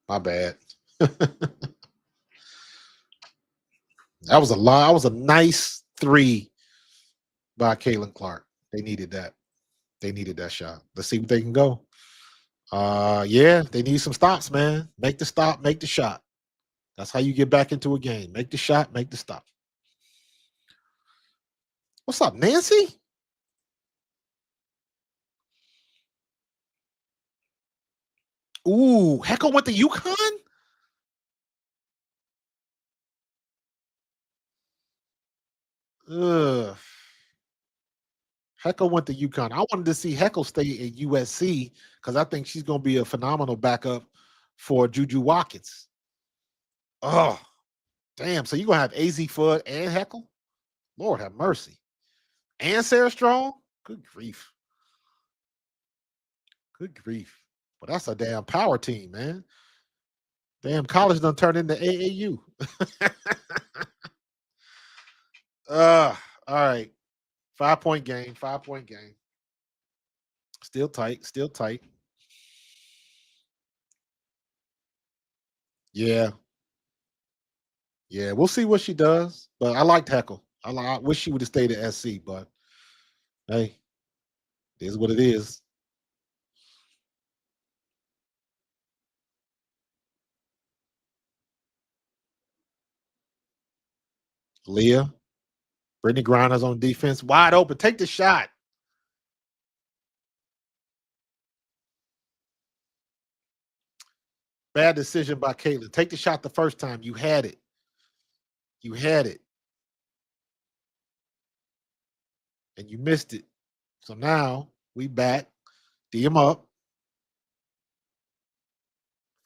My bad. That was a lot. That was a nice 3 by Caitlin Clark. They needed that. They needed that shot. Let's see what they can go. Yeah, they need some stops, man. Make the stop, make the shot. That's how you get back into a game. Make the shot, make the stop. What's up, Nancy? Ooh, Heckle went to UConn? Ugh. Heckle went to UConn. I wanted to see Heckle stay at USC because I think she's going to be a phenomenal backup for Juju Watkins. Oh, damn. So you're going to have AZ Fudd and Heckle? Lord have mercy. And Sarah Strong? Good grief. Good grief. Well, that's a damn power team, man. Damn, college done turned into AAU. All right. 5-point game. 5-point game. Still tight. Still tight. Yeah. Yeah. We'll see what she does. But I liked Heckle. I wish she would have stayed at SC, but hey, it is what it is. Leah. Brittany Griner's on defense. Wide open. Take the shot. Bad decision by Caitlin. Take the shot the first time. You had it. You had it. And you missed it. So now we back. D him up.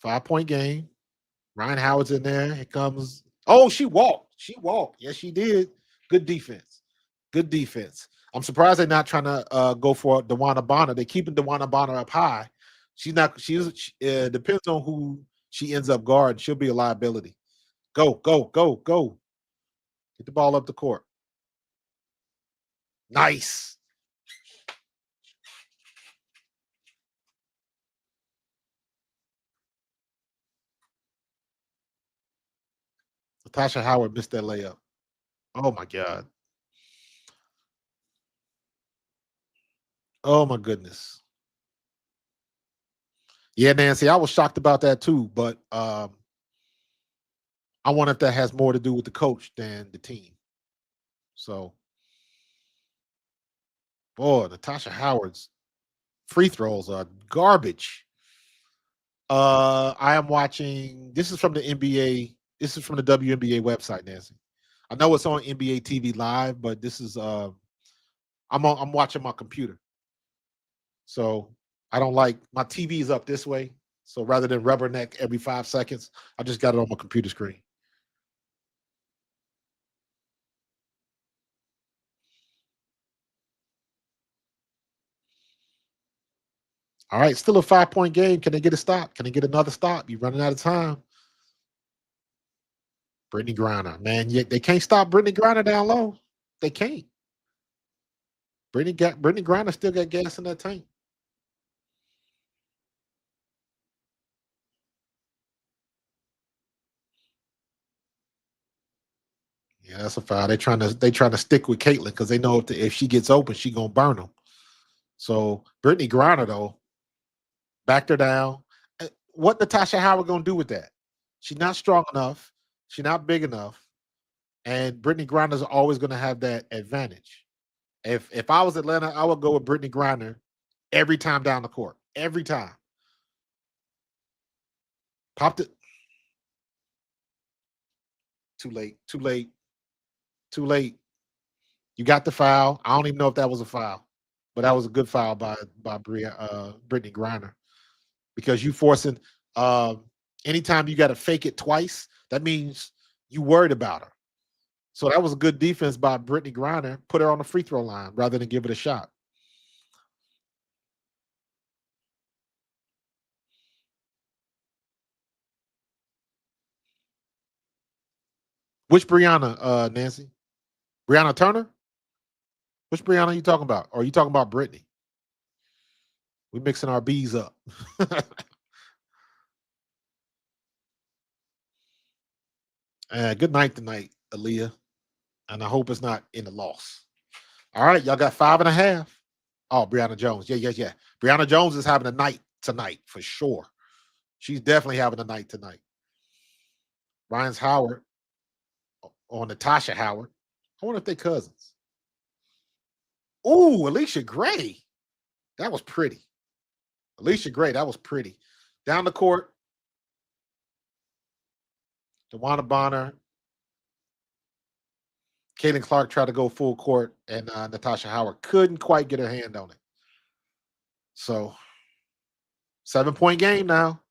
5-point game. Ryan Howard's in there. Here comes. Oh, she walked. She walked. Yes, she did. Good defense. Good defense. I'm surprised they're not trying to go for Dewana Bonner. They're keeping Dewana Bonner up high. She's not. Depends on who she ends up guarding. She'll be a liability. Go, go, go, go. Get the ball up the court. Nice. Natasha Howard missed that layup. Oh my God. Oh my goodness. Yeah, Nancy, I was shocked about that too, but I wonder if that has more to do with the coach than the team. So, boy, Natasha Howard's free throws are garbage. I am watching. This is from the NBA. This is from the WNBA website, Nancy. I know it's on NBA TV Live, but this is I'm watching my computer. So I don't like my TV is up this way. So rather than rubberneck every 5 seconds, I just got it on my computer screen. All right, still a 5-point game. Can they get a stop? Can they get another stop? You're running out of time. Brittany Griner, man, they can't stop Brittany Griner down low. They can't. Brittany Griner still got gas in that tank. Yeah, that's a foul. They trying to stick with Caitlin because they know if she gets open, she gonna burn them. So Brittany Griner though backed her down. What Natasha Howard gonna do with that? She's not strong enough. She's not big enough, and Brittany Griner's always gonna have that advantage. If I was Atlanta, I would go with Brittany Griner every time down the court. Every time. Popped it. Too late. Too late. Too late. You got the foul. I don't even know if that was a foul, but that was a good foul by Brittany Griner because you forcing. Anytime you got to fake it twice, that means you worried about her. So that was a good defense by Brittany Griner. Put her on the free throw line rather than give it a shot. Which Brianna, Nancy? Brianna Turner? Which Brianna are you talking about? Or are you talking about Brittany? We mixing our B's up. Good night tonight, Aaliyah. And I hope it's not in the loss. All right, y'all got 5.5. Oh, Brianna Jones. Yeah. Brianna Jones is having a night tonight for sure. She's definitely having a night tonight. Ryan's Howard on Natasha Howard. I wonder if they cousins. Ooh, Alicia Gray. That was pretty. Alicia Gray, that was pretty. Down the court, DeWanna Bonner, Caitlin Clark tried to go full court, and Natasha Howard couldn't quite get her hand on it. So, 7-point game now.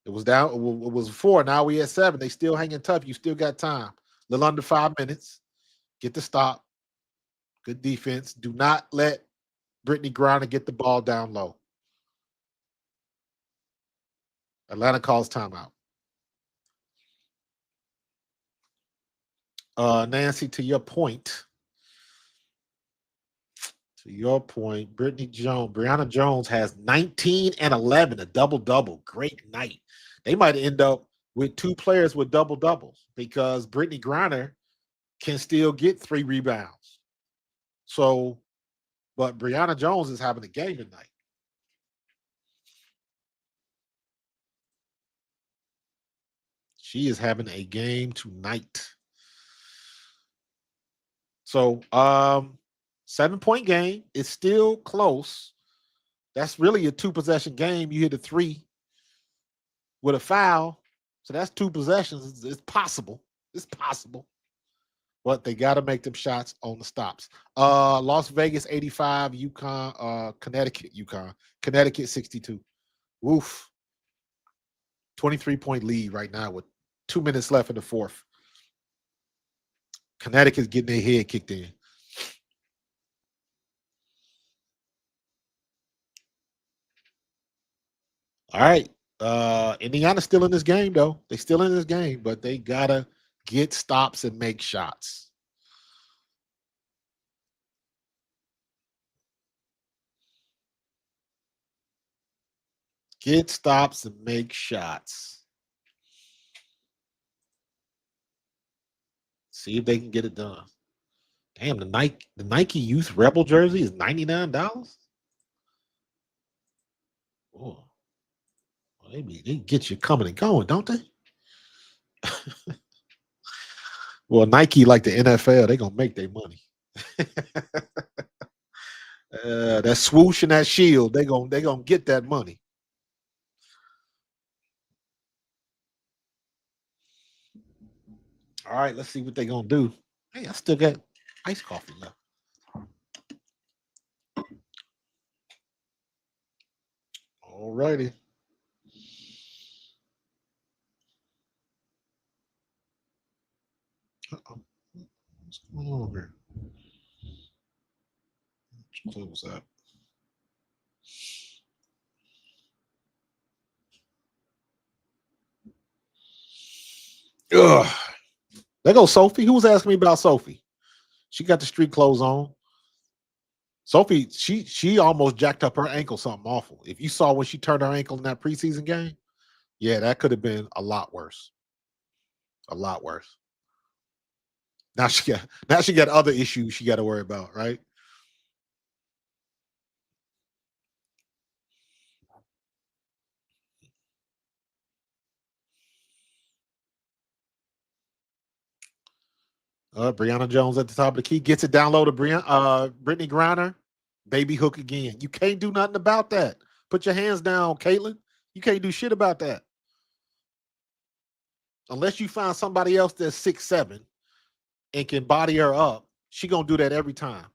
It was down. It was 4. Now we at 7. They still hanging tough. You still got time. A little under 5 minutes. Get the stop. Good defense. Do not let Brittany Griner get the ball down low. Atlanta calls timeout. Nancy, to your point, Brianna Jones has 19 and 11, a double-double. Great night. They might end up with 2 players with double-doubles because Brittany Griner can still get 3 rebounds. So, but Brianna Jones is having a game tonight. She is having a game tonight. So, 7-point game. It's still close. That's really a 2-possession game. You hit a 3 with a foul. So that's 2 possessions. It's possible. It's possible. But they got to make them shots on the stops. Las Vegas 85, Connecticut 62. Woof. 23-point lead right now with 2 minutes left in the fourth. Connecticut's getting their head kicked in. All right. Indiana's still in this game, though. They're still in this game, but they got to get stops and make shots. Get stops and make shots. See if they can get it done. Damn, the Nike Youth Rebel jersey is $99. Oh, well, they get you coming and going, don't they? Well, Nike, like the NFL, they gonna make their money. That swoosh and that shield, they gonna get that money. All right, let's see what they're gonna do. Hey, I still got iced coffee left. All righty. What's going on here? What was that? Ugh. There goes Sophie. Who was asking me about Sophie? She got the street clothes on. Sophie, she almost jacked up her ankle something awful. If you saw when she turned her ankle in that preseason game, yeah, that could have been a lot worse. A lot worse. Now she got other issues she got to worry about, right? Brianna Jones at the top of the key gets it down low to Brittany Griner. Baby hook again. You can't do nothing about that. Put your hands down, Caitlin. You can't do shit about that. Unless you find somebody else that's 6'7" and can body her up, she gonna do that every time.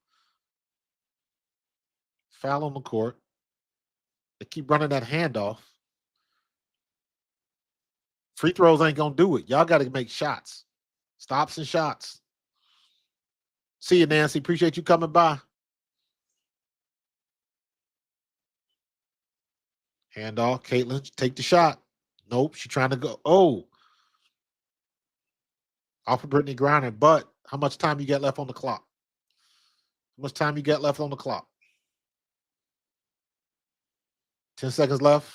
Foul on the court. They keep running that handoff. Free throws ain't gonna do it. Y'all got to make shots. Stops and shots. See you, Nancy. Appreciate you coming by. Handoff. Caitlin, take the shot. Nope. She's trying to go. Oh. Off of Brittany Griner. But how much time you got left on the clock? How much time you got left on the clock? 10 seconds left.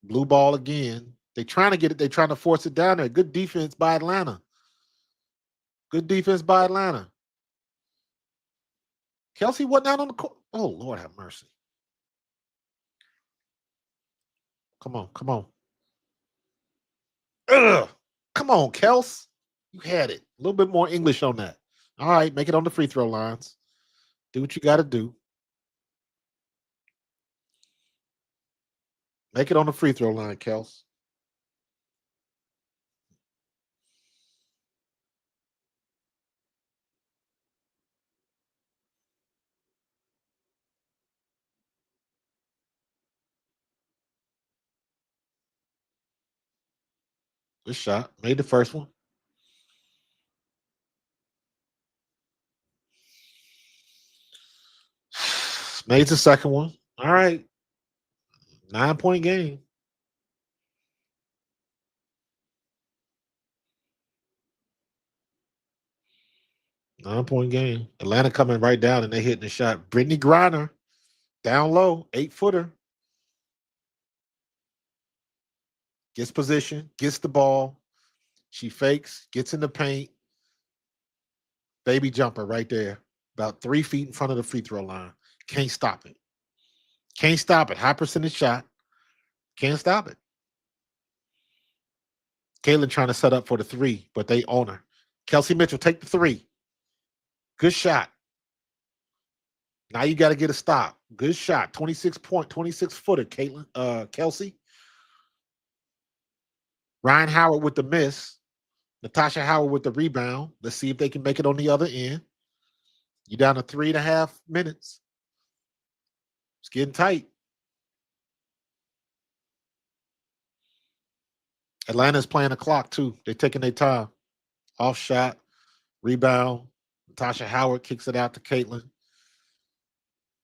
Blue ball again. They trying to get it. They trying to force it down there. Good defense by Atlanta. Good defense by Atlanta. Kelsey wasn't out on the court. Oh, Lord have mercy. Come on, come on. Ugh. Come on, Kels. You had it. A little bit more English on that. All right, make it on the free throw lines. Do what you got to do. Make it on the free throw line, Kels. Good shot. Made the first one. Made the second one. All right. 9-point game. Nine-point game. Atlanta coming right down and they hitting the shot. Brittany Griner down low, 8-footer. Gets position, gets the ball. She fakes, gets in the paint. Baby jumper right there. About 3 feet in front of the free throw line. Can't stop it. Can't stop it. High percentage shot. Can't stop it. Caitlin trying to set up for the 3, but they own her. Kelsey Mitchell, take the 3. Good shot. Now you got to get a stop. Good shot. 26-footer, Caitlin, Kelsey. Ryan Howard with the miss. Natasha Howard with the rebound. Let's see if they can make it on the other end. You're down to 3.5 minutes. It's getting tight. Atlanta's playing the clock, too. They're taking their time. Off shot, rebound. Natasha Howard kicks it out to Caitlin.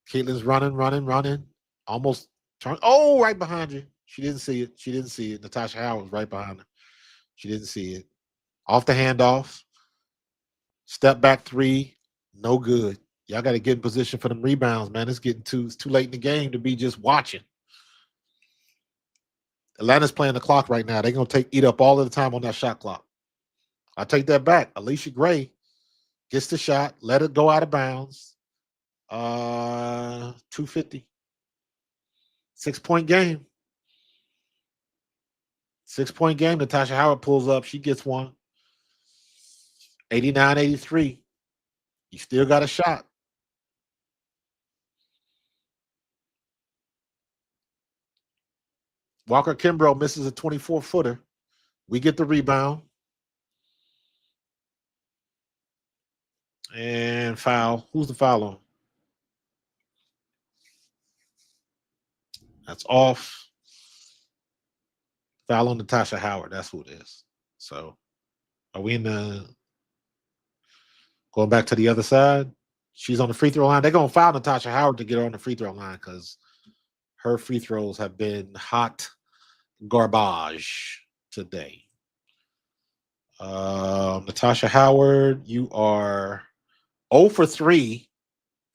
Caitlin's running. Almost turn. Oh, right behind you. She didn't see it. Natasha Howard was right behind her. She didn't see it. Off the handoff. Step back 3. No good. Y'all got to get in position for them rebounds, man. It's too late in the game to be just watching. Atlanta's playing the clock right now. They're going to eat up all of the time on that shot clock. I take that back. Alicia Gray gets the shot. Let it go out of bounds. 250. 6-point game. 6-point game. Natasha Howard pulls up. She gets one. 89-83. You still got a shot. Walker Kimbrough misses a 24-footer. We get the rebound. And foul. Who's the foul on? That's off. Foul on Natasha Howard. That's who it is. So are we in the going back to the other side? She's on the free throw line. They're going to foul Natasha Howard to get her on the free throw line because her free throws have been hot garbage today. Natasha Howard, you are 0 for 3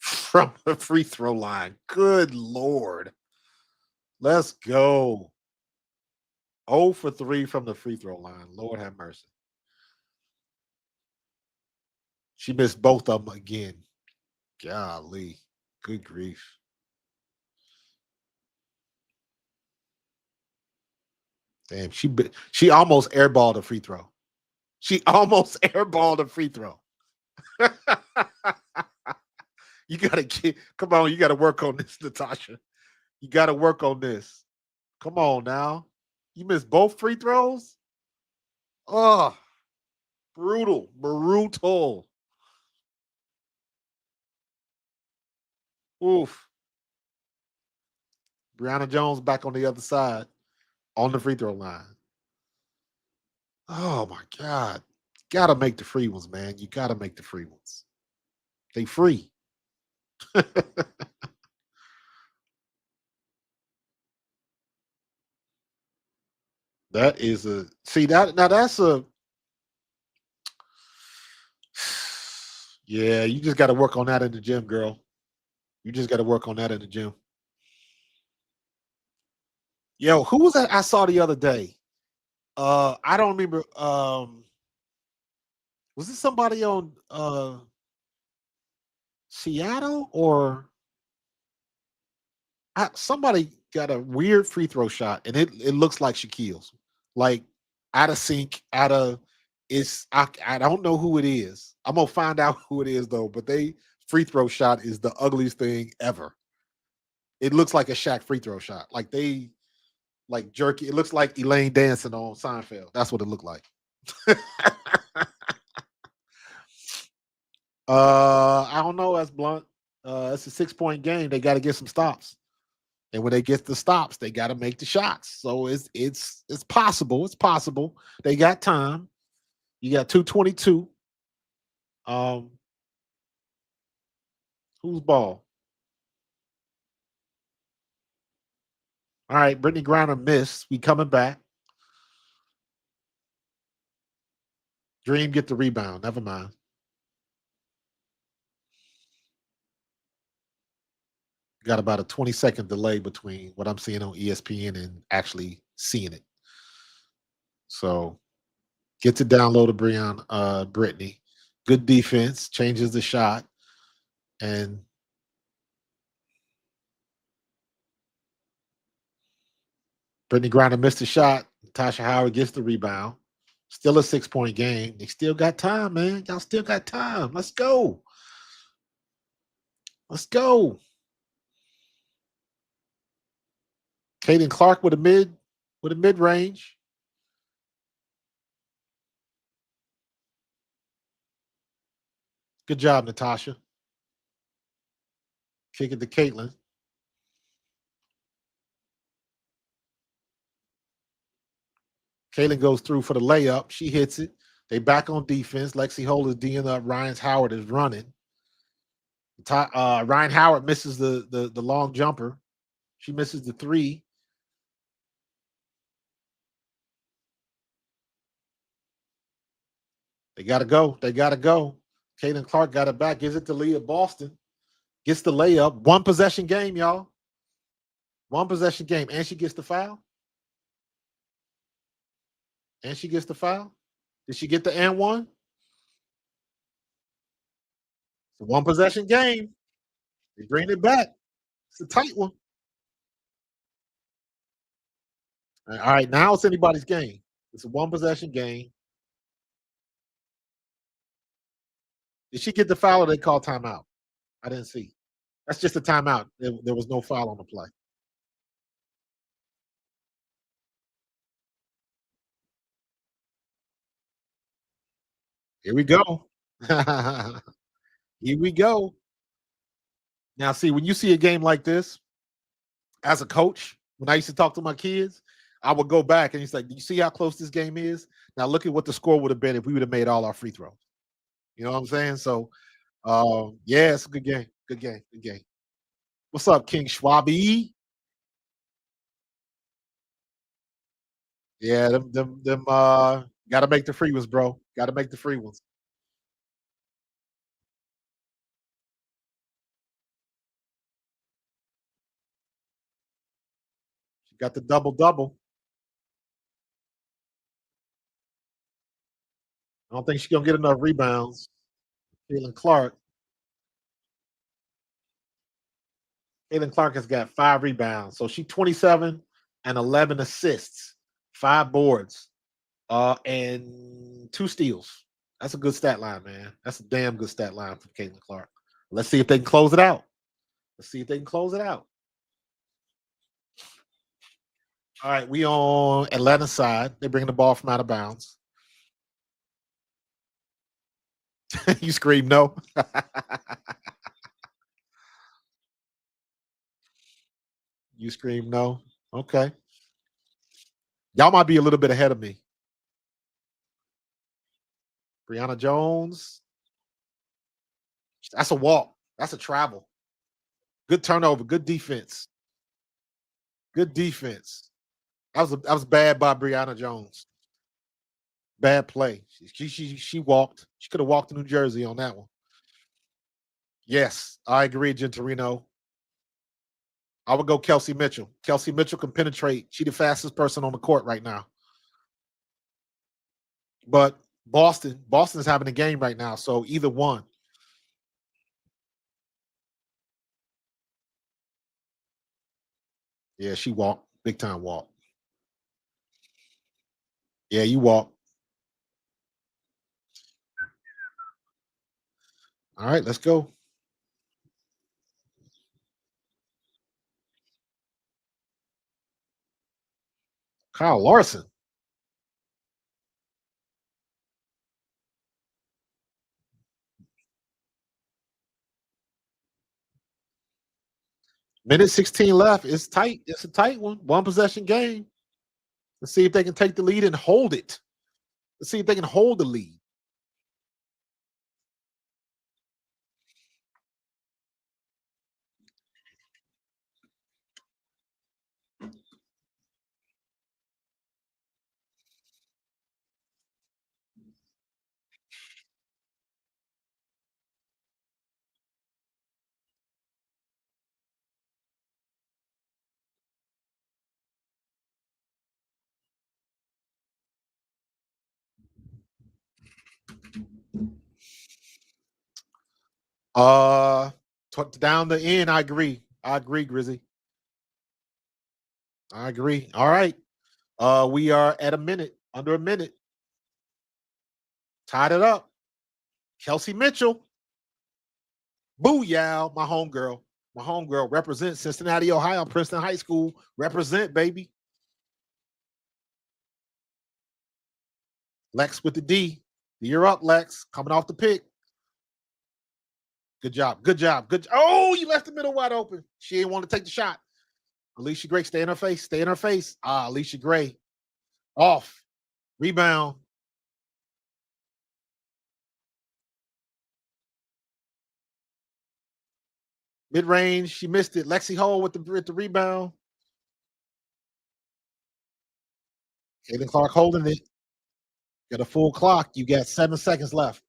from the free throw line. Good Lord. Let's go. 0 for 3 from the free throw line. Lord have mercy. She missed both of them again. Golly. Good grief. Damn, she almost airballed a free throw. She almost airballed a free throw. You gotta get come on, you gotta work on this, Natasha. You gotta work on this. Come on now. You missed both free throws? Oh, brutal. Brutal. Oof. Brianna Jones back on the other side on the free throw line. Oh my God. Gotta make the free ones, man. You gotta make the free ones. They free. That is a see that now that's a yeah, you just gotta work on that in the gym, girl. You just gotta work on that in the gym. Yo, who was that I saw the other day? I don't remember. Was this somebody on Seattle or somebody got a weird free throw shot and it looks like Shaquille's. Like out of sync, out of it's I don't know who it is. I'm gonna find out who it is though, but they free throw shot is the ugliest thing ever. It looks like a Shaq free throw shot. Like they like jerky. It looks like Elaine dancing on Seinfeld. That's what it looked like. I don't know. That's blunt. It's a 6 point game. They got to get some stops, and when they get the stops, they got to make the shots. So it's possible. It's possible. They got time. You got 2:22. Um, who's ball? All right, Brittany Griner missed. We coming back. Dream get the rebound. Never mind. Got about a 20-second delay between what I'm seeing on ESPN and actually seeing it. So get to download a Brittany. Good defense, changes the shot. And Brittany Griner missed the shot. Tasha Howard gets the rebound. Still a 6 point game. They still got time, man. Y'all still got time. Let's go. Let's go. Kaden Clark with a mid range. Good job, Natasha. Kick it to Caitlin. Caitlin goes through for the layup. She hits it. They back on defense. Lexi Holt is D'ing up. Ryan Howard is running. Ryan Howard misses the long jumper. She misses the three. They got to go. They got to go. Caitlin Clark got it back. Gives it to Leah Boston. Gets the layup. One possession game, y'all. One possession game. And she gets the foul. And she gets the foul. Did she get the and one? It's a one possession game. They bring it back. It's a tight one. All right, now it's anybody's game. It's a one possession game. Did she get the foul or they call timeout? I didn't see. That's just a timeout. There was no foul on the play. Here we go. Here we go. Now, see, when you see a game like this, as a coach, when I used to talk to my kids, I would go back and he's like, "Do you see how close this game is? Now look at what the score would have been if we would have made all our free throws." You know what I'm saying? So, yeah, it's a good game. Good game. Good game. What's up, King Schwabi? Yeah, them. Got to make the free ones, bro. Got to make the free ones. Got the double double. I don't think she's gonna get enough rebounds. Caitlin Clark. Caitlin Clark has got 5 rebounds. So she 27 and 11 assists, 5 boards, and 2 steals. That's a good stat line, man. That's a damn good stat line for Caitlin Clark. Let's see if they can close it out. Let's see if they can close it out. All right, we on Atlanta's side. They're bringing the ball from out of bounds. You scream no. You scream no. Okay. Y'all might be a little bit ahead of me. Brianna Jones. That's a walk. That's a travel. Good turnover. Good defense. Good defense. That was bad by Brianna Jones. Bad play. She walked. She could have walked to New Jersey on that one. Yes, I agree, Gentorino. I would go Kelsey Mitchell. Kelsey Mitchell can penetrate. She the fastest person on the court right now. But Boston's having a game right now, so either one. Yeah, she walked. Big time walk. Yeah, you walk. All right, let's go. Kyle Larson. Minute 16 left. It's tight. It's a tight one. One possession game. Let's see if they can take the lead and hold it. Let's see if they can hold the lead. Uh, down the end, I agree. I agree, Grizzy. I agree. All right. We are at a minute, under a minute. Tied it up. Kelsey Mitchell. Booyah, my homegirl. My homegirl represents Cincinnati, Ohio, Princeton High School. Represent, baby. Lex with the D. You're up, Lex. Coming off the pick. Good job. Good job. Good. Oh, you left the middle wide open. She didn't want to take the shot. Alicia Gray, stay in her face. Stay in her face. Alicia Gray. Off. Rebound. Mid range. She missed it. Lexi Hole with the rebound. Caitlin Clark holding it. Got a full clock. You got 7 seconds left.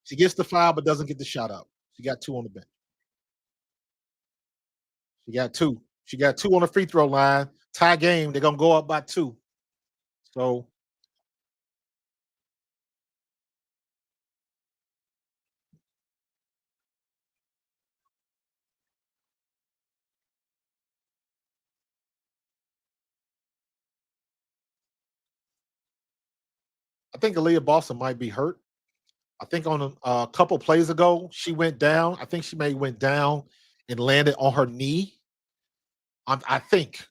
She gets the foul, but doesn't get the shot up. She got 2 on the bench. She got 2. She got 2 on the free throw line. Tie game. They're gonna go up by 2. So I think Aaliyah Boston might be hurt. I think on a couple plays ago, she went down. I think she may went down and landed on her knee. I think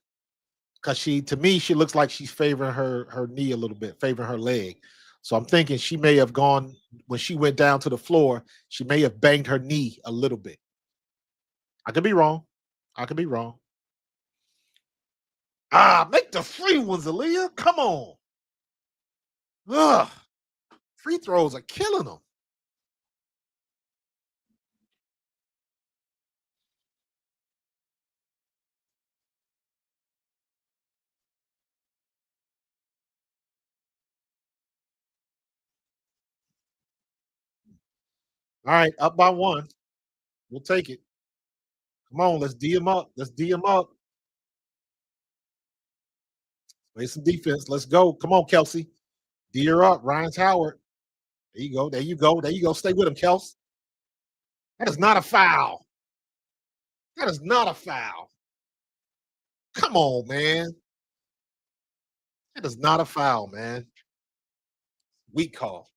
because to me, she looks like she's favoring her knee a little bit, favoring her leg. So I'm thinking she may have gone when she went down to the floor. She may have banged her knee a little bit. I could be wrong. I could be wrong. Make the free ones, Aaliyah. Come on. Ugh. Free throws are killing them. All right, up by 1. We'll take it. Come on, let's D him up. Let's D him up. Play some defense. Let's go. Come on, Kelsey. D her up. Ryan's Howard. There you go. There you go. There you go. Stay with him, Kels. That is not a foul. That is not a foul. Come on, man. That is not a foul, man. Weak call.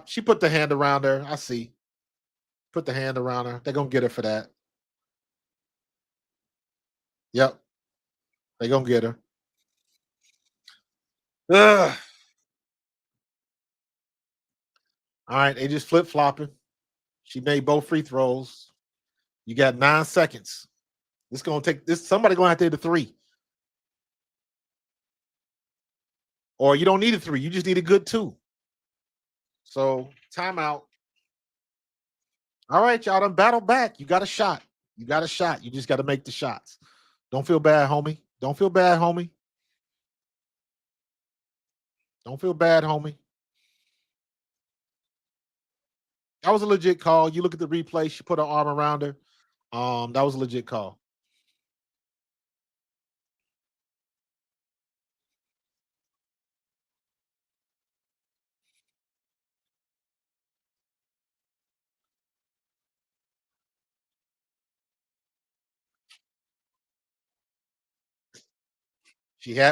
She put the hand around her. I see. Put the hand around her. They're gonna get her for that. Yep. They're gonna get her. Ugh. All right, they just flip flopping. She made both free throws. You got 9 seconds. This gonna take this. Somebody gonna have to hit a three, or you don't need a three. You just need a good two. So timeout. All right, y'all done battle back. You got a shot. You got a shot. You just got to make the shots. Don't feel bad, homie. Don't feel bad, homie. Don't feel bad, homie. That was a legit call. You look at the replay. She put her arm around her. That was a legit call.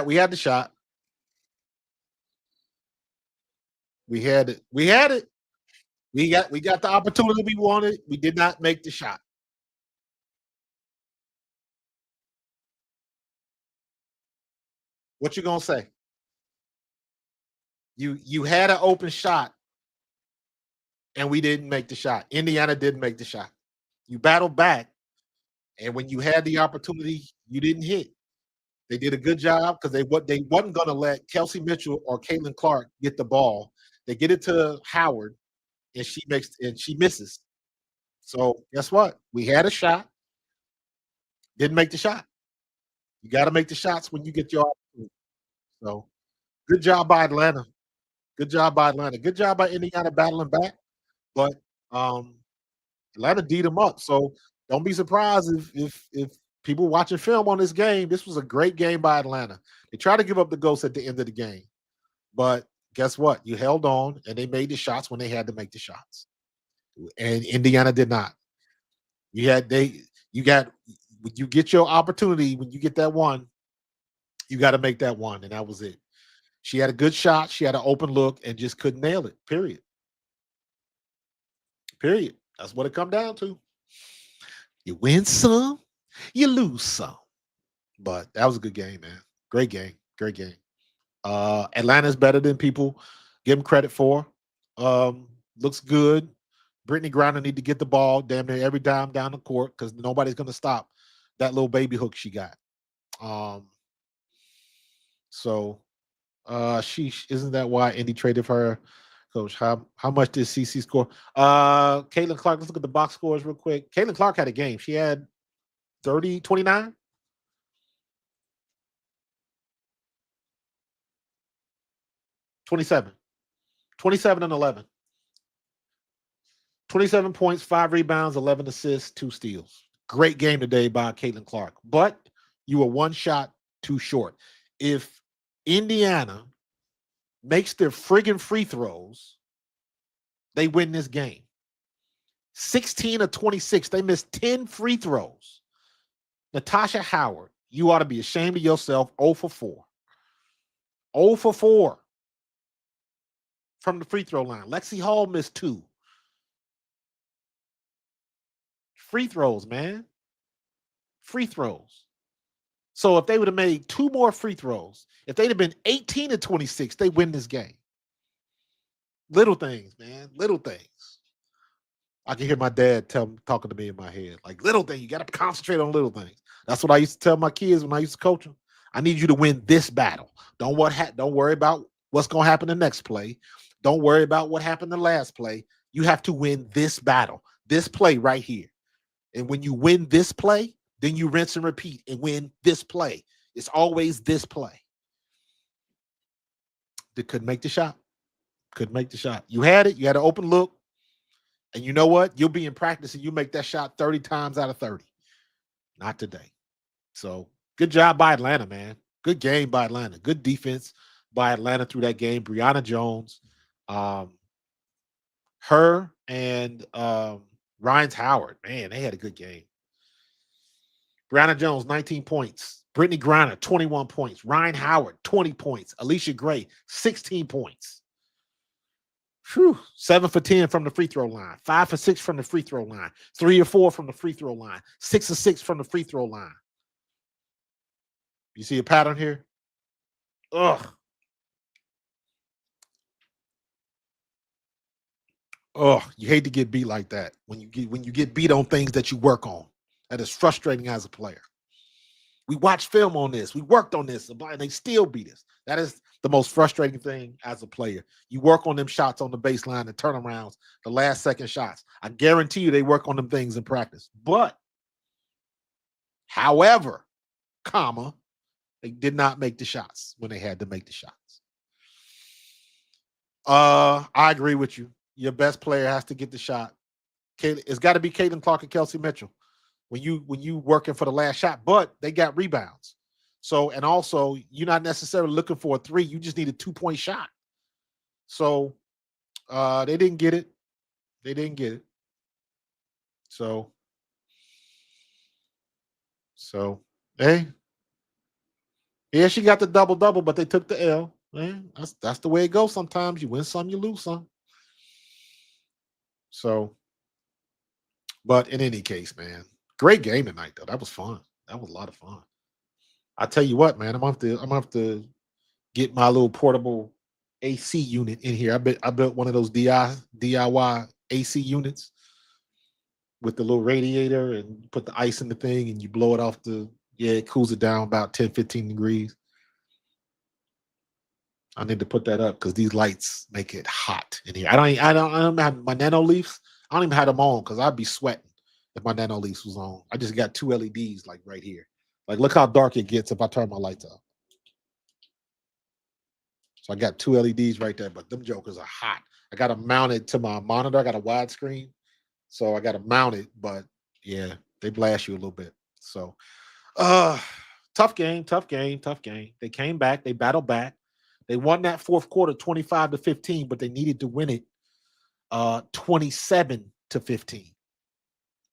We had the shot. We had it. We had it. We got the opportunity we wanted. We did not make the shot. What you gonna say? You had an open shot and we didn't make the shot. Indiana didn't make the shot. You battled back, and when you had the opportunity, you didn't hit. They did a good job because they wasn't going to let Kelsey Mitchell or Caitlin Clark get the ball. They get it to Howard, and she misses. So guess what? We had a shot, didn't make the shot. You got to make the shots when you get your opportunity. So good job by Atlanta. Good job by Atlanta. Good job by Indiana battling back, but Atlanta beat them up. So don't be surprised if people watching film on this game. This was a great game by Atlanta. They tried to give up the ghost at the end of the game, but guess what? You held on, and they made the shots when they had to make the shots, and Indiana did not. You got when you get your opportunity, when you get that one, you got to make that one, and that was it. She had a good shot. She had an open look and just couldn't nail it. Period. Period. That's what it come down to. You win some, you lose some. But that was a good game, man. Great game. Great game. Atlanta's better than people give them credit for. Looks good. Brittany Griner need to get the ball damn near every dime down the court because nobody's going to stop that little baby hook she got. So she isn't that why Indy traded for her, coach? How much did CC score? Caitlin Clark, let's look at the box scores real quick. Caitlin Clark had a game. She had 30, 29. 27. 27 and 11. 27 points, 5 rebounds, 11 assists, 2 steals. Great game today by Caitlin Clark. But you were one shot too short. If Indiana makes their friggin' free throws, they win this game. 16 of 26. They missed 10 free throws. Natasha Howard, you ought to be ashamed of yourself. 0 for 4. 0 for 4 from the free throw line. Lexi Hall missed 2. Free throws, man. Free throws. So if they would have made 2 more free throws, if they'd have been 18 to 26, they win this game. Little things, man. Little things. I can hear my dad talking to me in my head. Like, little thing, you got to concentrate on little things. That's what I used to tell my kids when I used to coach them. I need you to win this battle. Don't worry about what's going to happen the next play. Don't worry about what happened the last play. You have to win this battle, this play right here. And when you win this play, then you rinse and repeat and win this play. It's always this play. They couldn't make the shot. Couldn't make the shot. You had it. You had an open look. And you know what? You'll be in practice and you make that shot 30 times out of 30. Not today. So good job by Atlanta, man. Good game by Atlanta. Good defense by Atlanta through that game. Brianna Jones, her and Ryan's Howard, man, they had a good game. Brianna Jones, 19 points. Brittany Griner, 21 points. Ryan Howard, 20 points. Alicia Gray, 16 points. Whew, 7 for 10 from the free throw line, 5 for 6 from the free throw line, 3 or 4 from the free throw line, 6 or 6 from the free throw line. You see a pattern here? Ugh. Oh, you hate to get beat like that. When you get beat on things that you work on. That is frustrating as a player. We watched film on this. We worked on this, and they still beat us. That is the most frustrating thing as a player. You work on them shots on the baseline, the turnarounds, the last second shots. I guarantee you they work on them things in practice. But, however, they did not make the shots when they had to make the shots. I agree with you. Your best player has to get the shot. It's got to be Caitlin Clark and Kelsey Mitchell when you working for the last shot, but they got rebounds. So, and also you're not necessarily looking for a 3. You just need a 2-point shot. So they didn't get it. They didn't get it. So hey. Yeah, she got the double-double, but they took the L. Man, that's the way it goes sometimes. You win some, you lose some. So, but in any case, man, great game tonight, though. That was fun. That was a lot of fun. I tell you what, man, I'm gonna have to get my little portable AC unit in here. I built one of those DIY AC units with the little radiator and put the ice in the thing and you blow it off it cools it down about 10, 15 degrees. I need to put that up because these lights make it hot in here. I don't have my nano leafs. I don't even have them on because I'd be sweating if my nano leafs was on. I just got 2 LEDs like right here. Like look how dark it gets if I turn my lights off. So I got 2 LEDs right there, but them jokers are hot. I got them mounted to my monitor. I got a widescreen, so I got to mount it. But yeah, they blast you a little bit. So, tough game. They came back. They battled back. They won that fourth quarter 25-15, but they needed to win it 27-15.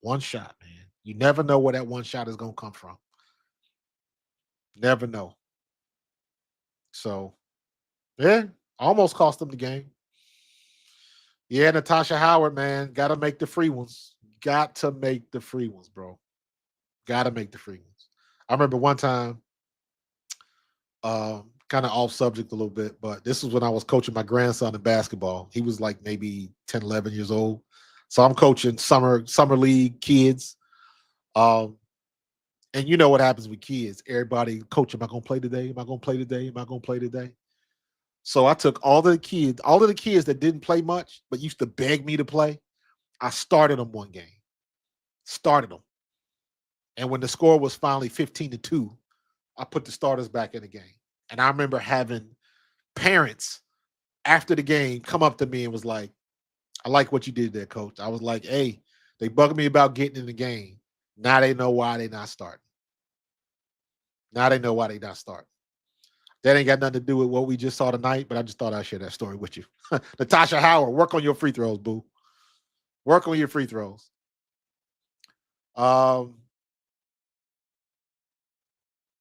One shot, man. You never know where that one shot is going to come from. Never know. So, yeah, almost cost them the game. Yeah, Natasha Howard, man, got to make the free ones. Got to make the free ones, bro. Got to make the free ones. I remember one time, kind of off subject a little bit, but this was when I was coaching my grandson in basketball. He was like maybe 10, 11 years old. So I'm coaching summer league kids. And you know what happens with kids. Everybody, coach, am I going to play today? Am I going to play today? Am I going to play today? So I took all of the kids that didn't play much, but used to beg me to play. I started them one game. Started them. And when the score was finally 15-2, I put the starters back in the game. And I remember having parents after the game come up to me and was like, I like what you did there, coach. I was like, hey, they bugged me about getting in the game. Now they know why they not starting. That ain't got nothing to do with what we just saw tonight, but I just thought I'd share that story with you. Natasha Howard, work on your free throws, boo. Work on your free throws.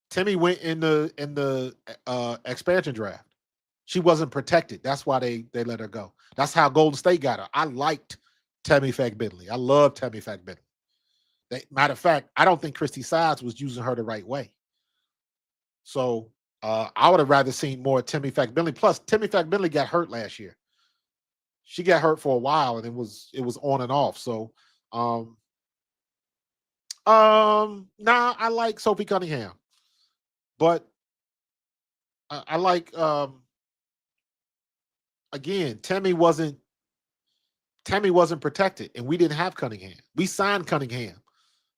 Timmy went in the expansion draft. She wasn't protected. That's why they let her go. That's how Golden State got her. I liked Tammy Fack-Bentley. I love Tammy Fack-Bentley. Matter of fact, I don't think Christy Sides was using her the right way. So I would have rather seen more Tammy Fack-Bentley. Plus, Tammy Fack-Bentley got hurt last year. She got hurt for a while, and it was on and off. So, I like Sophie Cunningham, but I like again, Tammy wasn't protected, and we didn't have Cunningham. We signed Cunningham.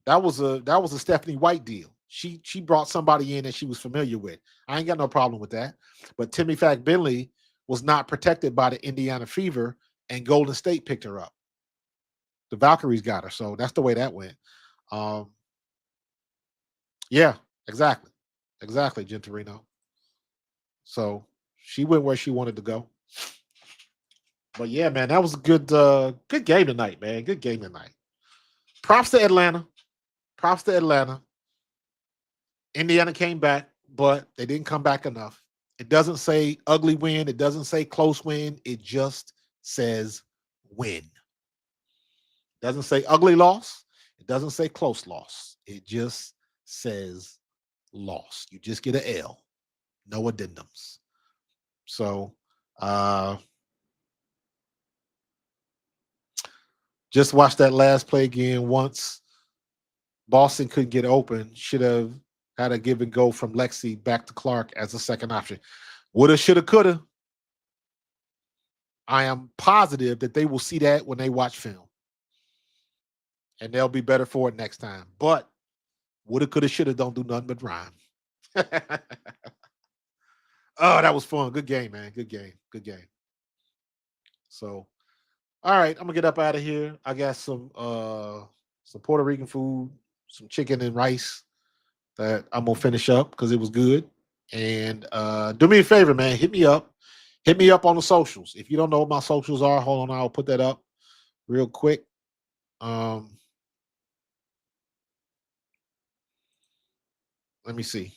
That was a Stephanie White deal. She brought somebody in that she was familiar with. I ain't got no problem with that. But Timmy Fack-Bentley was not protected by the Indiana Fever, and Golden State picked her up. The Valkyries got her, so that's the way that went. Um, yeah, exactly, Gentorino. So she went where she wanted to go. But yeah, man, that was a good game tonight, man. Good game tonight. Props to Atlanta. Props to Atlanta. Indiana came back, but they didn't come back enough. It doesn't say ugly win. It doesn't say close win. It just says win. It doesn't say ugly loss. It doesn't say close loss. It just says loss. You just get an L. No addendums. So just watch that last play again. Once Boston couldn't get open, should have had a give and go from Lexi back to Clark as a second option. Woulda, shoulda, coulda. I am positive that they will see that when they watch film. And they'll be better for it next time. But woulda, coulda, shoulda don't do nothing but rhyme. Oh, that was fun. Good game, man. Good game. Good game. So, all right, I'm gonna get up out of here. I got some Puerto Rican food, some chicken and rice that I'm gonna finish up because it was good. And do me a favor, man. Hit me up. Hit me up on the socials. If you don't know what my socials are, hold on, I'll put that up real quick. Let me see.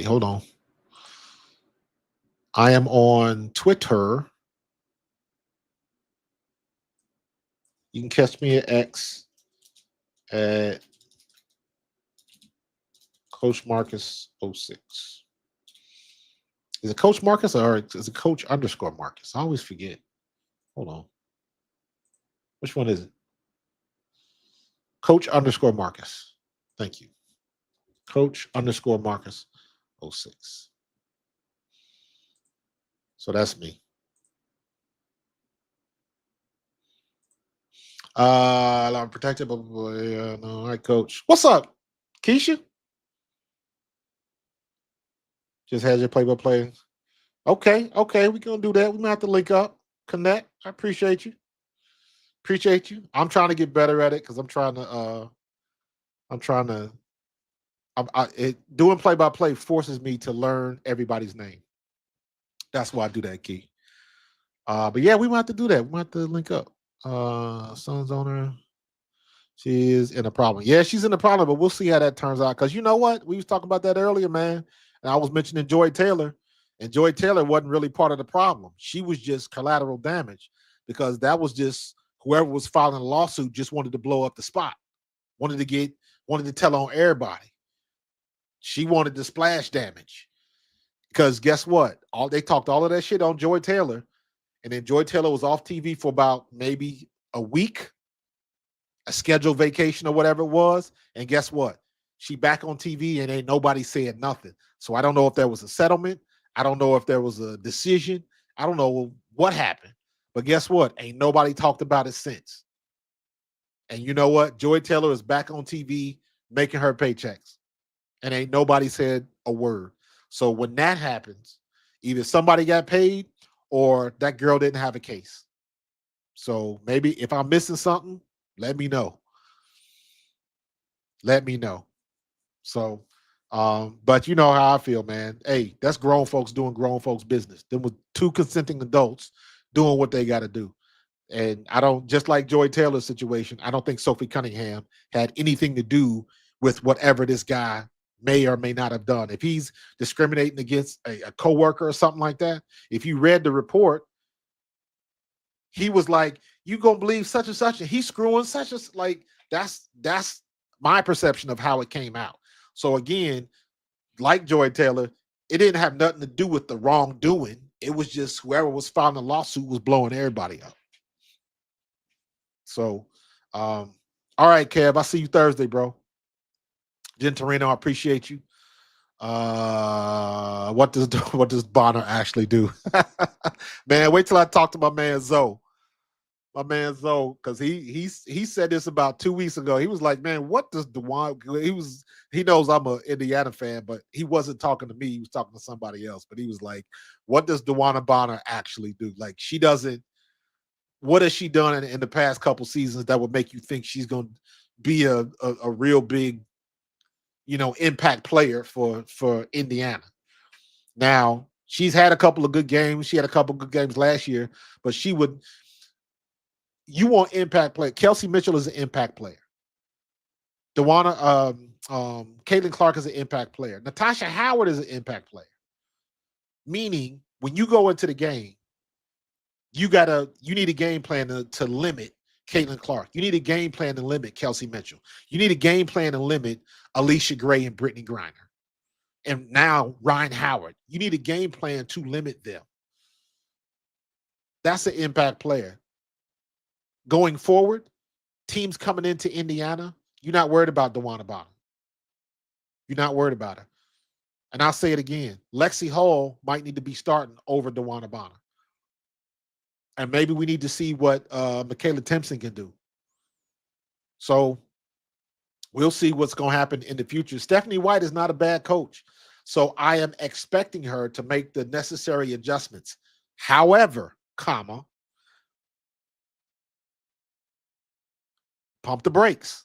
Hold on. I am on Twitter. You can catch me at X at Coach Marcus 06. Is it Coach Marcus or is it Coach _ Marcus? I always forget. Hold on. Which one is it? Coach _ Marcus. Thank you. Coach _ Marcus 06. So that's me. I'm protected. Blah, blah, blah. Yeah, no, all right, Coach. What's up, Keisha? Just has your play-by-play. Okay, we're gonna do that. We might have to link up, connect. I appreciate you. I'm trying to get better at it because doing play-by-play forces me to learn everybody's name. That's why I do that, Key. But yeah, we might have to do that. We might have to link up. Son's owner. She is in a problem. Yeah, she's in a problem, but we'll see how that turns out. Because you know what? We was talking about that earlier, man. And I was mentioning Joy Taylor. And Joy Taylor wasn't really part of the problem. She was just collateral damage because that was just whoever was filing a lawsuit just wanted to blow up the spot. Wanted to tell on everybody. She wanted the splash damage. Because guess what? They talked all of that shit on Joy Taylor. And then Joy Taylor was off TV for about maybe a week, a scheduled vacation or whatever it was. And guess what? She back on TV and ain't nobody said nothing. So I don't know if there was a settlement. I don't know if there was a decision. I don't know what happened. But guess what? Ain't nobody talked about it since. And you know what? Joy Taylor is back on TV making her paychecks. And ain't nobody said a word. So when that happens, either somebody got paid or that girl didn't have a case. So maybe if I'm missing something, let me know. So, but you know how I feel, man. Hey, that's grown folks doing grown folks business. Them with two consenting adults doing what they got to do. And I don't, just like Joy Taylor's situation, I don't think Sophie Cunningham had anything to do with whatever this guy may or may not have done. If he's discriminating against a coworker or something like that, if you read the report, he was like, you gonna believe such and such, and he's screwing such as like that's my perception of how it came out. So again, like Joy Taylor, it didn't have nothing to do with the wrongdoing. It was just whoever was filing the lawsuit was blowing everybody up. So, all right, Kev, I see you Thursday, bro. Jen Torino, I appreciate you. What does Bonner actually do? Man, wait till I talk to my man Zoe. my man Zoe, because he said this about 2 weeks ago. He was like, "Man, what does Dewan?" He knows I'm a Indiana fan, but he wasn't talking to me. He was talking to somebody else. But he was like, "What does Dewana Bonner actually do? Like, she doesn't. What has she done in the past couple seasons that would make you think she's going to be a real big, impact player for Indiana?" Now, she's had a couple of good games. She had a couple of good games last year, but you want impact player. Kelsey Mitchell is an impact player. Dewana, Caitlin Clark is an impact player. Natasha Howard is an impact player. Meaning, when you go into the game, you need a game plan to limit Caitlin Clark. You need a game plan to limit Kelsey Mitchell. You need a game plan to limit Alicia Gray and Brittany Griner. And now Ryan Howard. You need a game plan to limit them. That's an impact player. Going forward, teams coming into Indiana, you're not worried about Dewana Bonner. You're not worried about her. And I'll say it again. Lexi Hall might need to be starting over Dewana Bonner. And maybe we need to see what Michaela Timpson can do. So we'll see what's going to happen in the future. Stephanie White is not a bad coach. So I am expecting her to make the necessary adjustments. However, pump the brakes.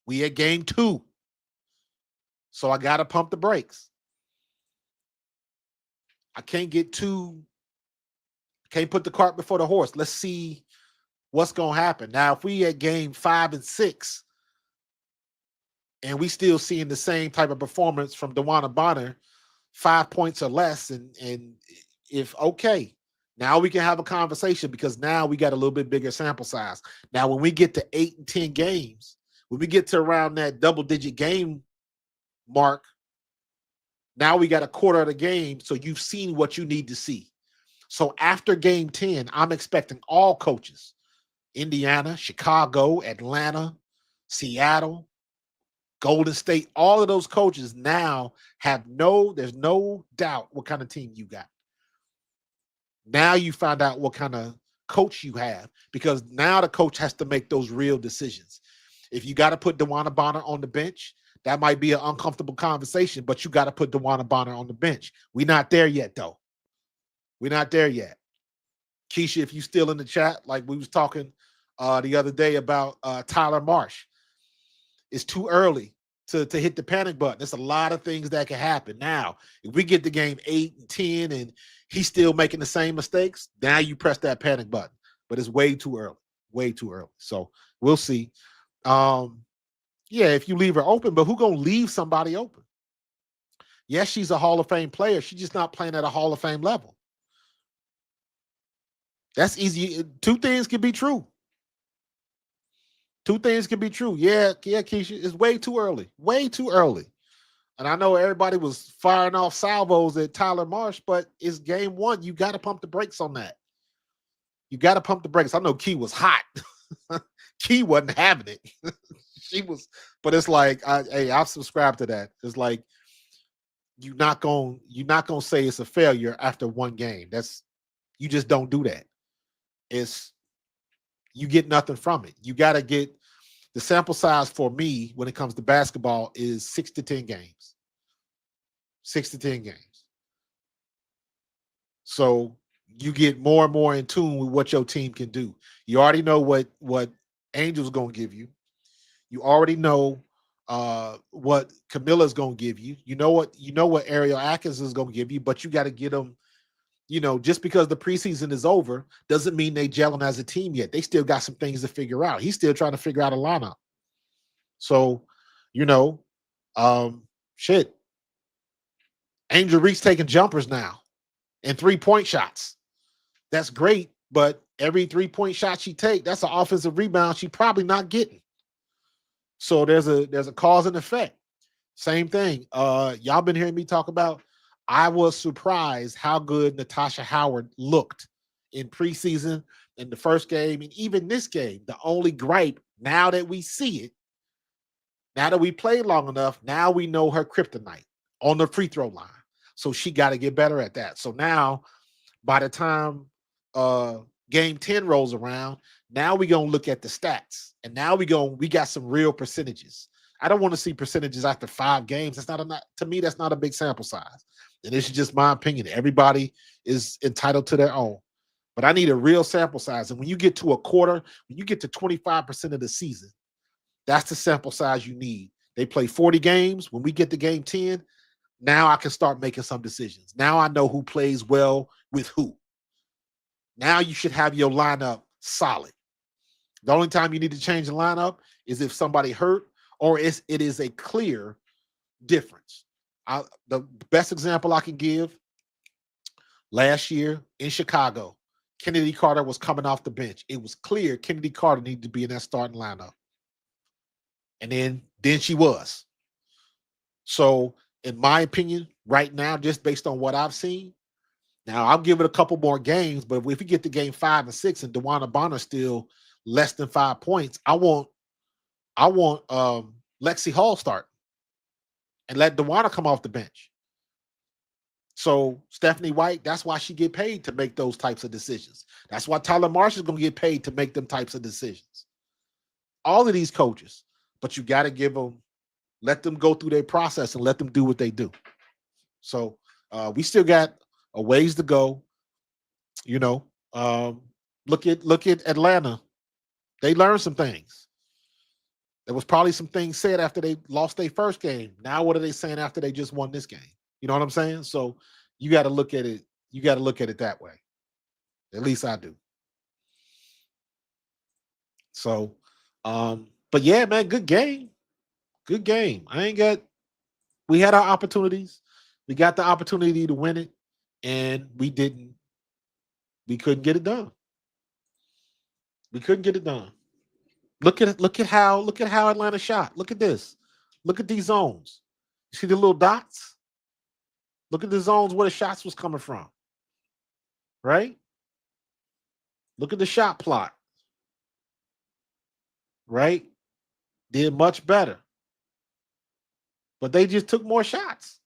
We at game 2. So I got to pump the brakes. I can't put the cart before the horse. Let's see what's going to happen. Now, if we at game 5 and 6 and we still seeing the same type of performance from Dewana Bonner, 5 points or less, and if okay, now we can have a conversation because now we got a little bit bigger sample size. Now, when we get to 8 and 10 games, when we get to around that double-digit game mark, now we got a quarter of the game, so you've seen what you need to see. So after game 10, I'm expecting all coaches, Indiana, Chicago, Atlanta, Seattle, Golden State, all of those coaches now there's no doubt what kind of team you got. Now you find out what kind of coach you have, because now the coach has to make those real decisions. If you got to put Dewana Bonner on the bench, that might be an uncomfortable conversation, but you got to put Dewana Bonner on the bench. We're not there yet, though. We're not there yet. Keisha, if you still in the chat, like we was talking the other day about Tyler Marsh, it's too early to hit the panic button. There's a lot of things that can happen. Now, if we get to game 8 and 10 and he's still making the same mistakes, now you press that panic button. But it's way too early. Way too early. So we'll see. Yeah, if you leave her open, but who gonna leave somebody open? Yes, she's a Hall of Fame player. She's just not playing at a Hall of Fame level. That's easy. 2 things can be true. 2 things can be true. Yeah, Keisha, it's way too early. Way too early. And I know everybody was firing off salvos at Tyler Marsh, but it's game 1. You got to pump the brakes on that. You got to pump the brakes. I know Key was hot. Key wasn't having it. She was, but it's like, I've subscribed to that. It's like you're not gonna say it's a failure after 1 game. You just don't do that. You get nothing from it. You got to get the sample size for me when it comes to basketball is 6 to 10 games. 6 to 10 games. So you get more and more in tune with what your team can do. You already know what Angel's going to give you. You already know what Camilla's going to give you. You know what Ariel Atkins is going to give you, but you got to get them. Just because the preseason is over doesn't mean they gelling as a team yet. They still got some things to figure out. He's still trying to figure out a lineup. So, shit. Angel Reese taking jumpers now and 3-point shots. That's great, but every 3-point shot she take, that's an offensive rebound she probably not getting. So there's a cause and effect. Same thing. Y'all been hearing me talk about. I was surprised how good Natasha Howard looked in preseason, in the first game, and even this game. The only gripe, now that we see it, now that we played long enough, now we know her kryptonite on the free throw line. So she got to get better at that. So now, by the time Game 10 rolls around. Now we're going to look at the stats. And now we got some real percentages. I don't want to see percentages after 5 games. To me, that's not a big sample size. And this is just my opinion. Everybody is entitled to their own. But I need a real sample size. And when you get to a quarter, when you get to 25% of the season, that's the sample size you need. They play 40 games. When we get to game 10, now I can start making some decisions. Now I know who plays well with who. Now you should have your lineup solid. The only time you need to change the lineup is if somebody hurt or it is a clear difference. The best example I can give, last year in Chicago, Kennedy Carter was coming off the bench. It was clear Kennedy Carter needed to be in that starting lineup. And then she was. So, in my opinion, right now, just based on what I've seen, now I'll give it a couple more games, but if we get to game 5 and 6 and DeWanna Bonner still less than 5 points, I want Lexi Hall start and let DeWanna come off the bench. So Stephanie White, that's why she get paid to make those types of decisions. That's why Tyler Marshall's going to get paid to make them types of decisions. All of these coaches, but you got to let them go through their process and let them do what they do. So we still got a ways to go. You know, look at Atlanta. They learned some things. There was probably some things said after they lost their first game. Now what are they saying after they just won this game? You know what I'm saying? So you got to look at it. You got to look at it that way. At least I do. So, but yeah, man, good game. Good game. We had our opportunities. We got the opportunity to win it, and we didn't. We couldn't get it done. We couldn't get it done. Look at how Atlanta shot. Look at this. Look at these zones. You see the little dots? Look at the zones where the shots was coming from. Right? Look at the shot plot. Right? Did much better. But they just took more shots.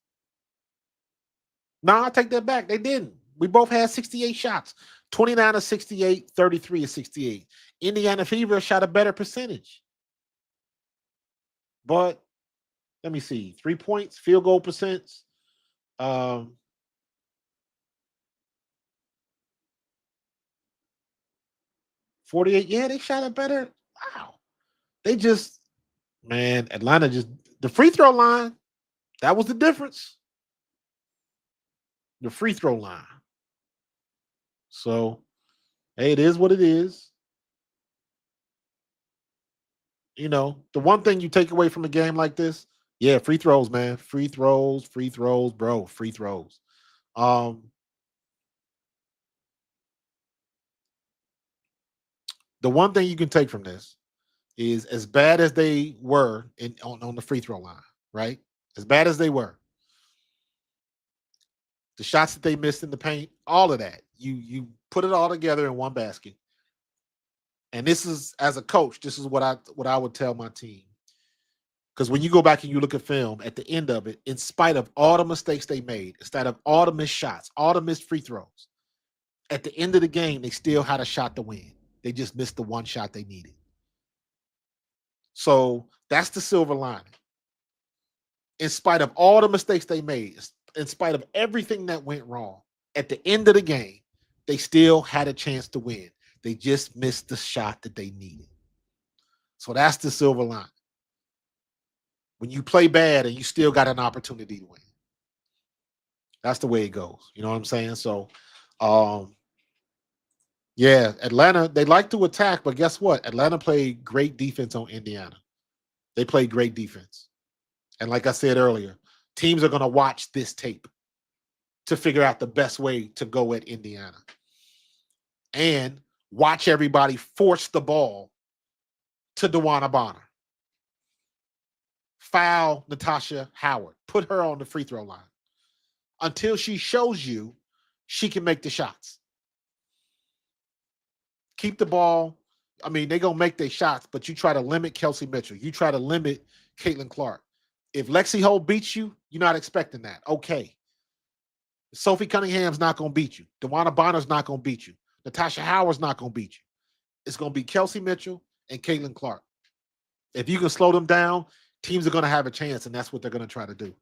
No, I take that back. They didn't. We both had 68 shots. 29 of 68, 33 of 68. Indiana Fever shot a better percentage. But let me see. 3 points, field goal percents. 48. Yeah, they shot a better. Wow. Atlanta just, the free throw line, that was the difference. The free throw line. So, hey, it is what it is. You know, the one thing you take away from a game like this, yeah, free throws, man. Free throws, bro. Free throws. The one thing you can take from this is as bad as they were on the free throw line, right? As bad as they were. The shots that they missed in the paint, all of that. You put it all together in one basket. And this is, as a coach, this is what I would tell my team. Because when you go back and you look at film, at the end of it, in spite of all the mistakes they made, in spite of all the missed shots, all the missed free throws, at the end of the game, they still had a shot to win. They just missed the one shot they needed. So that's the silver lining. In spite of all the mistakes they made, in spite of everything that went wrong, at the end of the game, they still had a chance to win. They just missed the shot that they needed. So that's the silver lining. When you play bad and you still got an opportunity to win. That's the way it goes. You know what I'm saying? So, yeah, Atlanta, they like to attack, but guess what? Atlanta played great defense on Indiana. They played great defense. And like I said earlier, teams are going to watch this tape to figure out the best way to go at Indiana. And watch everybody force the ball to DeWanna Bonner. Foul Natasha Howard. Put her on the free throw line until she shows you she can make the shots. Keep the ball. I mean, they're going to make their shots, but you try to limit Kelsey Mitchell. You try to limit Caitlin Clark. If Lexi Holt beats you, you're not expecting that. Okay. Sophie Cunningham's not going to beat you. DeWanna Bonner's not going to beat you. Natasha Howard's not going to beat you. It's going to be Kelsey Mitchell and Caitlin Clark. If you can slow them down, teams are going to have a chance, and that's what they're going to try to do.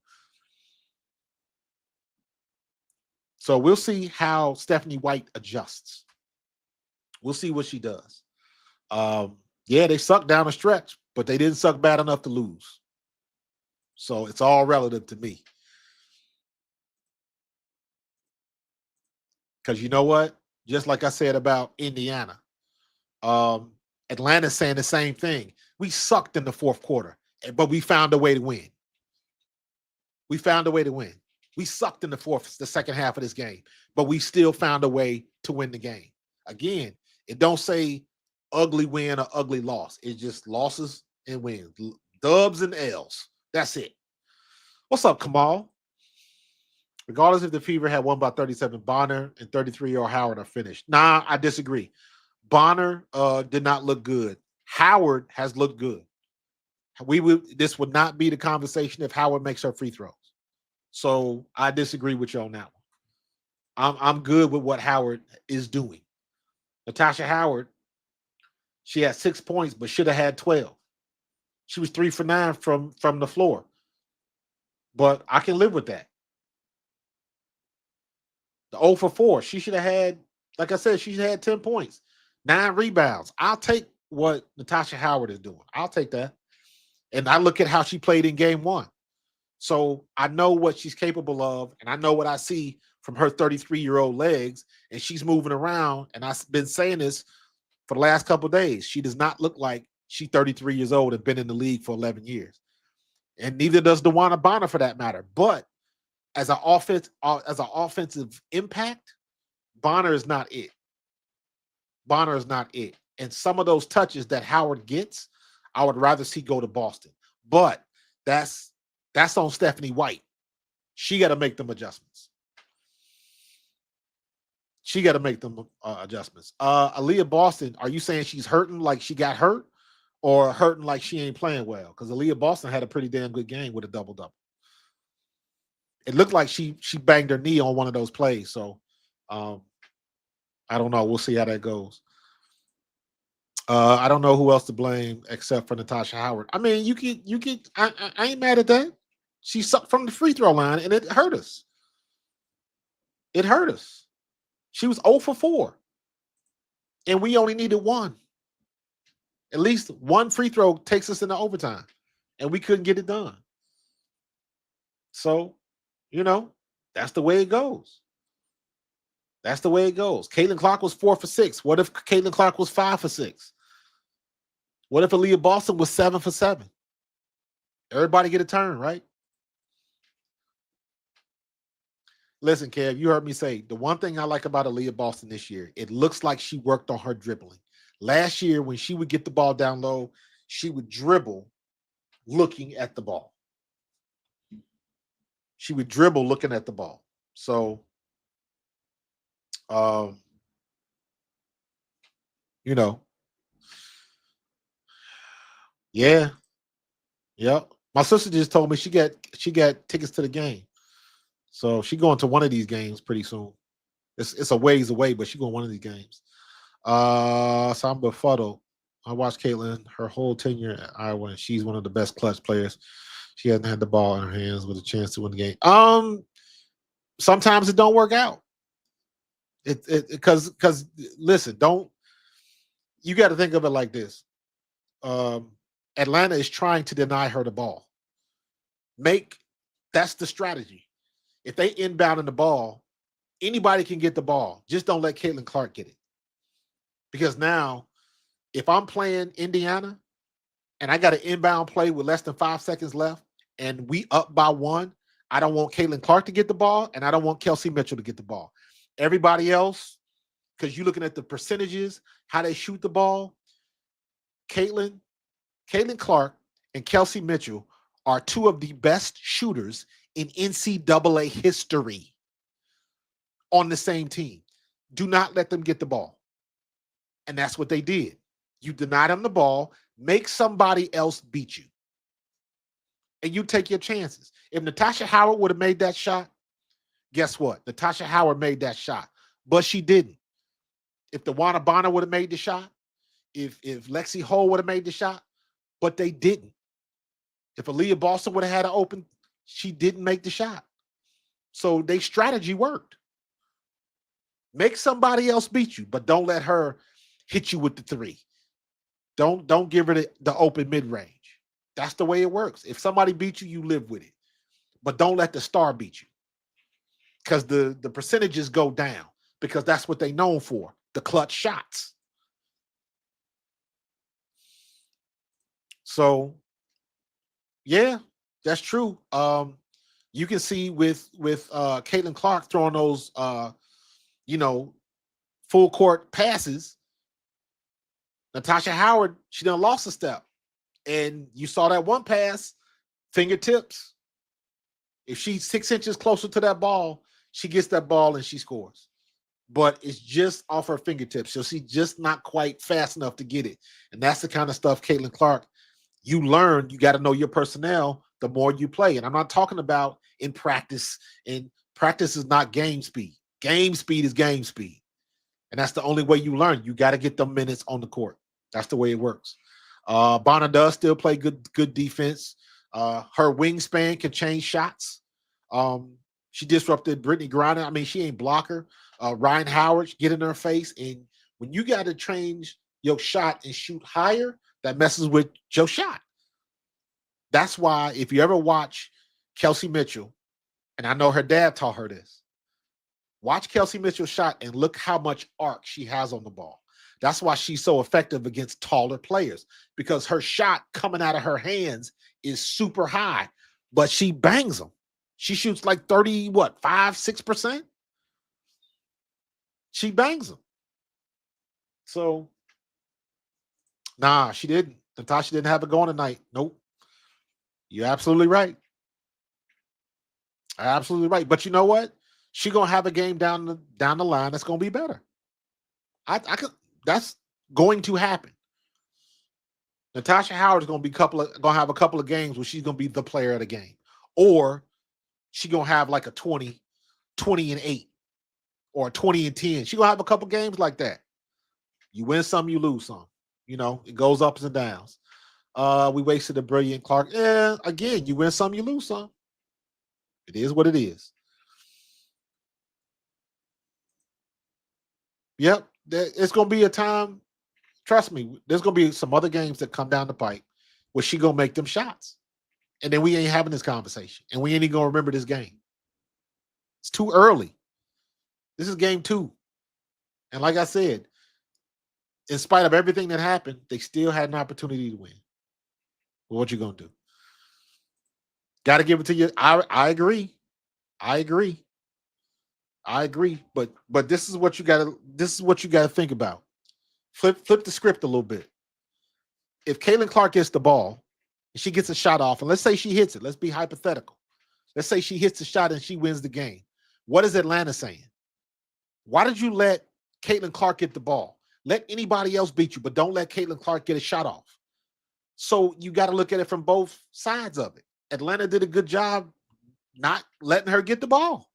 So we'll see how Stephanie White adjusts. We'll see what she does. Yeah, they sucked down a stretch, but they didn't suck bad enough to lose. So it's all relative to me. Because you know what? Just like I said about Indiana, Atlanta's saying the same thing. We sucked in the fourth quarter, but we found a way to win. We found a way to win. We sucked in the second half of this game, but we still found a way to win the game. Again, it don't say ugly win or ugly loss. It's just losses and wins, dubs and L's. That's it. What's up, Kamal? Regardless if the Fever had won by 37, Bonner and 33-year-old Howard are finished. Nah, I disagree. Bonner did not look good. Howard has looked good. This would not be the conversation if Howard makes her free throws. So I disagree with you on that one. I'm good with what Howard is doing. Natasha Howard, she had 6 points, but should have had 12. She was 3 for 9 from the floor. But I can live with that. The 0 for 4, she should have had, like I said, she had 10 points, 9 rebounds. I'll take what Natasha Howard is doing. I'll take that. And I look at how she played in game 1. So I know what she's capable of, and I know what I see from her 33-year-old legs, and she's moving around. And I've been saying this for the last couple of days. She does not look like she's 33 years old and been in the league for 11 years. And neither does DeWanna Bonner for that matter. But as an offensive impact, Bonner is not it. Bonner is not it. And some of those touches that Howard gets, I would rather see go to Boston. But that's on Stephanie White. She got to make them adjustments. Aaliyah Boston, are you saying she's hurting like she got hurt or hurting like she ain't playing well? Because Aaliyah Boston had a pretty damn good game with a double-double. It looked like she banged her knee on one of those plays. So I don't know. We'll see how that goes. I don't know who else to blame except for Natasha Howard. I mean, I ain't mad at that. She sucked from the free throw line, and it hurt us. It hurt us. She was 0 for 4, and we only needed 1. At least 1 free throw takes us into overtime, and we couldn't get it done. So, that's the way it goes. That's the way it goes. Caitlin Clark was 4 for 6. What if Caitlin Clark was 5 for 6? What if Aaliyah Boston was 7 for 7? Everybody get a turn, right? Listen, Kev, you heard me say the one thing I like about Aaliyah Boston this year, it looks like she worked on her dribbling. Last year, when she would get the ball down low, she would dribble looking at the ball. She would dribble looking at the ball. So, yeah. Yep. My sister just told me she got tickets to the game. So she going to one of these games pretty soon. It's a ways away, but she going to one of these games. Samba Fuddle. I watched Caitlin her whole tenure at Iowa, and she's one of the best clutch players. She hasn't had the ball in her hands with a chance to win the game. Sometimes it don't work out. Because listen, you got to think of it like this. Atlanta is trying to deny her the ball. That's the strategy. If they inbound in the ball, anybody can get the ball. Just don't let Caitlin Clark get it. Because now, if I'm playing Indiana and I got an inbound play with less than 5 seconds left and we up by 1, I don't want Caitlin Clark to get the ball and I don't want Kelsey Mitchell to get the ball. Everybody else, because you're looking at the percentages, how they shoot the ball, Caitlin Clark and Kelsey Mitchell are 2 of the best shooters in NCAA history on the same team. Do not let them get the ball. And that's what they did. You deny them the ball, make somebody else beat you. And you take your chances. If Natasha Howard would have made that shot, guess what? Natasha Howard made that shot, but she didn't. if the Wanna Bonner would have made the shot, if Lexi Hole would have made the shot, but they didn't. If Aaliyah Boston would have had an open, she didn't make the shot. So their strategy worked. Make somebody else beat you, but don't let her hit you with the three. Don't give her the open mid-range. That's the way it works. If somebody beats you, you live with it. But don't let the star beat you. Because the percentages go down. Because that's what they're known for. The clutch shots. So, yeah, that's true. You can see with Caitlin Clark throwing those full court passes. Natasha Howard, she done lost a step. And you saw that one pass, fingertips. If she's 6 inches closer to that ball, she gets that ball and she scores. But it's just off her fingertips. So she's just not quite fast enough to get it. And that's the kind of stuff, Caitlin Clark, you learn. You got to know your personnel the more you play. And I'm not talking about in practice. And practice is not game speed. Game speed is game speed. And that's the only way you learn. You got to get them minutes on the court. That's the way it works. Bonner does still play good defense. Her wingspan can change shots. She disrupted Brittany Griner. I mean, she ain't blocker. Ryan Howard get in her face. And when you got to change your shot and shoot higher, that messes with your shot. That's why if you ever watch Kelsey Mitchell, and I know her dad taught her this, watch Kelsey Mitchell's shot and look how much arc she has on the ball. That's why she's so effective against taller players, because her shot coming out of her hands is super high, but she bangs them. She shoots like 6%. She bangs them. So, nah, she didn't. Natasha didn't have it going tonight. Nope. You're absolutely right. Absolutely right. But you know what? She's gonna have a game down the line that's gonna be better. I could. That's going to happen. Natasha Howard is gonna have a couple of games where she's gonna be the player of the game, or she's gonna have like a 20-8, or a 20-10. She's gonna have a couple games like that. You win some, you lose some. It goes ups and downs. We wasted a brilliant Clark. Yeah, again, you win some, you lose some. It is what it is. Yep, it's gonna be a time. Trust me, there's gonna be some other games that come down the pipe where she gonna make them shots, and then we ain't having this conversation, and we ain't even gonna remember this game. It's too early. This is game 2, and like I said, in spite of everything that happened, they still had an opportunity to win. Well, what you gonna do? Got to give it to you. I agree. But this is what you gotta think about. Flip the script a little bit. If Caitlin Clark gets the ball and she gets a shot off, and let's say she hits it, let's be hypothetical. Let's say she hits the shot and she wins the game. What is Atlanta saying? Why did you let Caitlin Clark get the ball? Let anybody else beat you, but don't let Caitlin Clark get a shot off. So you got to look at it from both sides of it. Atlanta did a good job not letting her get the ball.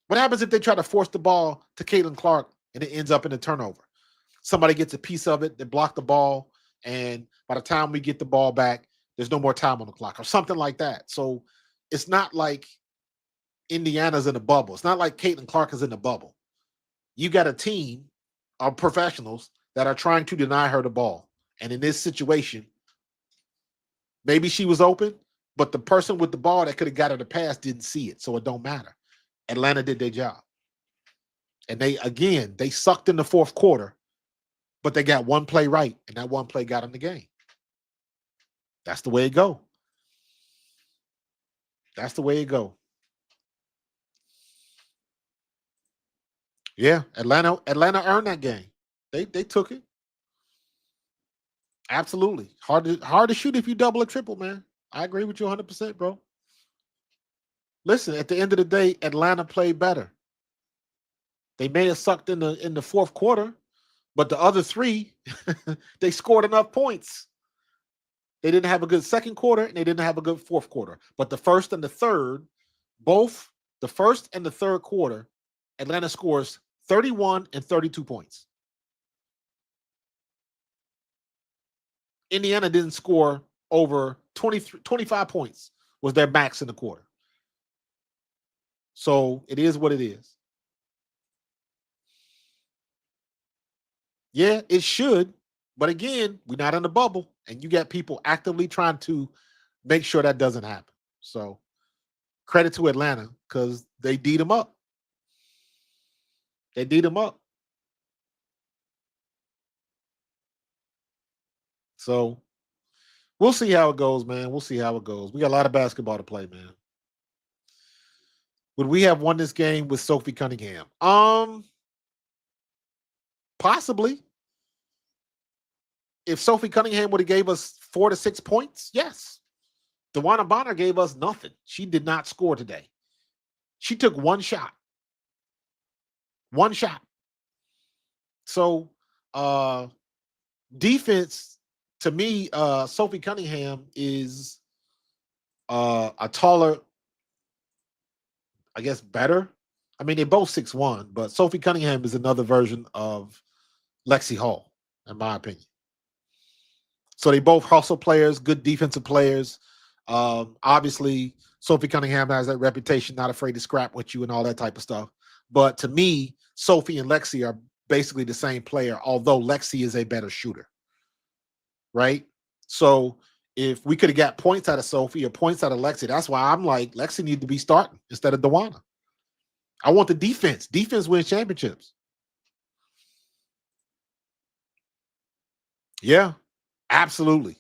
What happens if they try to force the ball to Caitlin Clark and it ends up in a turnover? Somebody gets a piece of it, they block the ball, and by the time we get the ball back, there's no more time on the clock or something like that. So it's not like Indiana's in a bubble. It's not like Caitlin Clark is in a bubble. You got a team of professionals that are trying to deny her the ball. And in this situation, maybe she was open, but the person with the ball that could have got her the pass didn't see it, so it don't matter. Atlanta did their job. And they sucked in the fourth quarter, but they got one play right, and that one play got them the game. That's the way it go. That's the way it go. Yeah, Atlanta earned that game. They took it. Absolutely. Hard to shoot if you double or triple, man. I agree with you 100%, bro. Listen, at the end of the day, Atlanta played better. They may have sucked in the fourth quarter, but the other three, they scored enough points. They didn't have a good second quarter, and they didn't have a good fourth quarter. But the first and the third, both the first and the third quarter, Atlanta scores 31 and 32 points. Indiana didn't score over 25 points was their max in the quarter. So it is what it is. Yeah, it should. But again, we're not in a bubble, and you got people actively trying to make sure that doesn't happen. So credit to Atlanta because they beat them up. They beat them up. So we'll see how it goes, man. We'll see how it goes. We got a lot of basketball to play, man. Would we have won this game with Sophie Cunningham? Possibly. If Sophie Cunningham would have gave us 4 to 6 points, yes. DeWanna Bonner gave us nothing. She did not score today. She took one shot. One shot. So defense, to me, Sophie Cunningham is a taller, I guess, better. I mean, they're both 6'1", but Sophie Cunningham is another version of Lexi Hall, in my opinion. So they both hustle players, good defensive players. Obviously, Sophie Cunningham has that reputation, not afraid to scrap with you and all that type of stuff. But to me, Sophie and Lexi are basically the same player, although Lexi is a better shooter, right? So if we could have got points out of Sophie or points out of Lexi, that's why I'm like, Lexi needs to be starting instead of DeWanna. I want the defense. Defense wins championships. Yeah, absolutely.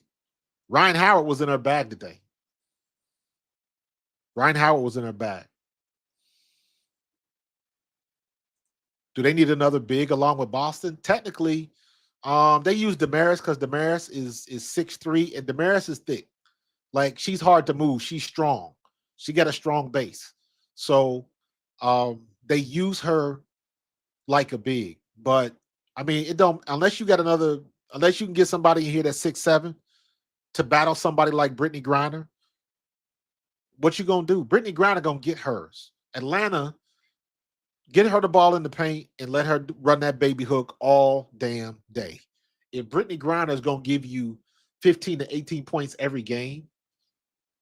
Ryan Howard was in her bag today. Ryan Howard was in her bag. Do they need another big along with Boston? Technically, they use Damaris because Damaris is 6'3", and Damaris is thick. Like, she's hard to move. She's strong. She got a strong base. So they use her like a big. But I mean, it don't unless you can get somebody in here that's 6'7" to battle somebody like Brittany Griner. What you gonna do? Brittany Griner gonna get hers. Atlanta, get her the ball in the paint and let her run that baby hook all damn day. If Brittany Griner is gonna give you 15 to 18 points every game,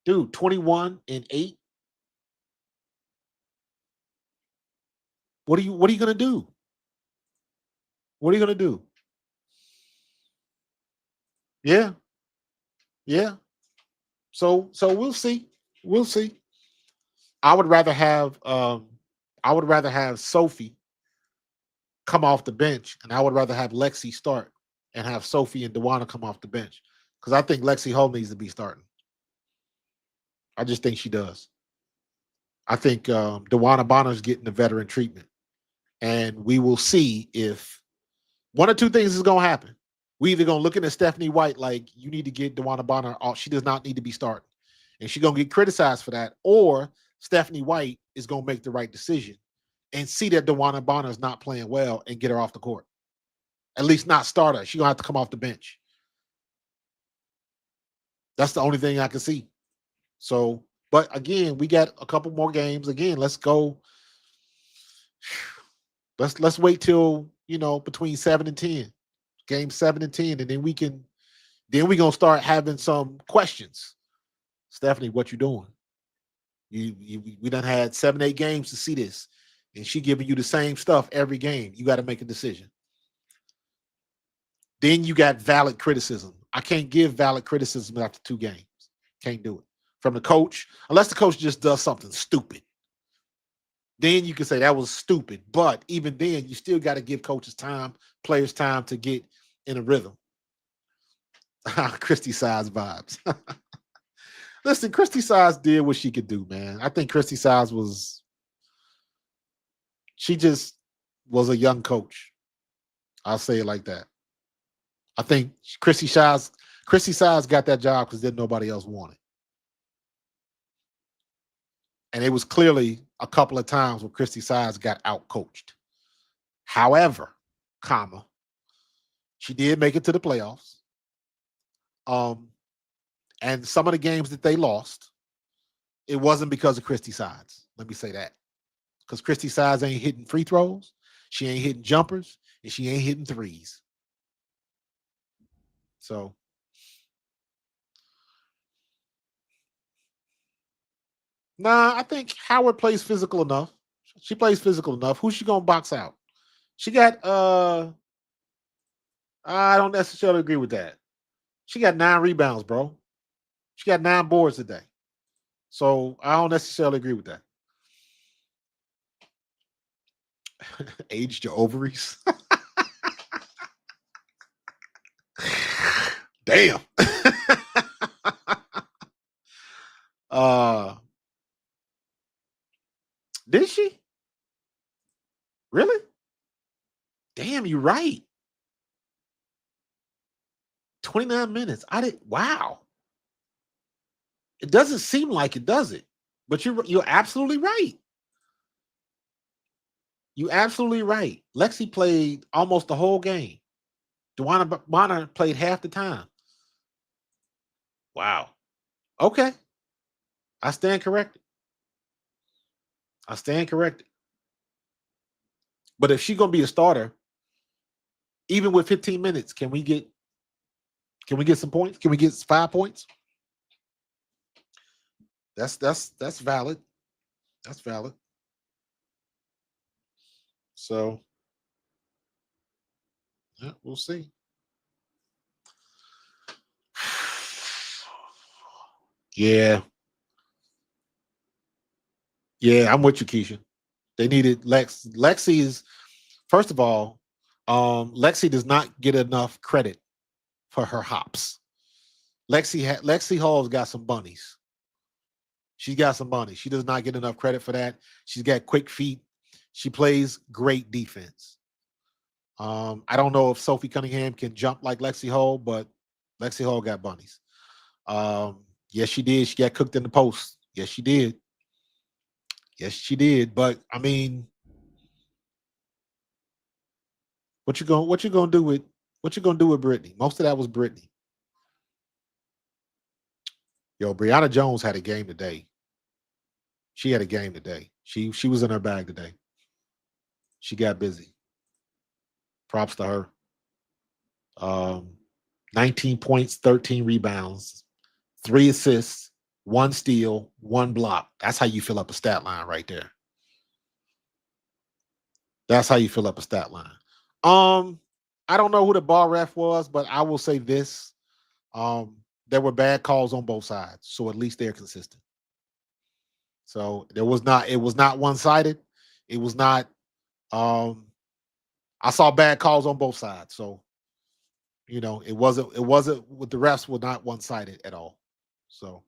dude, 21 and 8. What are you gonna do? What are you gonna do? Yeah, yeah. So we'll see. We'll see. I would rather have Sophie come off the bench, and I would rather have Lexi start and have Sophie and DeWanna come off the bench because I think Lexi Hull needs to be starting. I just think she does. I think DeWanna Bonner's getting the veteran treatment, and we will see if one or two things is going to happen. We either going to look at Stephanie White like, you need to get DeWanna Bonner off. She does not need to be starting, and she's going to get criticized for that, or Stephanie White is going to make the right decision and see that DeWanna Bonner is not playing well and get her off the court. At least not start her. She's going to have to come off the bench. That's the only thing I can see. So, but again, we got a couple more games. Again, let's go. Let's wait till, between 7 and 10. Game 7 and 10, and then we're going to start having some questions. Stephanie, what you doing? We done had 7, 8 games to see this, and she giving you the same stuff every game. You got to make a decision. Then you got valid criticism. I can't give valid criticism after 2 games. Can't do it. From the coach, unless the coach just does something stupid. Then you can say that was stupid. But even then, you still got to give coaches time, players time to get in a rhythm. Christy Size vibes. Listen, Christy Size did what she could do, man. I think Christy Size she just was a young coach. I'll say it like that. I think Christy Size got that job because didn't nobody else want it. And it was clearly a couple of times where Christy Size got out-coached. However, she did make it to the playoffs. And some of the games that they lost, it wasn't because of Christy Size. Let me say that. Because Christy Size ain't hitting free throws. She ain't hitting jumpers, and she ain't hitting threes. So nah, I think Howard plays physical enough. She plays physical enough. Who's she gonna box out? She got I don't necessarily agree with that. She got 9 rebounds, bro. She got 9 boards today. So I don't necessarily agree with that. Aged your ovaries. Damn. uh did she? Really? Damn, you're right. 29 minutes. I did wow. It doesn't seem like it, does it? But you're absolutely right. You absolutely right. Lexi played almost the whole game. Dewana Bonner played half the time. Wow. Okay. I stand corrected. I stand corrected. But if she's gonna be a starter, even with 15 minutes, can we get some points? Can we get 5 points? That's valid. That's valid. So yeah, we'll see. Yeah. Yeah, I'm with you, Keisha. They needed Lexi is first of all, Lexi does not get enough credit for her hops. Lexi Hall's got some bunnies. She's got some bunnies. She does not get enough credit for that. She's got quick feet. She plays great defense. I don't know if Sophie Cunningham can jump like Lexi Hall, but Lexi Hall got bunnies. Yes, she did. She got cooked in the post. Yes, she did. Yes, she did. But I mean, what you gonna do with Brittany? Most of that was Brittany. Yo, Brianna Jones had a game today. She had a game today. She was in her bag today. She got busy. Props to her. Um, 19 points, 13 rebounds, 3 assists, 1 steal, 1 block. That's how you fill up a stat line right there. That's how you fill up a stat line. Um, I don't know who the ball ref was, but I will say this. Um, there were bad calls on both sides, so at least they're consistent. So it was not one-sided. It was not um I saw bad calls on both sides. So, it wasn't with the refs were not one-sided at all. So,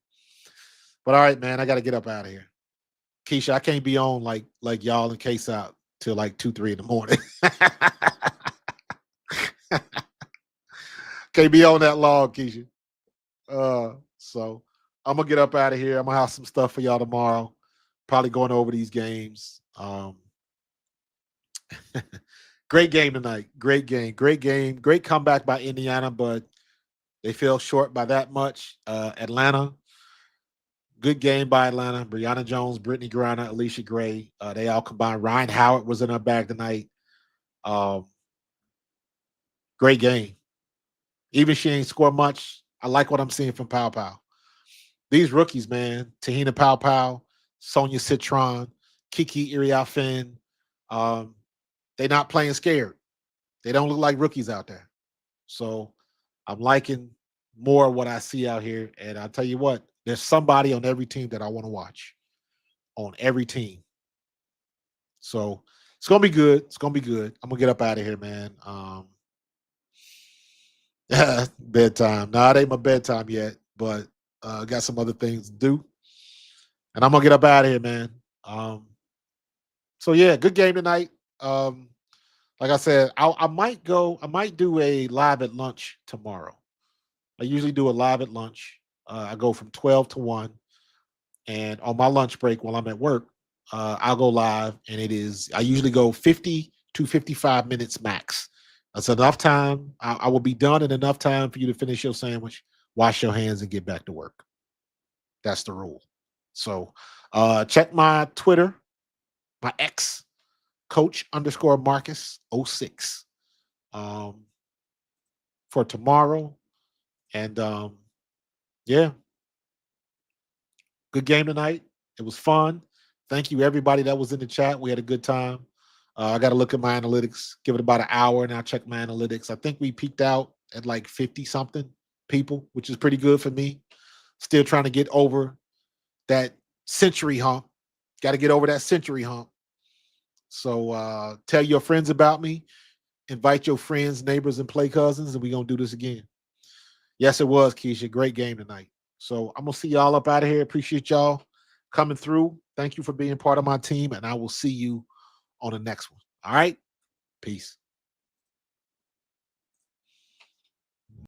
but all right, man, I gotta get up out of here. Keisha, I can't be on like y'all in case out till like 2, 3 in the morning. Can't be on that long, Keisha. So I'm gonna get up out of here. I'm gonna have some stuff for y'all tomorrow. Probably going over these games. Great game tonight. Great game. Great game. Great comeback by Indiana, but they fell short by that much. Atlanta, good game by Atlanta. Brianna Jones, Brittany Griner, Alicia Gray. They all combined. Ryan Howard was in our bag tonight. Um, Great game. Even she ain't score much. I like what I'm seeing from PaoPao. These rookies, man. Tahina PaoPao, Sonia Citron, Kiki Iriafen. Um, they not playing scared. They don't look like rookies out there. So I'm liking more of what I see out here. And I'll tell you what, there's somebody on every team that I want to watch. On every team. So it's gonna be good. It's gonna be good. I'm gonna get up out of here, man. Bedtime. No, it ain't my bedtime yet, but got some other things to do. And I'm gonna get up out of here, man. So yeah, good game tonight. Um, like I said, I might go. I might do a live at lunch tomorrow. I usually do a live at lunch. I go from 12 to 1, and on my lunch break while I'm at work, I'll go live, and I usually go 50 to 55 minutes max. That's enough time. I will be done in enough time for you to finish your sandwich, wash your hands, and get back to work. That's the rule. So check my Twitter, my X, Coach_Marcus06 for tomorrow. And yeah, good game tonight. It was fun. Thank you, everybody that was in the chat. We had a good time. I got to look at my analytics, give it about an hour, and I'll check my analytics. I think we peaked out at like 50 something people, which is pretty good for me. Still trying to get over that century hump. Got to get over that century hump. So tell your friends about me. Invite your friends, neighbors, and play cousins, and we're going to do this again. Yes, it was, Keisha. Great game tonight. So I'm going to see y'all up out of here. Appreciate y'all coming through. Thank you for being part of my team, and I will see you on the next one. All right? Peace.